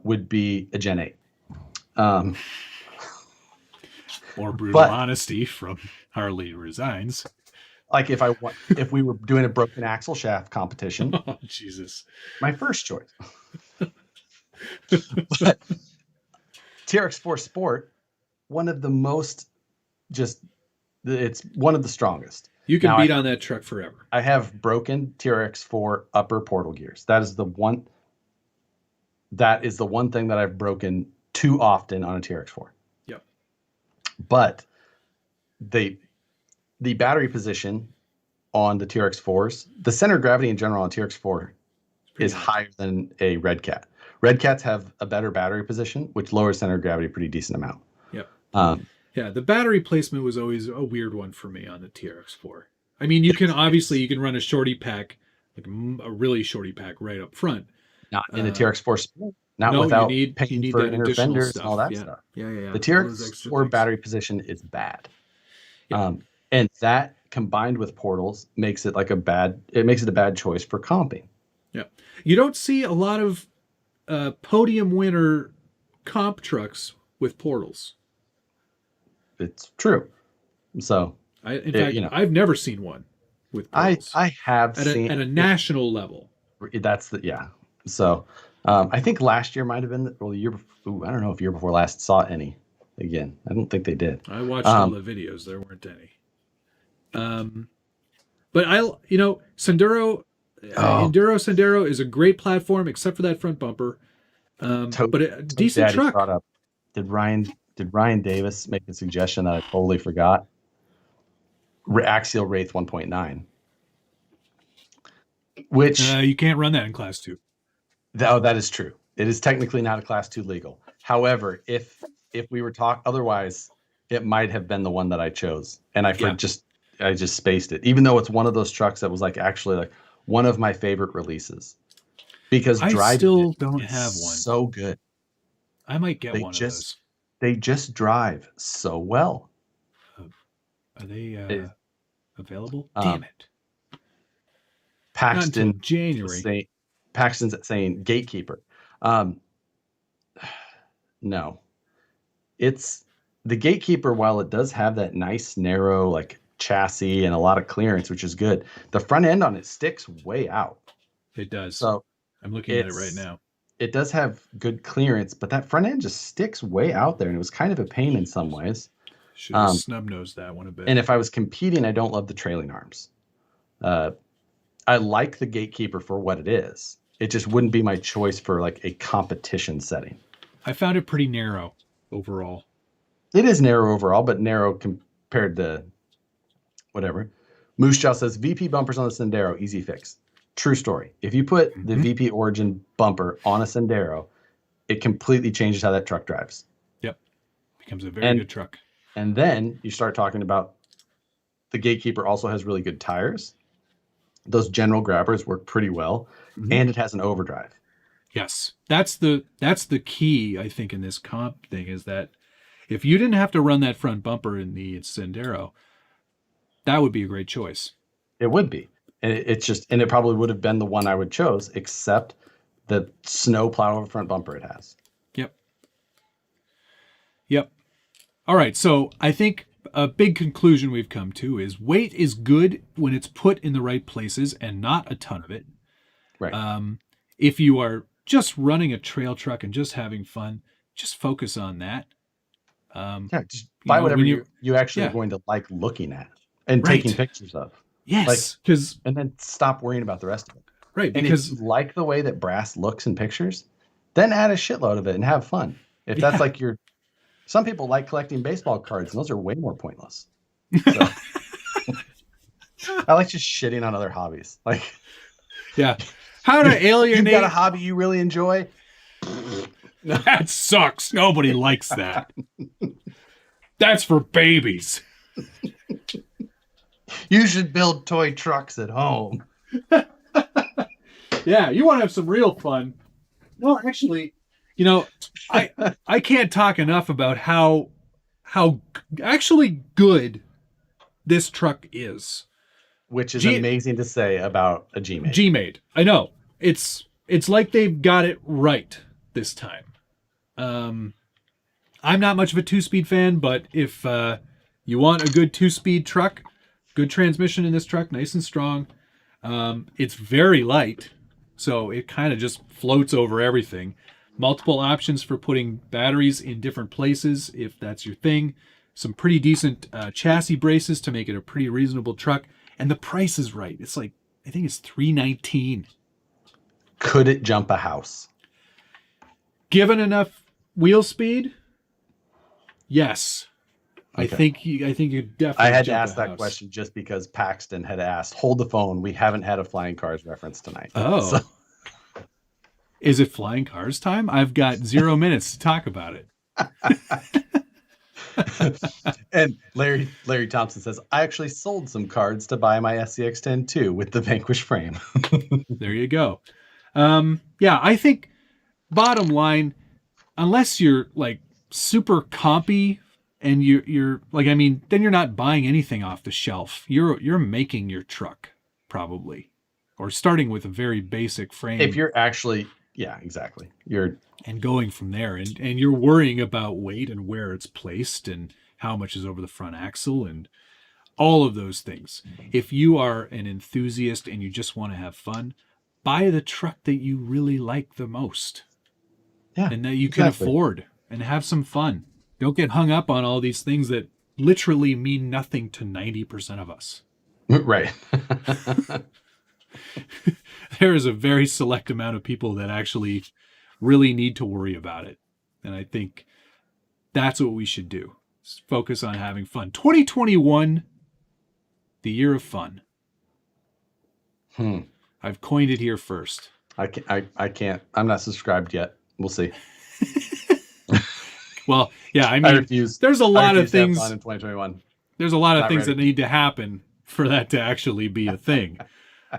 would be a Gen 8. Or brutal but honesty from Harley Resigns. like if we were doing a broken axle shaft competition, Oh, Jesus. my first choice. But TRX4 Sport, one of the most, it's one of the strongest. You can beat on that truck forever. I have broken TRX4 upper portal gears. That is the one thing that I've broken too often on a TRX4. Yep. But the battery position on the TRX4s, the center of gravity in general on TRX4 is higher than a Red Cat. Red Cats have a better battery position, which lowers center of gravity a pretty decent amount. Yep. Yeah, the battery placement was always a weird one for me on the TRX4. I mean, you can run a shorty pack, like a really shorty pack right up front. Not in the TRX4 Sport. Not without paying for inner fenders and all that stuff. Yeah. The TRX4 battery position is bad. Yeah. And that combined with portals makes it a bad choice for comping. Yeah. You don't see a lot of podium winner comp trucks with portals. It's true. So in fact, I've never seen one with portals. I have seen at a national level. That's So I think last year might have been the year before. I don't know if year before last saw any again. I don't think they did. I watched all the videos. There weren't any. But Sendero, Enduro Sendero is a great platform except for that front bumper. But a decent Daddy truck. Brought up, did Ryan Davis make a suggestion that I totally forgot? Axial Wraith 1.9, which you can't run that in Class 2. That is true. It is technically not a Class 2 legal. However, if we were otherwise, it might have been the one that I chose, and I just spaced it. Even though it's one of those trucks that was actually one of my favorite releases, because I still don't have one. So good. I might get one of those. They just drive so well. Are they available? Damn it. Paxton January. Paxton's saying Gatekeeper. No. It's the Gatekeeper, while it does have that nice narrow chassis and a lot of clearance, which is good, the front end on it sticks way out. It does. So I'm looking at it right now. It does have good clearance, but that front end just sticks way out there, and it was kind of a pain in some ways. Should have snub-nosed that one a bit. And if I was competing, I don't love the trailing arms. I like the Gatekeeper for what it is. It just wouldn't be my choice for a competition setting. I found it pretty narrow overall. It is narrow overall, but narrow compared to whatever. Moose Chow says VP bumpers on the Sendero, easy fix. True story. If you put the VP Origin bumper on a Sendero, it completely changes how that truck drives. Yep. Becomes a very good truck. And then you start talking about the Gatekeeper also has really good tires. Those general grabbers work pretty well, and it has an overdrive. Yes. That's the key, I think, in this comp thing, is that if you didn't have to run that front bumper in the Sendero, that would be a great choice. It would be. And it probably would have been the one I would chose, except the snow plow over front bumper it has. Yep. All right. So I think a big conclusion we've come to is weight is good when it's put in the right places and not a ton of it. Right. If you are just running a trail truck and just having fun, just focus on that. Just buy whatever you actually are going to like looking at and taking pictures of. Yes, and then stop worrying about the rest of it. Right, and because if you like the way that brass looks in pictures, then add a shitload of it and have fun. If that's some people like collecting baseball cards, and those are way more pointless. So, I like just shitting on other hobbies. How to alienate. You got a hobby you really enjoy? That sucks. Nobody likes that. That's for babies. You should build toy trucks at home. Yeah, you want to have some real fun. No, actually, you know, I can't talk enough about how actually good this truck is. Which is amazing to say about a G-Made. G-Made. I know. It's like they've got it right this time. I'm not much of a 2-speed fan, but if you want a good 2-speed truck, good transmission in this truck, nice and strong. It's very light, so it kind of just floats over everything. Multiple options for putting batteries in different places, if that's your thing. Some pretty decent chassis braces to make it a pretty reasonable truck. And the price is right. It's like, I think it's $319. Could it jump a house? Given enough wheel speed, yes. Okay. I think you definitely. I had to ask that question just because Paxton had asked. Hold the phone. We haven't had a flying cars reference tonight. Oh. So. Is it flying cars time? I've got 0 minutes to talk about it. And Larry Thompson says, I actually sold some cards to buy my SCX-10 too with the Vanquish frame. There you go. Yeah, I think bottom line, unless you're like super compy and you're like, I mean, then you're not buying anything off the shelf. You're making your truck probably, or starting with a very basic frame. If you're actually, yeah, exactly. And going from there, and you're worrying about weight and where it's placed and how much is over the front axle and all of those things. If you are an enthusiast and you just want to have fun, buy the truck that you really like the most. Yeah, and that you can afford, and have some fun. Don't get hung up on all these things that literally mean nothing to 90% of us. Right. There is a very select amount of people that actually really need to worry about it. And I think that's what we should do. Focus on having fun. 2021, the year of fun. I've coined it here first. I can't. I'm not subscribed yet. We'll see. Well, yeah, I mean, I refuse. There's a lot of things in 2021. There's a lot of things that need to happen for that to actually be a thing.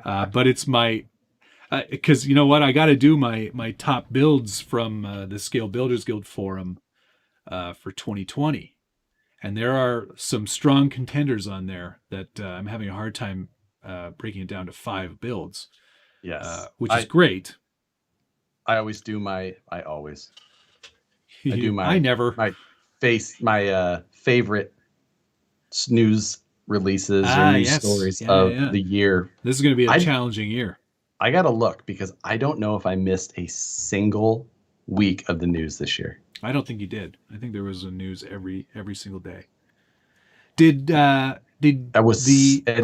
But it's my, because you know what, I got to do my top builds from the Scale Builders Guild forum for 2020, and there are some strong contenders on there that I'm having a hard time breaking it down to 5 builds. Yes, which is great. I always do my. I never. My favorite news releases or news stories of the year. This is going to be a challenging year. I got to look because I don't know if I missed a single week of the news this year. I don't think you did. I think there was a news every single day. Did the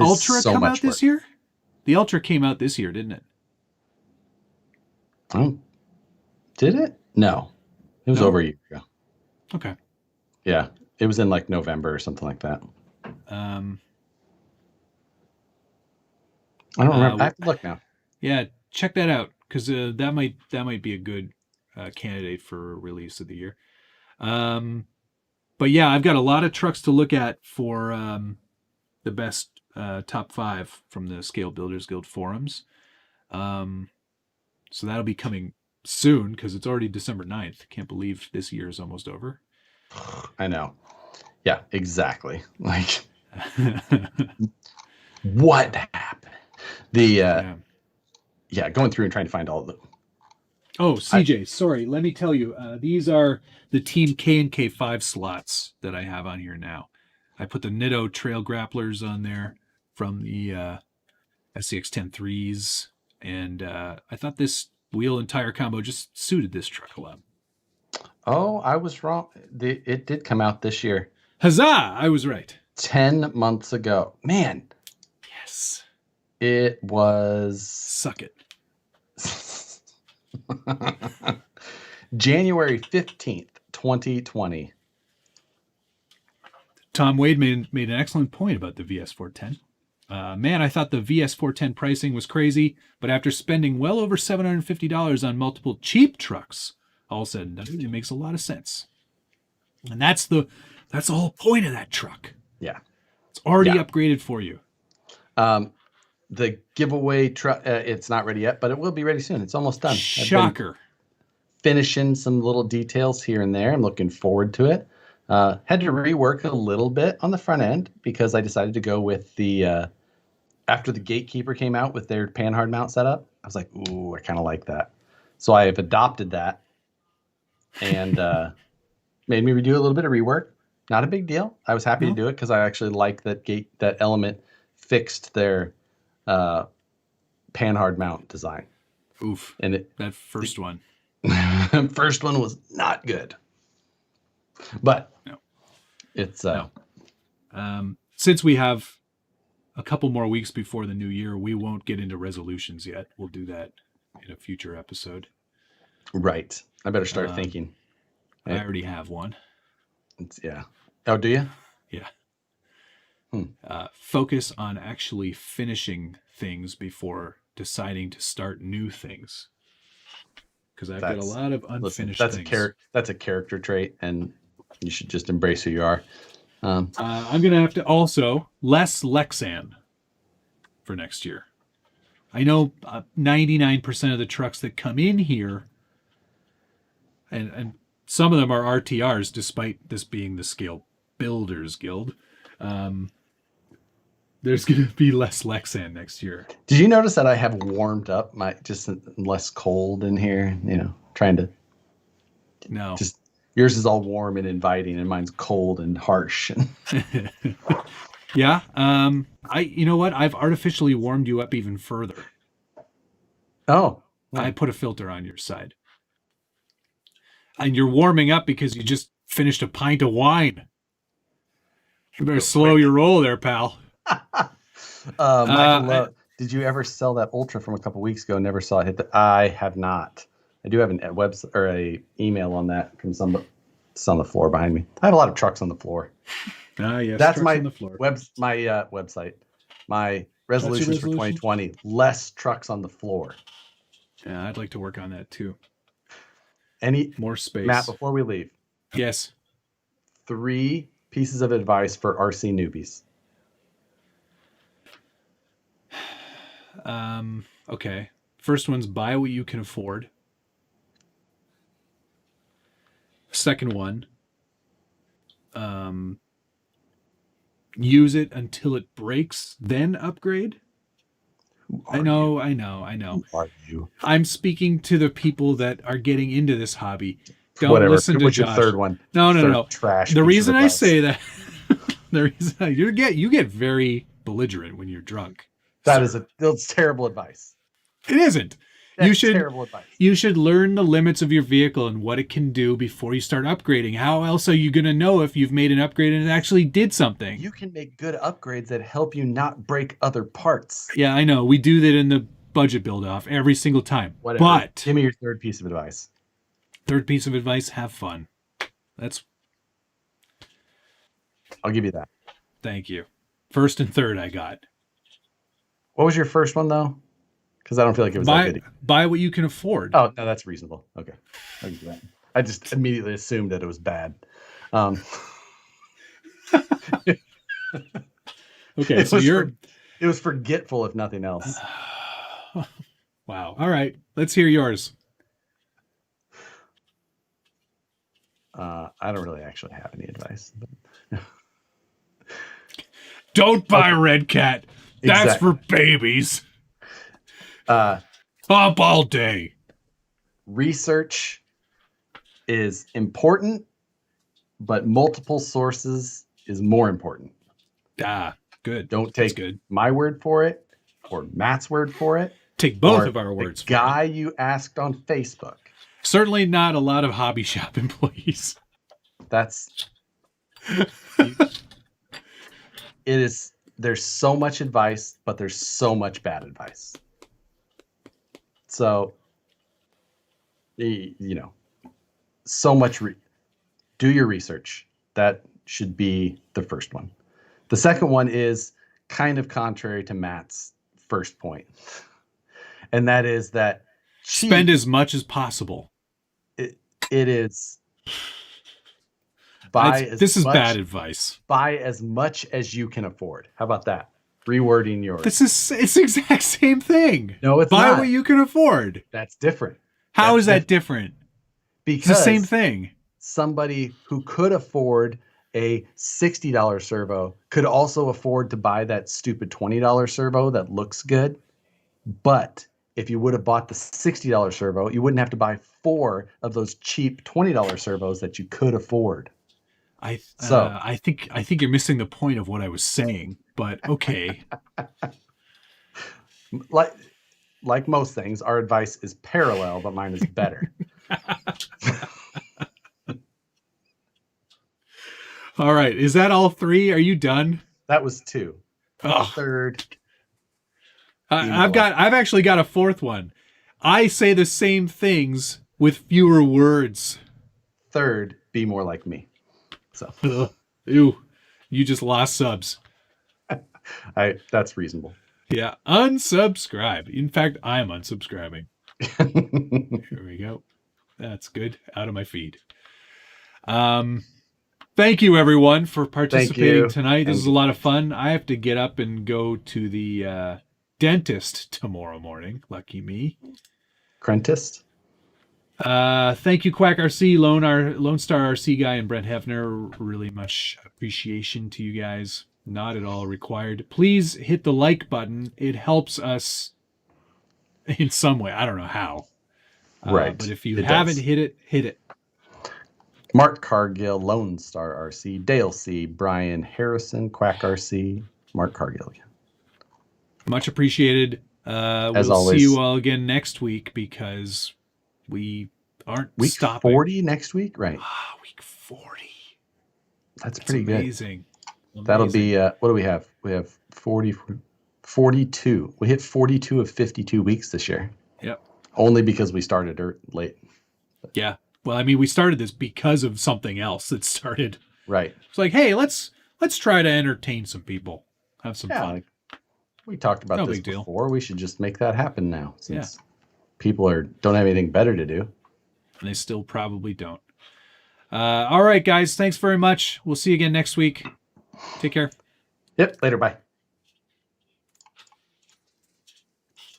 Ultra come out this year? The Ultra came out this year, didn't it? Oh, did it? No. It was over a year ago. Okay. Yeah. It was in like November or something like that. I don't remember. I have to look now. Yeah, check that out because that might be a good candidate for release of the year. But yeah, I've got a lot of trucks to look at for the best top 5 from the Scale Builders Guild forums. So that'll be coming soon because it's already December 9th. Can't believe this year is almost over. I know. Yeah, exactly. Like, what happened? Going through and trying to find all of them. Oh, CJ, sorry. Let me tell you, these are the Team K and K5 slots that I have on here now. I put the Nitto Trail Grapplers on there from the SCX-10 3s, and I thought this wheel and tire combo just suited this truck a lot. Oh, I was wrong. It did come out this year. Huzzah! I was right. 10 months ago. Man. Yes. It was... Suck it. January 15th, 2020. Tom Wade made an excellent point about the VS410. Man, I thought the VS410 pricing was crazy, but after spending well over $750 on multiple cheap trucks, all said and done, it makes a lot of sense. And that's the whole point of that truck. Yeah. It's already Yeah. upgraded for you. The giveaway truck, it's not ready yet, but it will be ready soon. It's almost done. Shocker. I've been finishing some little details here and there. I'm looking forward to it. Had to rework a little bit on the front end because I decided to go with the after the Gatekeeper came out with their panhard mount setup. I was like, ooh, I kind of like that. So I have adopted that and made me redo a little bit of rework. Not a big deal. I was happy to do it because I actually like that Element fixed their panhard mount design. Oof. And that first one. First one was not good. But no. It's no. Since we have a couple more weeks before the new year, we won't get into resolutions yet. We'll do that in a future episode. Right. I better start thinking. I already have one. Yeah. Oh, do you? Yeah. Focus on actually finishing things before deciding to start new things. Because I've got a lot of unfinished things. That's a character trait, and you should just embrace who you are. I'm going to have to also less Lexan for next year. I know 99% of the trucks that come in here, and some of them are RTRs, despite this being the Scale Builders Guild. There's going to be less Lexan next year. Did you notice that I have warmed up just less cold in here? Trying to. No. Just yours is all warm and inviting, and mine's cold and harsh. Yeah. You know what? I've artificially warmed you up even further. Oh. I put a filter on your side. And you're warming up because you just finished a pint of wine. You better slow your roll there, pal. Michael, did you ever sell that Ultra from a couple weeks ago? Never saw it hit I have not. I do have a website or a email on that from somebody. It's on the floor behind me. I have a lot of trucks on the floor. Yes, that's my on the floor. Website. My resolutions for 2020: less trucks on the floor. Yeah, I'd like to work on that too. Any more space, Matt? Before we leave, yes, 3 pieces of advice for RC newbies. Okay. First one's buy what you can afford. Second one, use it until it breaks, then upgrade. I know. Who are you? I'm speaking to the people that are getting into this hobby. Don't Whatever. listen to What's Josh. Your third one? No. Trash. The reason I say that, the reason you get very belligerent when you're drunk. That's terrible advice. It isn't. That's terrible advice. You should learn the limits of your vehicle and what it can do before you start upgrading. How else are you going to know if you've made an upgrade and it actually did something? You can make good upgrades that help you not break other parts. Yeah, I know. We do that in the budget build-off every single time. Whatever. But give me your third piece of advice. Third piece of advice, have fun. I'll give you that. Thank you. First and third I got. What was your first one, though? Because I don't feel like it was that good. Buy what you can afford. Oh, no, that's reasonable. Okay. I'll give you that. I just immediately assumed that it was bad. Okay, so it was forgetful, if nothing else. Wow. All right. Let's hear yours. I don't really actually have any advice. Don't buy Red Cat. That's for babies. Up all day. Research is important, but multiple sources is more important. Good. Don't take my word for it or Matt's word for it. Take both of our words for it. The guy you asked on Facebook. Certainly not a lot of hobby shop employees. There's so much advice, but there's so much bad advice. So, so much. Do your research. That should be the first one. The second one is kind of contrary to Matt's first point. And that is that spend as much as possible. It is. This is bad advice. Buy as much as you can afford. How about that? Rewording yours. It's the exact same thing. No, it's Buy not. what you can afford. That's different. How is that different? Because it's the same thing. Somebody who could afford a $60 servo could also afford to buy that stupid $20 servo that looks good. But if you would have bought the $60 servo, you wouldn't have to buy 4 of those cheap $20 servos that you could afford. I think you're missing the point of what I was saying, but okay. Like most things, our advice is parallel, but mine is better. All right, is that all 3? Are you done? That was 2. Oh. Third. I've actually got a 4th one. I say the same things with fewer words. Third, be more like me. So, ew, you just lost subs. That's reasonable. Yeah, unsubscribe. In fact, I'm unsubscribing. Here we go. That's good. Out of my feed. Thank you, everyone, for participating tonight. This is a lot of fun. I have to get up and go to the dentist tomorrow morning. Lucky me. Crentist. Thank you, Quack RC, Lone Star RC guy, and Brent Hefner. Really much appreciation to you guys. Not at all required. Please hit the like button. It helps us in some way. I don't know how. Right. But if you haven't hit it, hit it. Mark Cargill, Lone Star RC, Dale C, Brian Harrison, Quack RC, Mark Cargill again. Much appreciated. We'll always, see you all again next week because we aren't week stopping. 40 next week, right? Week 40. That's pretty amazing. Good. That'll be, what do we have? We have 42. We hit 42 of 52 weeks this year. Yep. Only because we started late. Yeah. Well, I mean, we started this because of something else that started. Right. It's like, hey, let's try to entertain some people. Have some fun. Like, we talked about this before. We should just make that happen now since people don't have anything better to do. And they still probably don't. All right, guys. Thanks very much. We'll see you again next week. Take care. Yep. Later. Bye.